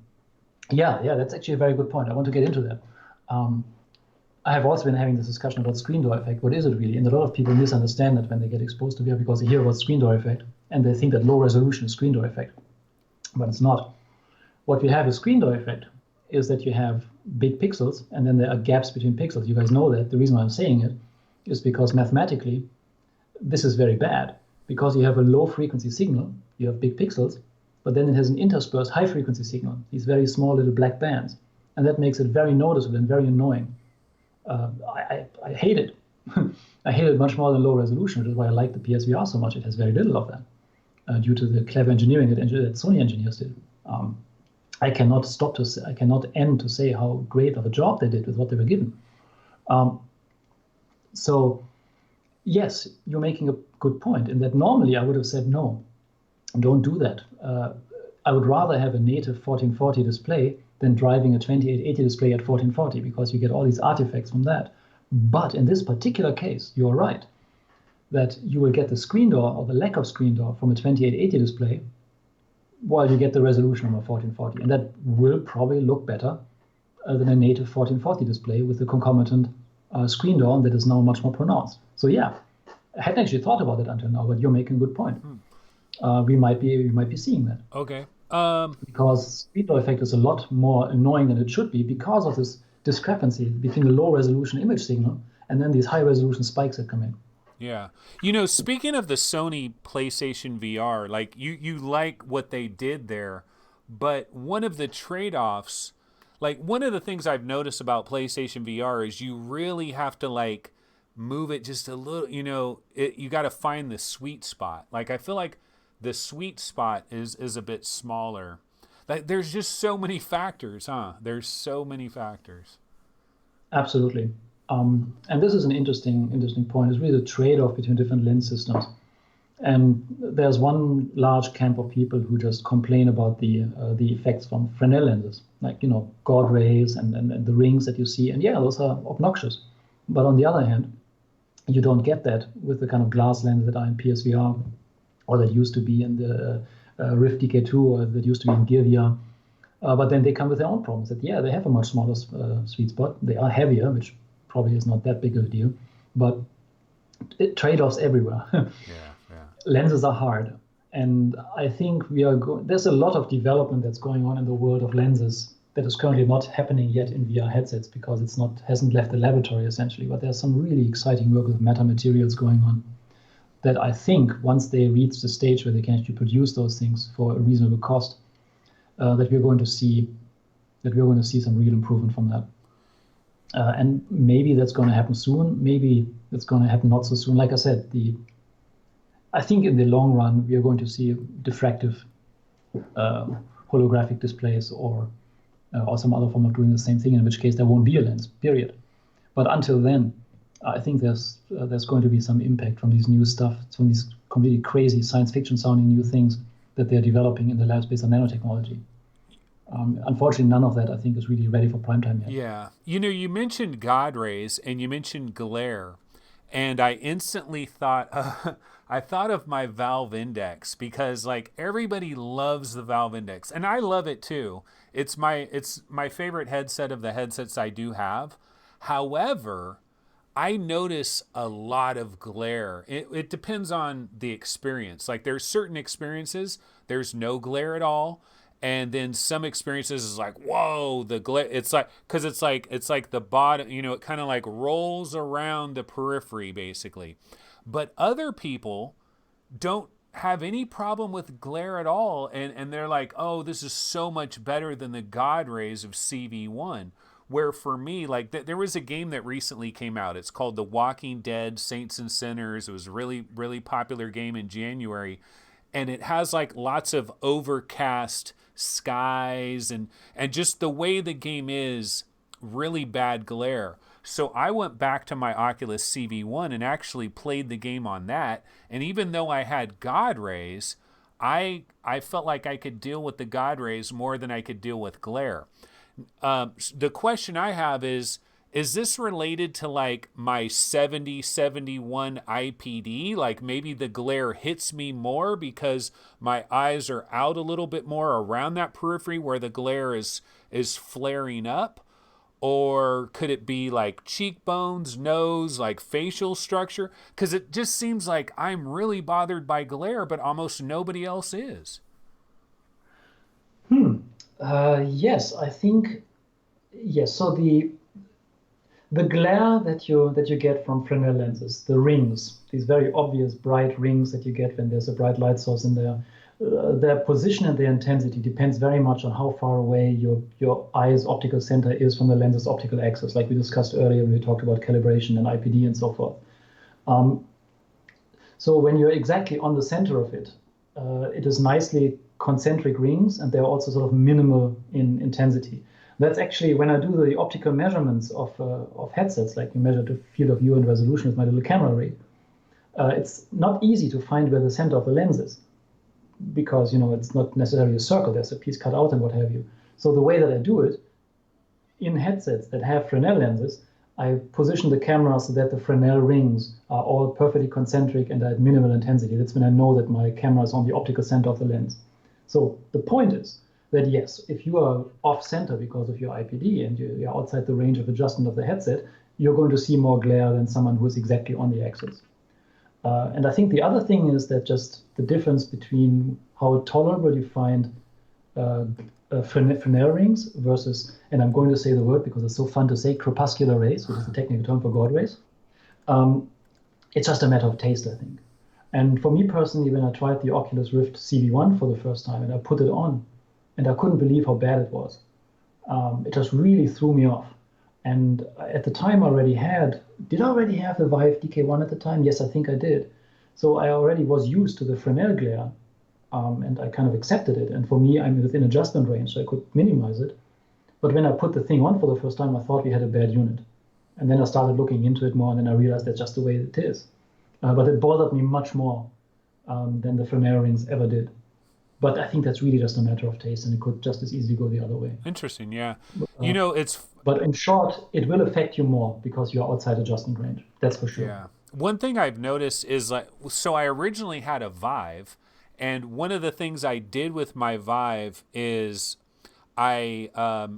that's actually a very good point. I want to get into that. I have also been having this discussion about screen door effect. What is it really? And a lot of people misunderstand that when they get exposed to VR, because they hear about screen door effect and they think that low resolution is screen door effect, but it's not. What we have a screen door effect is that you have big pixels and then there are gaps between pixels. You guys know that. The reason why I'm saying it is because mathematically, this is very bad because you have a low frequency signal, you have big pixels, but then it has an interspersed high frequency signal, these very small little black bands. And that makes it very noticeable and very annoying. I hate it. I hate it much more than low resolution, which is why I like the PSVR so much. It has very little of that due to the clever engineering that Sony engineers did. I cannot end to say how great of a job they did with what they were given. So yes, you're making a good point in that normally I would have said, no, don't do that. I would rather have a native 1440 display than driving a 2880 display at 1440 because you get all these artifacts from that. But in this particular case, you're right that you will get the screen door or the lack of screen door from a 2880 display while you get the resolution of a 1440. And that will probably look better than a native 1440 display with the concomitant screen door that is now much more pronounced. So yeah, I hadn't actually thought about it until now, but you're making a good point. We might be seeing that. Okay. Because screen door effect is a lot more annoying than it should be because of this discrepancy between the low resolution image signal and then these high resolution spikes that come in. Yeah. Speaking of the Sony PlayStation VR, like you like what they did there, but one of the trade-offs, like one of the things I've noticed about PlayStation VR is you really have to like move it just a little, you got to find the sweet spot. Like I feel like the sweet spot is a bit smaller. Like there's just so many factors, huh? There's so many factors. Absolutely. And this is an interesting point. It's really the trade-off between different lens systems. And there's one large camp of people who just complain about the effects from Fresnel lenses, like God rays and the rings that you see. And yeah, those are obnoxious. But on the other hand, you don't get that with the kind of glass lenses that are in PSVR, or that used to be in the Rift DK2, or that used to be in Gear VR. But then they come with their own problems. That yeah, they have a much smaller sweet spot. They are heavier, which probably is not that big of a deal, but trade-offs everywhere. Yeah. Lenses are hard, and I think there's a lot of development that's going on in the world of lenses that is currently not happening yet in VR headsets because hasn't left the laboratory essentially. But there's some really exciting work with metamaterials going on that I think once they reach the stage where they can actually produce those things for a reasonable cost, that we're going to see some real improvement from that. And maybe that's going to happen soon. Maybe that's going to happen not so soon. Like I said, I think in the long run, we are going to see diffractive holographic displays or some other form of doing the same thing, in which case there won't be a lens, period. But until then, I think there's going to be some impact from these new stuff, from these completely crazy science fiction sounding new things that they're developing in the labs based on nanotechnology. Unfortunately, none of that, I think, is really ready for prime time yet. Yeah. You mentioned God rays and you mentioned glare. And I instantly thought, I thought of my Valve Index because like everybody loves the Valve Index. And I love it too. It's my favorite headset of the headsets I do have. However, I notice a lot of glare. It depends on the experience. Like there's certain experiences, there's no glare at all. And then some experiences is like, whoa, the glare. It's like, because it's like the bottom, it kind of like rolls around the periphery basically. But other people don't have any problem with glare at all. And they're like, oh, this is so much better than the God rays of CV1. Where for me, like there was a game that recently came out. It's called The Walking Dead Saints and Sinners. It was a really, really popular game in January. And it has like lots of overcast skies and just the way the game is, really bad glare. So I went back to my Oculus CV1 and actually played the game on that. And even though I had God rays, I felt like I could deal with the God rays more than I could deal with glare. The question I have is this related to like my 70-71 IPD? Like maybe the glare hits me more because my eyes are out a little bit more around that periphery where the glare is flaring up? Or could it be like cheekbones, nose, like facial structure? Because it just seems like I'm really bothered by glare, but almost nobody else is. Yes, I think yes. So the glare that you get from Fresnel lenses, the rings, these very obvious bright rings that you get when there's a bright light source in there, their position and their intensity depends very much on how far away your eye's optical center is from the lens's optical axis, like we discussed earlier when we talked about calibration and IPD and so forth. Um, so when you're exactly on the center of it, it is nicely concentric rings, and they're also sort of minimal in intensity. That's actually when I do the optical measurements of headsets, like you measure the field of view and resolution with my little camera rig. It's not easy to find where the center of the lens is because it's not necessarily a circle. There's a piece cut out and what have you. So the way that I do it in headsets that have Fresnel lenses, I position the camera so that the Fresnel rings are all perfectly concentric and at minimal intensity. That's when I know that my camera is on the optical center of the lens. So the point is that yes, if you are off center because of your IPD and you're outside the range of adjustment of the headset, you're going to see more glare than someone who is exactly on the axis. And I think the other thing is that just the difference between how tolerable you find Fresnel rings versus, and I'm going to say the word because it's so fun to say, crepuscular rays, which is the technical term for God rays. It's just a matter of taste, I think. And for me personally, when I tried the Oculus Rift CV1 for the first time and I put it on, and I couldn't believe how bad it was. It just really threw me off. And at the time, did I already have the Vive DK1 at the time? Yes, I think I did. So I already was used to the Fresnel glare, and I kind of accepted it. And for me, I'm within adjustment range, so I could minimize it. But when I put the thing on for the first time, I thought we had a bad unit. And then I started looking into it more, and then I realized that's just the way it is. But it bothered me much more than the Fresnel rings ever did. But I think that's really just a matter of taste, and it could just as easily go the other way. Interesting, yeah. Uh, It's but in short, it will affect you more because you're outside adjustment range. That's for sure. yeah. One thing I've noticed is like, so I originally had a Vive, and one of the things I did with my Vive is I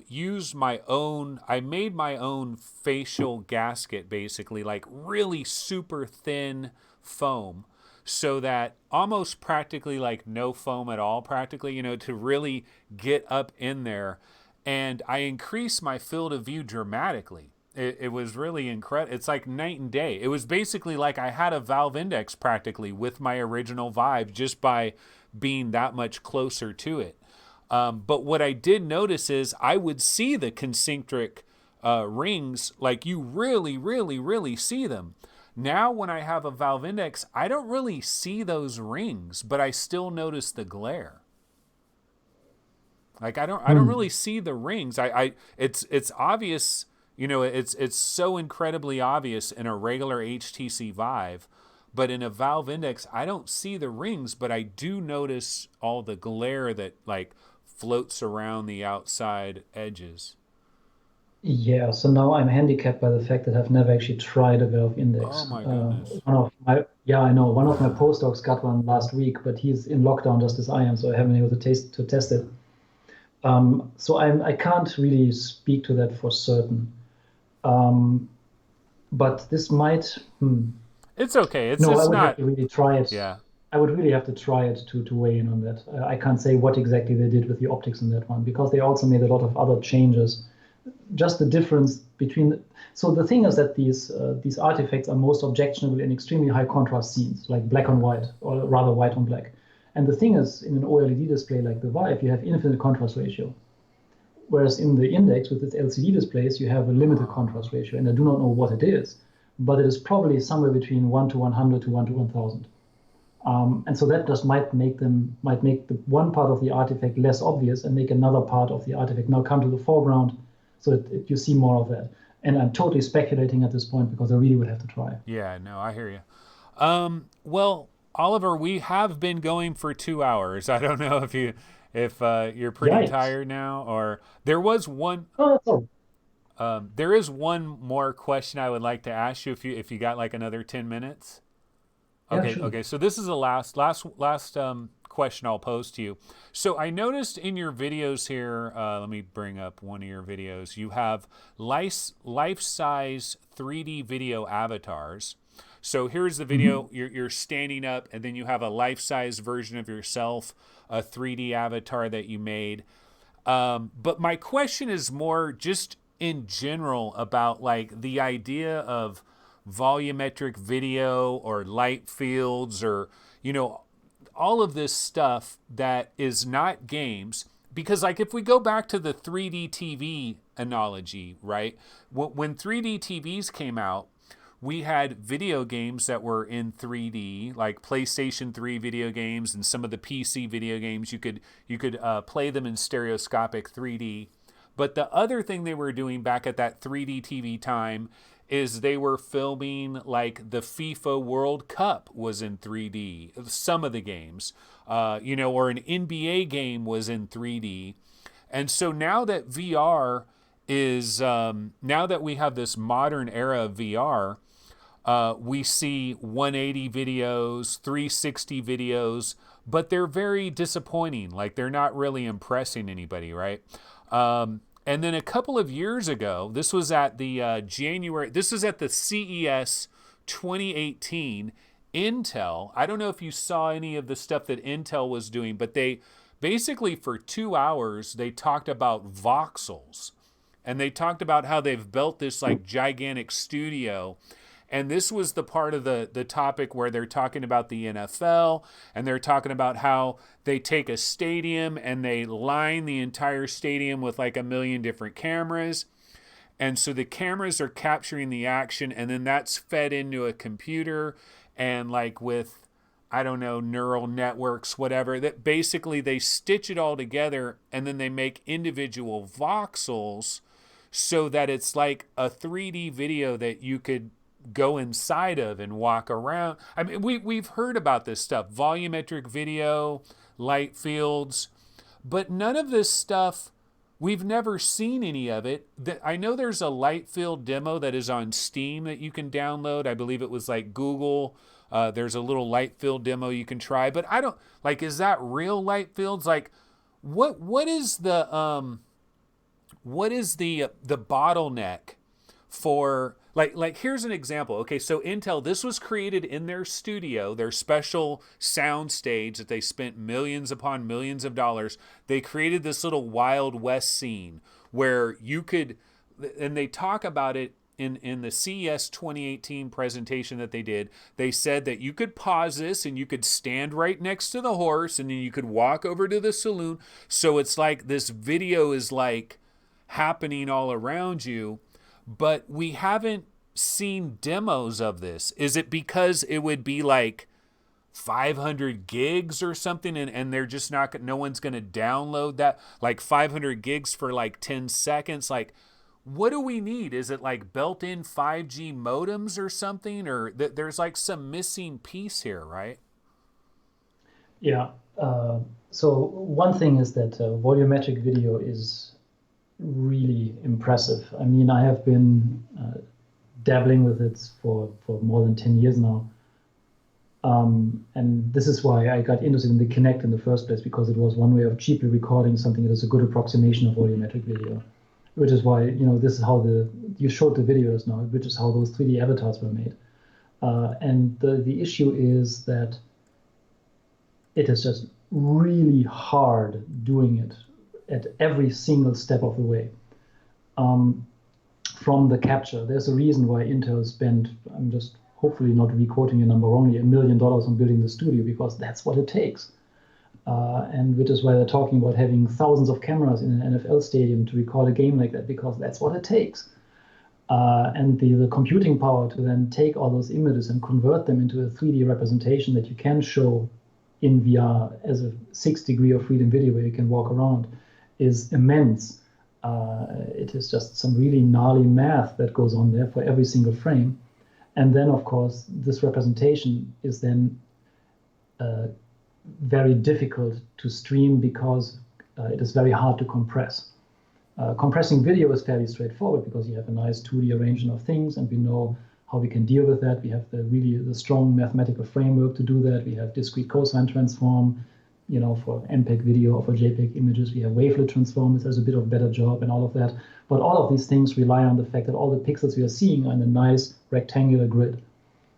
used my own, I made my own facial gasket, basically, like really super thin foam, so that almost practically like no foam at all, practically, to really get up in there. And I increased my field of view dramatically. It was really incredible. It's like night and day. It was basically like I had a Valve Index practically with my original Vive just by being that much closer to it. But what I did notice is I would see the concentric rings, like you really, really, really see them. Now, when I have a Valve Index, I don't really see those rings, but I still notice the glare. Like I don't really see the rings. It's obvious, it's so incredibly obvious in a regular HTC Vive, but in a Valve Index, I don't see the rings, but I do notice all the glare that like floats around the outside edges. Yeah, so now I'm handicapped by the fact that I've never actually tried a Valve Oh Index. my goodness. Yeah, I know. One of my postdocs got one last week, but he's in lockdown just as I am, so I haven't been able to test it. So I can't really speak to that for certain. Um, but this might. It's okay. It's No, I it's would have not. to really try it. Yeah. I would really have to try it to weigh in on that. I can't say what exactly they did with the optics in that one because they also made a lot of other changes. Just the difference between. So the thing is that these artifacts are most objectionable in extremely high contrast scenes, like black on white, or rather white on black. And the thing is, in an OLED display like the Vive, you have infinite contrast ratio. Whereas in the Index with its LCD displays, you have a limited contrast ratio, and I do not know what it is, but it is probably somewhere between 1 to 100 to 1 to 1000. And so that just might make the one part of the artifact less obvious and make another part of the artifact now come to the foreground, so you see more of that. And I'm totally speculating at this point because I really would have to try. Yeah. No, I hear you. Well, Oliver, we have been going for 2 hours. I don't know if you're pretty Yikes! tired now, or there was one. Oh, that's all. There is one more question I would like to ask you if you got like another 10 minutes. Yeah, Okay, sure. okay. So this is the last question I'll pose to you. So I noticed in your videos here, let me bring up one of your videos. You have life-size 3D video avatars. So here's the Hmm. video. You're standing up, and then you have a life-size version of yourself, a 3D avatar that you made. But my question is more just in general about like the idea of volumetric video or light fields or, all of this stuff that is not games. Because like if we go back to the 3D TV analogy, right? When 3D TVs came out, we had video games that were in 3D, like PlayStation 3 video games and some of the PC video games. You could play them in stereoscopic 3D. But the other thing they were doing back at that 3D TV time is they were filming like the FIFA World Cup was in 3D. Some of the games, or an NBA game was in 3D. And so now that VR is, now that we have this modern era of VR, we see 180 videos, 360 videos, but they're very disappointing. Like they're not really impressing anybody, right? And then a couple of years ago, this was at the this was at the CES 2018, Intel. I don't know if you saw any of the stuff that Intel was doing, but they basically for 2 hours, they talked about voxels. And they talked about how they've built this like gigantic studio. And this was the part of the topic where they're talking about the NFL, and they're talking about how they take a stadium and they line the entire stadium with like 1 million different cameras. And so the cameras are capturing the action, and then that's fed into a computer and like with, I don't know, neural networks, whatever, that basically they stitch it all together and then they make individual voxels so that it's like a 3D video that you could go inside of and walk around. I mean, we've heard about this stuff, volumetric video, light fields, but none of this stuff, we've never seen any of it. I know there's a light field demo that is on Steam that you can download. I believe it was like Google. There's a little light field demo you can try, but I don't, like, is that real light fields? Like, what is the bottleneck for, like here's an example. Okay, so Intel, this was created in their studio, their special sound stage that they spent millions upon millions of dollars. They created this little Wild West scene where you could, and they talk about it in the CES 2018 presentation that they did. They said that you could pause this and you could stand right next to the horse and then you could walk over to the saloon. So it's like this video is like happening all around you. But we haven't seen demos of this. Is it because it would be like 500 gigs or something and they're just not, no one's going to download that, like 500 gigs for like 10 seconds? Like, what do we need? Is it like built-in 5G modems or something? Or there's like some missing piece here, right? Yeah. So one thing is that volumetric video is really impressive. I mean, I have been dabbling with it for more than 10 years now. And this is why I got interested in the Kinect in the first place, because it was one way of cheaply recording something that is a good approximation of volumetric video, which is why, this is how you showed the videos now, which is how those 3D avatars were made. And the issue is that it is just really hard doing it at every single step of the way. From the capture, there's a reason why Intel spent, I'm just hopefully not re-quoting your number wrongly, $1 million on building the studio, because that's what it takes. And which is why they're talking about having thousands of cameras in an NFL stadium to record a game like that, because that's what it takes. And the computing power to then take all those images and convert them into a 3D representation that you can show in VR as a 6 degree of freedom video where you can walk around is immense. It is just some really gnarly math that goes on there for every single frame. And then, of course, this representation is then very difficult to stream because it is very hard to compress. Compressing video is fairly straightforward because you have a nice 2D arrangement of things, and we know how we can deal with that. We have the strong mathematical framework to do that. We have discrete cosine transform, for MPEG video or for JPEG images. We have wavelet transform, which does a bit of a better job and all of that. But all of these things rely on the fact that all the pixels we are seeing are in a nice rectangular grid.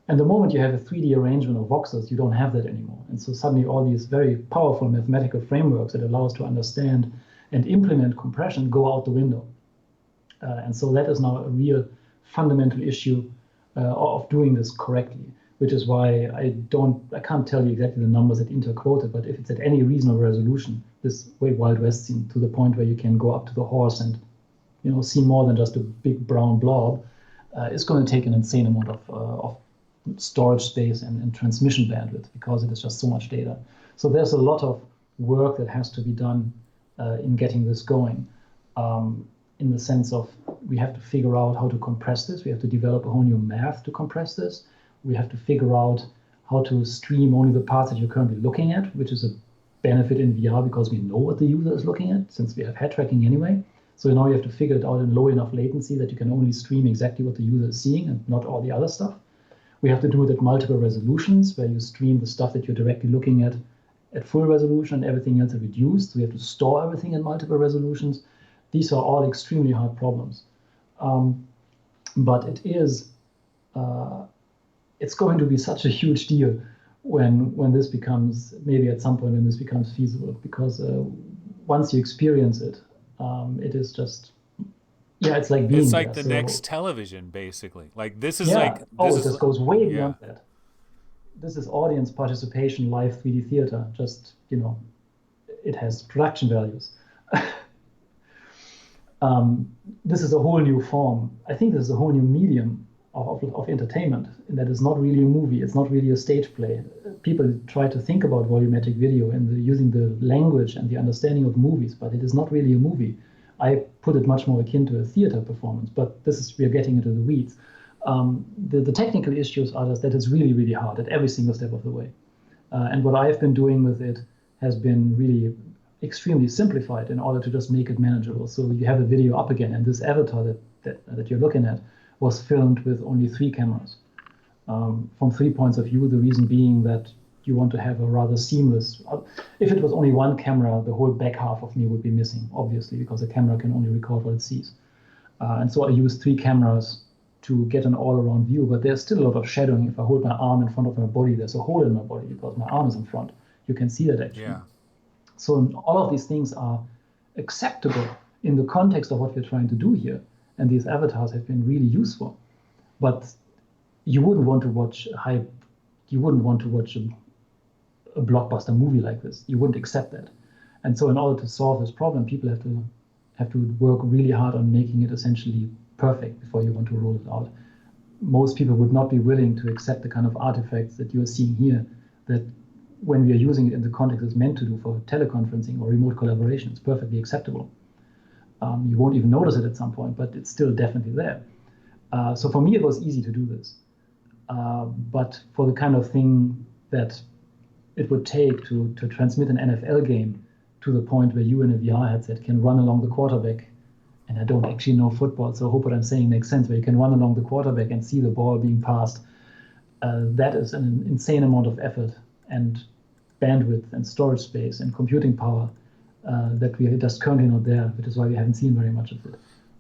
And the moment you have a 3D arrangement of voxels, you don't have that anymore. And so suddenly all these very powerful mathematical frameworks that allow us to understand and implement compression go out the window. And so that is now a real fundamental issue of doing this correctly, which is why I can't tell you exactly the numbers that Intel quoted, but if it's at any reasonable resolution, this way Wild West scene, to the point where you can go up to the horse and see more than just a big brown blob, it's going to take an insane amount of storage space and transmission bandwidth, because it is just so much data. So there's a lot of work that has to be done in getting this going, in the sense of we have to figure out how to compress this. We have to develop a whole new math to compress this. We have to figure out how to stream only the parts that you're currently looking at, which is a benefit in VR because we know what the user is looking at, since we have head tracking anyway. So now you have to figure it out in low enough latency that you can only stream exactly what the user is seeing and not all the other stuff. We have to do it at multiple resolutions, where you stream the stuff that you're directly looking at full resolution and everything else is reduced. So we have to store everything in multiple resolutions. These are all extremely hard problems. But it's going to be such a huge deal when this becomes, maybe at some point when this becomes feasible, because once you experience it, it is just, it's like being It's like there. the next television, basically. Like this is this goes way beyond that. This is audience participation, live 3D theater. Just, it has production values. This is a whole new form. I think this is a whole new medium of entertainment, and that is not really a movie. It's not really a stage play. People try to think about volumetric video and using the language and the understanding of movies, but it is not really a movie. I put it much more akin to a theater performance, but we are getting into the weeds. The technical issues are that it's really, really hard at every single step of the way. And what I've been doing with it has been really extremely simplified in order to just make it manageable. So you have a video up again, and this avatar that you're looking at was filmed with only 3 cameras. From 3 points of view, the reason being that you want to have a rather seamless, if it was only 1 camera, the whole back half of me would be missing, obviously, because a camera can only record what it sees. And so I used 3 cameras to get an all-around view, but there's still a lot of shadowing. If I hold my arm in front of my body, there's a hole in my body because my arm is in front. You can see that actually. Yeah. So all of these things are acceptable in the context of what we're trying to do here. And these avatars have been really useful. But you wouldn't want to watch a blockbuster movie like this. You wouldn't accept that. And so in order to solve this problem, people have to work really hard on making it essentially perfect before you want to roll it out. Most people would not be willing to accept the kind of artifacts that you're seeing here, that when we are using it in the context it's meant to do for teleconferencing or remote collaboration, it's perfectly acceptable. You won't even notice it at some point, but it's still definitely there. So for me, it was easy to do this. But for the kind of thing that it would take to transmit an NFL game to the point where you in a VR headset can run along the quarterback, and I don't actually know football, so I hope what I'm saying makes sense, where you can run along the quarterback and see the ball being passed, that is an insane amount of effort and bandwidth and storage space and computing power that we are just currently not there, which is why we haven't seen very much of it.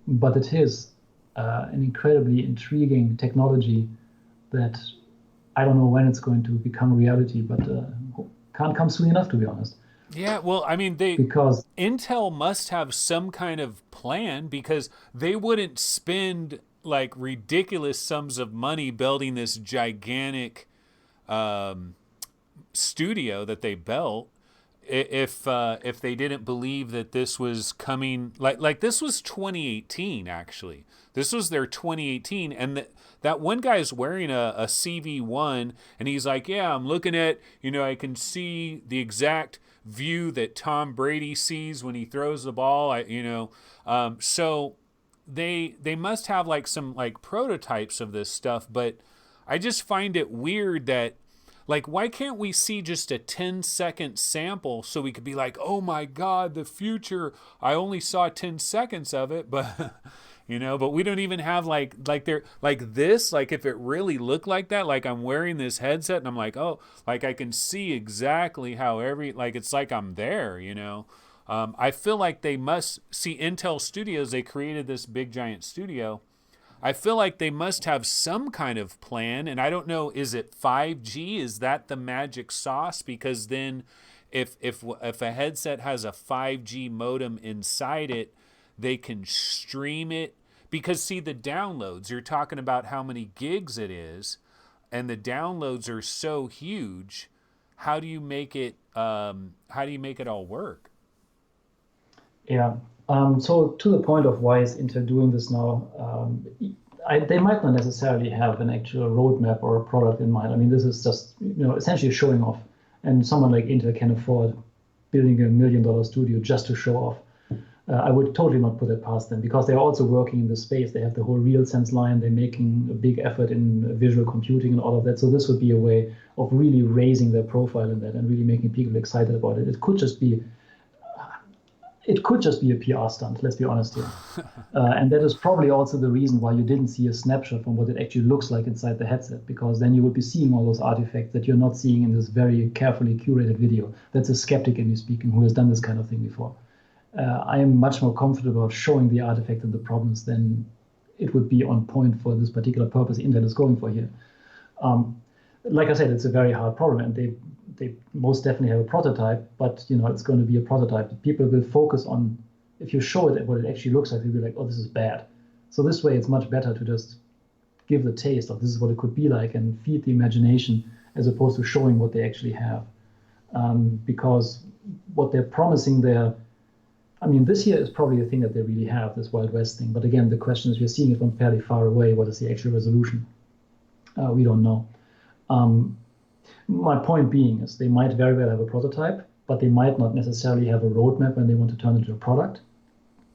But it is an incredibly intriguing technology that I don't know when it's going to become reality, but can't come soon enough, to be honest. Yeah, well, I mean, because Intel must have some kind of plan, because they wouldn't spend like ridiculous sums of money building this gigantic studio that they built if they didn't believe that this was coming. Like this was 2018, actually. This was their 2018, and that one guy is wearing a CV1, and he's like, yeah, I'm looking at, I can see the exact view that Tom Brady sees when he throws the ball. So they must have like some like prototypes of this stuff, but I just find it weird that, like, why can't we see just a 10-second sample so we could be like, oh my God, the future, I only saw 10 seconds of it, but but we don't even have like this, like if it really looked like that, like I'm wearing this headset and I'm like, oh, like I can see exactly how it's like I'm there, I feel like they must see Intel Studios, they created this big giant studio. I feel like they must have some kind of plan, and I don't know, is it 5G? Is that the magic sauce? Because then if a headset has a 5G modem inside it, they can stream it. Because see, the downloads, you're talking about how many gigs it is, and the downloads are so huge. How do you make it all work? Yeah. So to the point of why is Intel doing this now, they might not necessarily have an actual roadmap or a product in mind. I mean, this is just essentially showing off, and someone like Intel can afford building $1 million studio just to show off. I would totally not put it past them because they're also working in the space. They have the whole RealSense line. They're making a big effort in visual computing and all of that. So this would be a way of really raising their profile in that and really making people excited about it. It could just be a PR stunt, let's be honest here. And that is probably also the reason why you didn't see a snapshot from what it actually looks like inside the headset, because then you would be seeing all those artifacts that you're not seeing in this very carefully curated video. That's a skeptic in me speaking who has done this kind of thing before. I am much more comfortable about showing the artifact and the problems than it would be on point for this particular purpose Intel is going for here. Like I said, it's a very hard problem, and they most definitely have a prototype, but it's going to be a prototype. People will focus on, if you show it what it actually looks like, they'll be like, oh, this is bad. So this way, it's much better to just give the taste of this is what it could be like and feed the imagination as opposed to showing what they actually have. Because what they're promising there, I mean, this here is probably the thing that they really have, this Wild West thing. But again, the question is, we're seeing it from fairly far away. What is the actual resolution? We don't know. My point being is they might very well have a prototype, but they might not necessarily have a roadmap when they want to turn it into a product.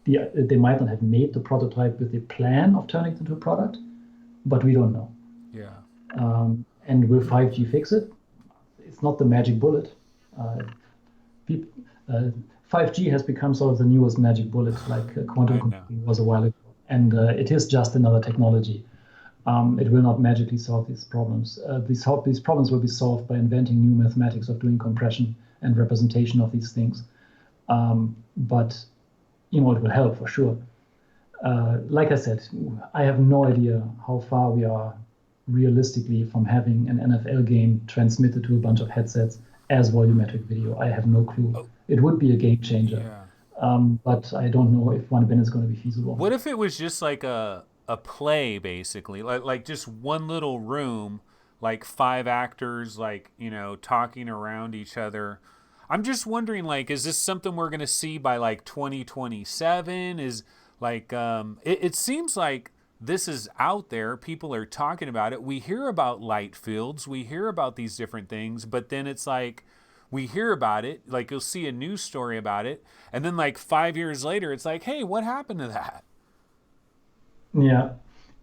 They might not have made the prototype with the plan of turning it into a product, but we don't know. Yeah. And will 5G fix it? It's not the magic bullet. 5G has become sort of the newest magic bullet, like quantum computing was a while ago. And it is just another technology. It will not magically solve these problems. These problems will be solved by inventing new mathematics of doing compression and representation of these things. But it will help for sure. Like I said, I have no idea how far we are realistically from having an NFL game transmitted to a bunch of headsets as volumetric video. I have no clue. Oh. It would be a game changer. Yeah. But I don't know if 1bin is going to be feasible. What if it was just like a play, basically, like just one little room, like 5 actors, like talking around each other? I'm just wondering, like, is this something we're going to see by like 2027? Is like it seems like this is out there. People are talking about it. We hear about light fields. We hear about these different things, but then it's like we hear about it, like you'll see a news story about it, and then like 5 years later, it's like, hey, what happened to that? Yeah.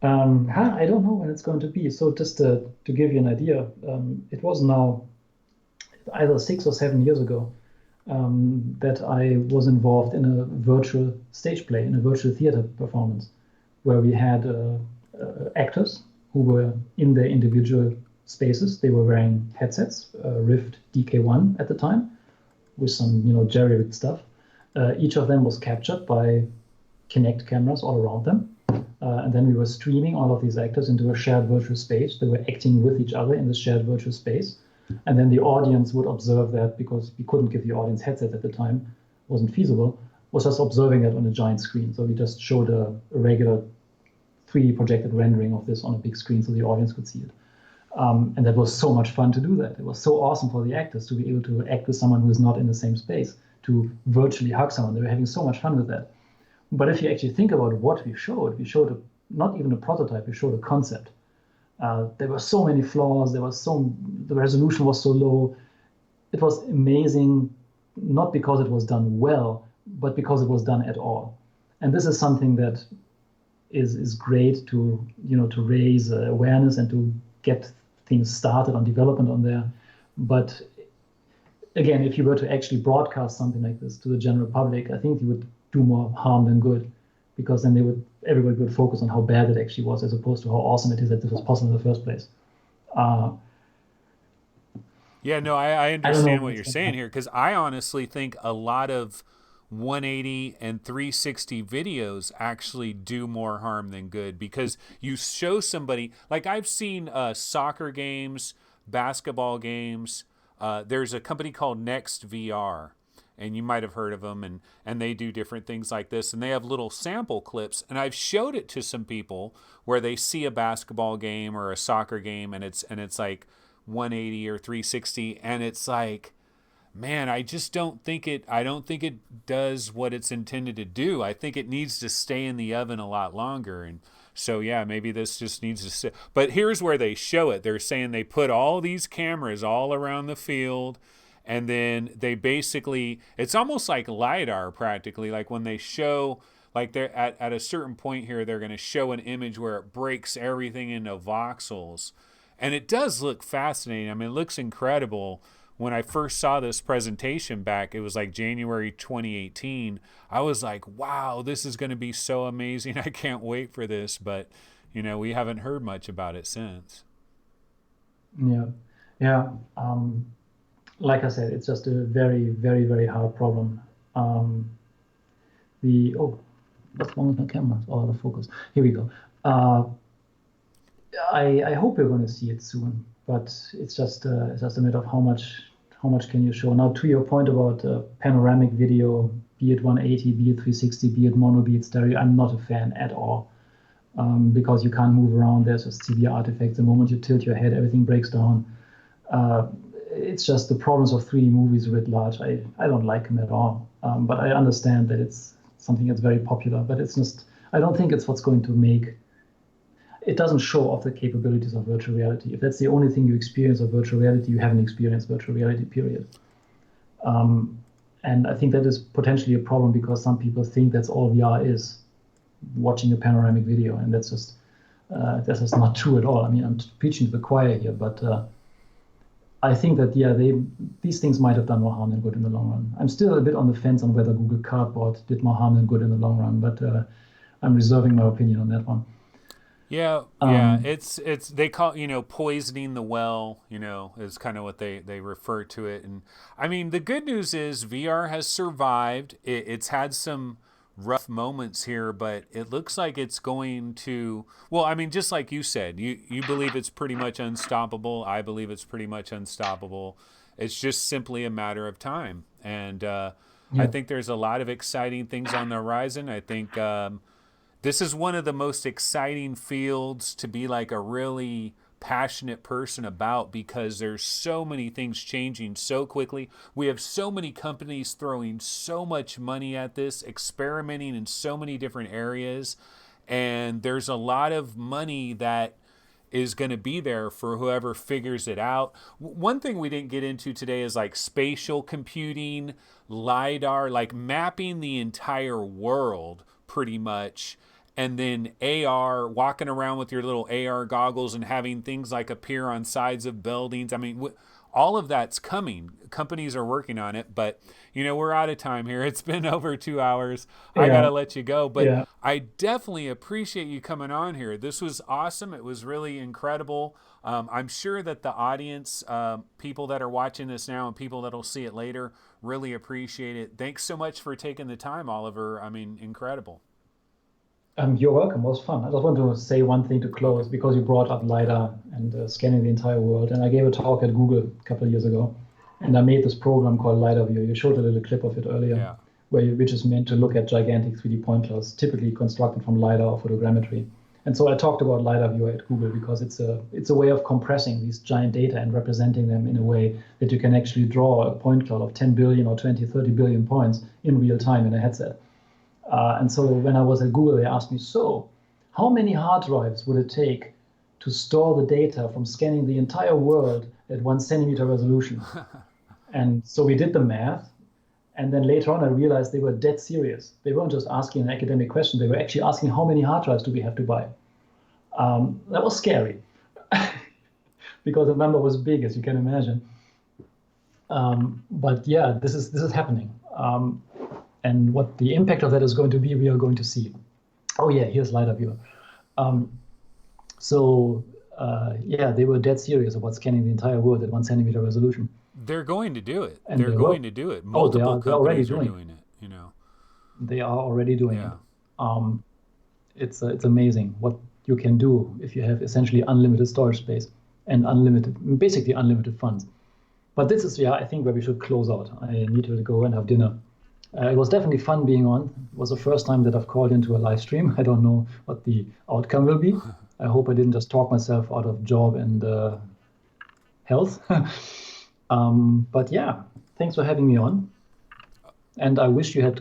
I don't know when it's going to be. So just to give you an idea, it was now either 6 or 7 years ago that I was involved in a virtual stage play, in a virtual theater performance, where we had actors who were in their individual spaces. They were wearing headsets, Rift DK1 at the time, with some jerry-rigged stuff. Each of them was captured by Kinect cameras all around them. And then we were streaming all of these actors into a shared virtual space. They were acting with each other in this shared virtual space. And then the audience would observe that, because we couldn't give the audience headsets at the time, wasn't feasible, was just observing it on a giant screen. So we just showed a regular 3D projected rendering of this on a big screen so the audience could see it. And that was so much fun to do that. It was so awesome for the actors to be able to act with someone who is not in the same space, to virtually hug someone. They were having so much fun with that. But if you actually think about what we showed not even a prototype, we showed a concept. There were so many flaws. The resolution was so low. It was amazing, not because it was done well, but because it was done at all. And this is something that is great to raise awareness and to get things started on development on there. But again, if you were to actually broadcast something like this to the general public, I think you would do more harm than good, because then everybody would focus on how bad it actually was, as opposed to how awesome it is that this was possible in the first place. Yeah, no, I understand what you're saying here, because I honestly think a lot of 180 and 360 videos actually do more harm than good, because you show somebody, like I've seen soccer games, basketball games, There's a company called Next VR, and you might have heard of them, and they do different things like this, and they have little sample clips, and I've showed it to some people where they see a basketball game or a soccer game, and it's like 180 or 360, and it's like, man, I don't think it does what it's intended to do. I think it needs to stay in the oven a lot longer. And so, yeah, maybe this just needs to sit. But here's where they show it. They're saying they put all these cameras all around the field, and then they basically, it's almost like LiDAR practically. Like when they show, like they're at a certain point here, they're going to show an image where it breaks everything into voxels. And it does look fascinating. I mean, it looks incredible. When I first saw this presentation back, it was like January 2018. I was like, wow, this is going to be so amazing. I can't wait for this. But, we haven't heard much about it since. Yeah. Yeah. Like I said, it's just a very, very, very hard problem. What's wrong with my camera? Oh, the focus. Here we go. I hope we're going to see it soon, but it's just a matter of how much can you show. Now, to your point about panoramic video, be it 180, be it 360, be it mono, be it stereo, I'm not a fan at all, because you can't move around. There's just severe artifacts. The moment you tilt your head, everything breaks down. It's just the problems of 3D movies writ large. I don't like them at all, but I understand that it's something that's very popular, but it's just, I don't think it's what's going to make. It doesn't show off the capabilities of virtual reality. If that's the only thing you experience of virtual reality, you haven't experienced virtual reality, period. And I think that is potentially a problem because some people think that's all VR is, watching a panoramic video, and that's just not true at all. I mean, I'm preaching to the choir here, but I think that, these things might have done more harm than good in the long run. I'm still a bit on the fence on whether Google Cardboard did more harm than good in the long run, but I'm reserving my opinion on that one. Yeah, it's they call poisoning the well, is kind of what they refer to it. And I mean, the good news is VR has survived. It's had some rough moments here, but it looks like it's going to, well, I mean, just like you said, you believe it's pretty much unstoppable. I believe it's pretty much unstoppable. It's just simply a matter of time. And I think there's a lot of exciting things on the horizon. I think this is one of the most exciting fields to be like a really passionate person about, because there's so many things changing so quickly. We have so many companies throwing so much money at this, experimenting in so many different areas, and there's a lot of money that is going to be there for whoever figures it out. One thing we didn't get into today is like spatial computing, LiDAR, like mapping the entire world pretty much. And then AR, walking around with your little AR goggles and having things like appear on sides of buildings. I mean, all of that's coming. Companies are working on it, but we're out of time here. It's been over 2 hours. Yeah. I got to let you go, but I definitely appreciate you coming on here. This was awesome. It was really incredible. I'm sure that the audience, people that are watching this now and people that'll see it later, really appreciate it. Thanks so much for taking the time, Oliver. I mean, incredible. You're welcome. It was fun. I just want to say one thing to close, because you brought up LiDAR and scanning the entire world. And I gave a talk at Google a couple of years ago, and I made this program called LiDAR View. You showed a little clip of it earlier, which is meant to look at gigantic 3D point clouds, typically constructed from LiDAR or photogrammetry. And so I talked about LiDAR View at Google because it's a way of compressing these giant data and representing them in a way that you can actually draw a point cloud of 10 billion or 20, 30 billion points in real time in a headset. And so when I was at Google, they asked me, so how many hard drives would it take to store the data from scanning the entire world at 1 centimeter resolution? And so we did the math. And then later on, I realized they were dead serious. They weren't just asking an academic question. They were actually asking, how many hard drives do we have to buy? That was scary because the number was big, as you can imagine. But yeah, this is happening. And what the impact of that is going to be, we are going to see. Oh yeah, here's LiDAR Viewer. They were dead serious about scanning the entire world at 1 centimeter resolution. They're going to do it. And they're going to do it. Multiple companies are doing it. They are already doing it. It's amazing what you can do if you have essentially unlimited storage space and basically unlimited funds. But this is, yeah, I think where we should close out. I need to go and have dinner. It was definitely fun being on. It was the first time that I've called into a live stream. I don't know what the outcome will be. I hope I didn't just talk myself out of job and health. But yeah, thanks for having me on. And I wish you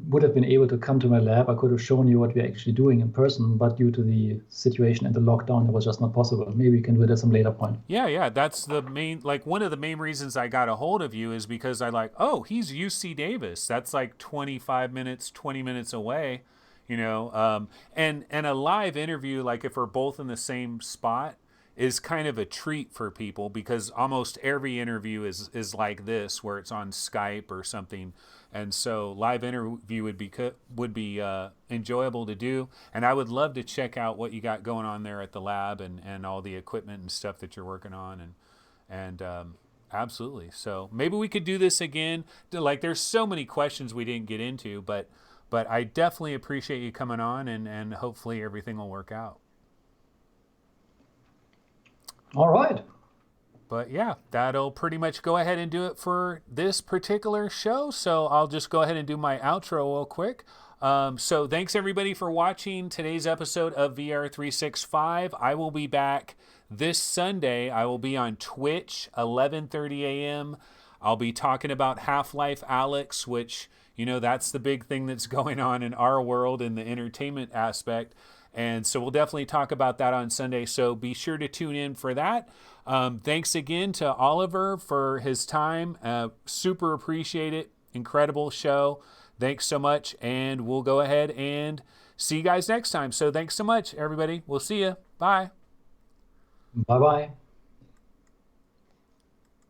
would have been able to come to my lab. I could have shown you what we're actually doing in person, but due to the situation and the lockdown, it was just not possible. Maybe we can do it at some later point. Yeah. That's the main, like one of the main reasons I got a hold of you is because I like, oh, he's UC Davis. That's like 25 minutes, 20 minutes away, and a live interview, like if we're both in the same spot, is kind of a treat for people because almost every interview is like this where it's on Skype or something. And so live interview would be enjoyable to do. And I would love to check out what you got going on there at the lab and all the equipment and stuff that you're working on. And absolutely. So maybe we could do this again. Like there's so many questions we didn't get into, but I definitely appreciate you coming on and hopefully everything will work out. All right. But yeah, that'll pretty much go ahead and do it for this particular show. So I'll just go ahead and do my outro real quick. So thanks everybody for watching today's episode of VR365. I will be back this Sunday. I will be on Twitch, 11:30 a.m. I'll be talking about Half-Life Alyx, which, that's the big thing that's going on in our world in the entertainment aspect. And so we'll definitely talk about that on Sunday. So be sure to tune in for that. Thanks again to Oliver for his time. Super appreciate it. Incredible show. Thanks so much. And we'll go ahead and see you guys next time. So thanks so much, everybody. We'll see you. Bye. Bye-bye.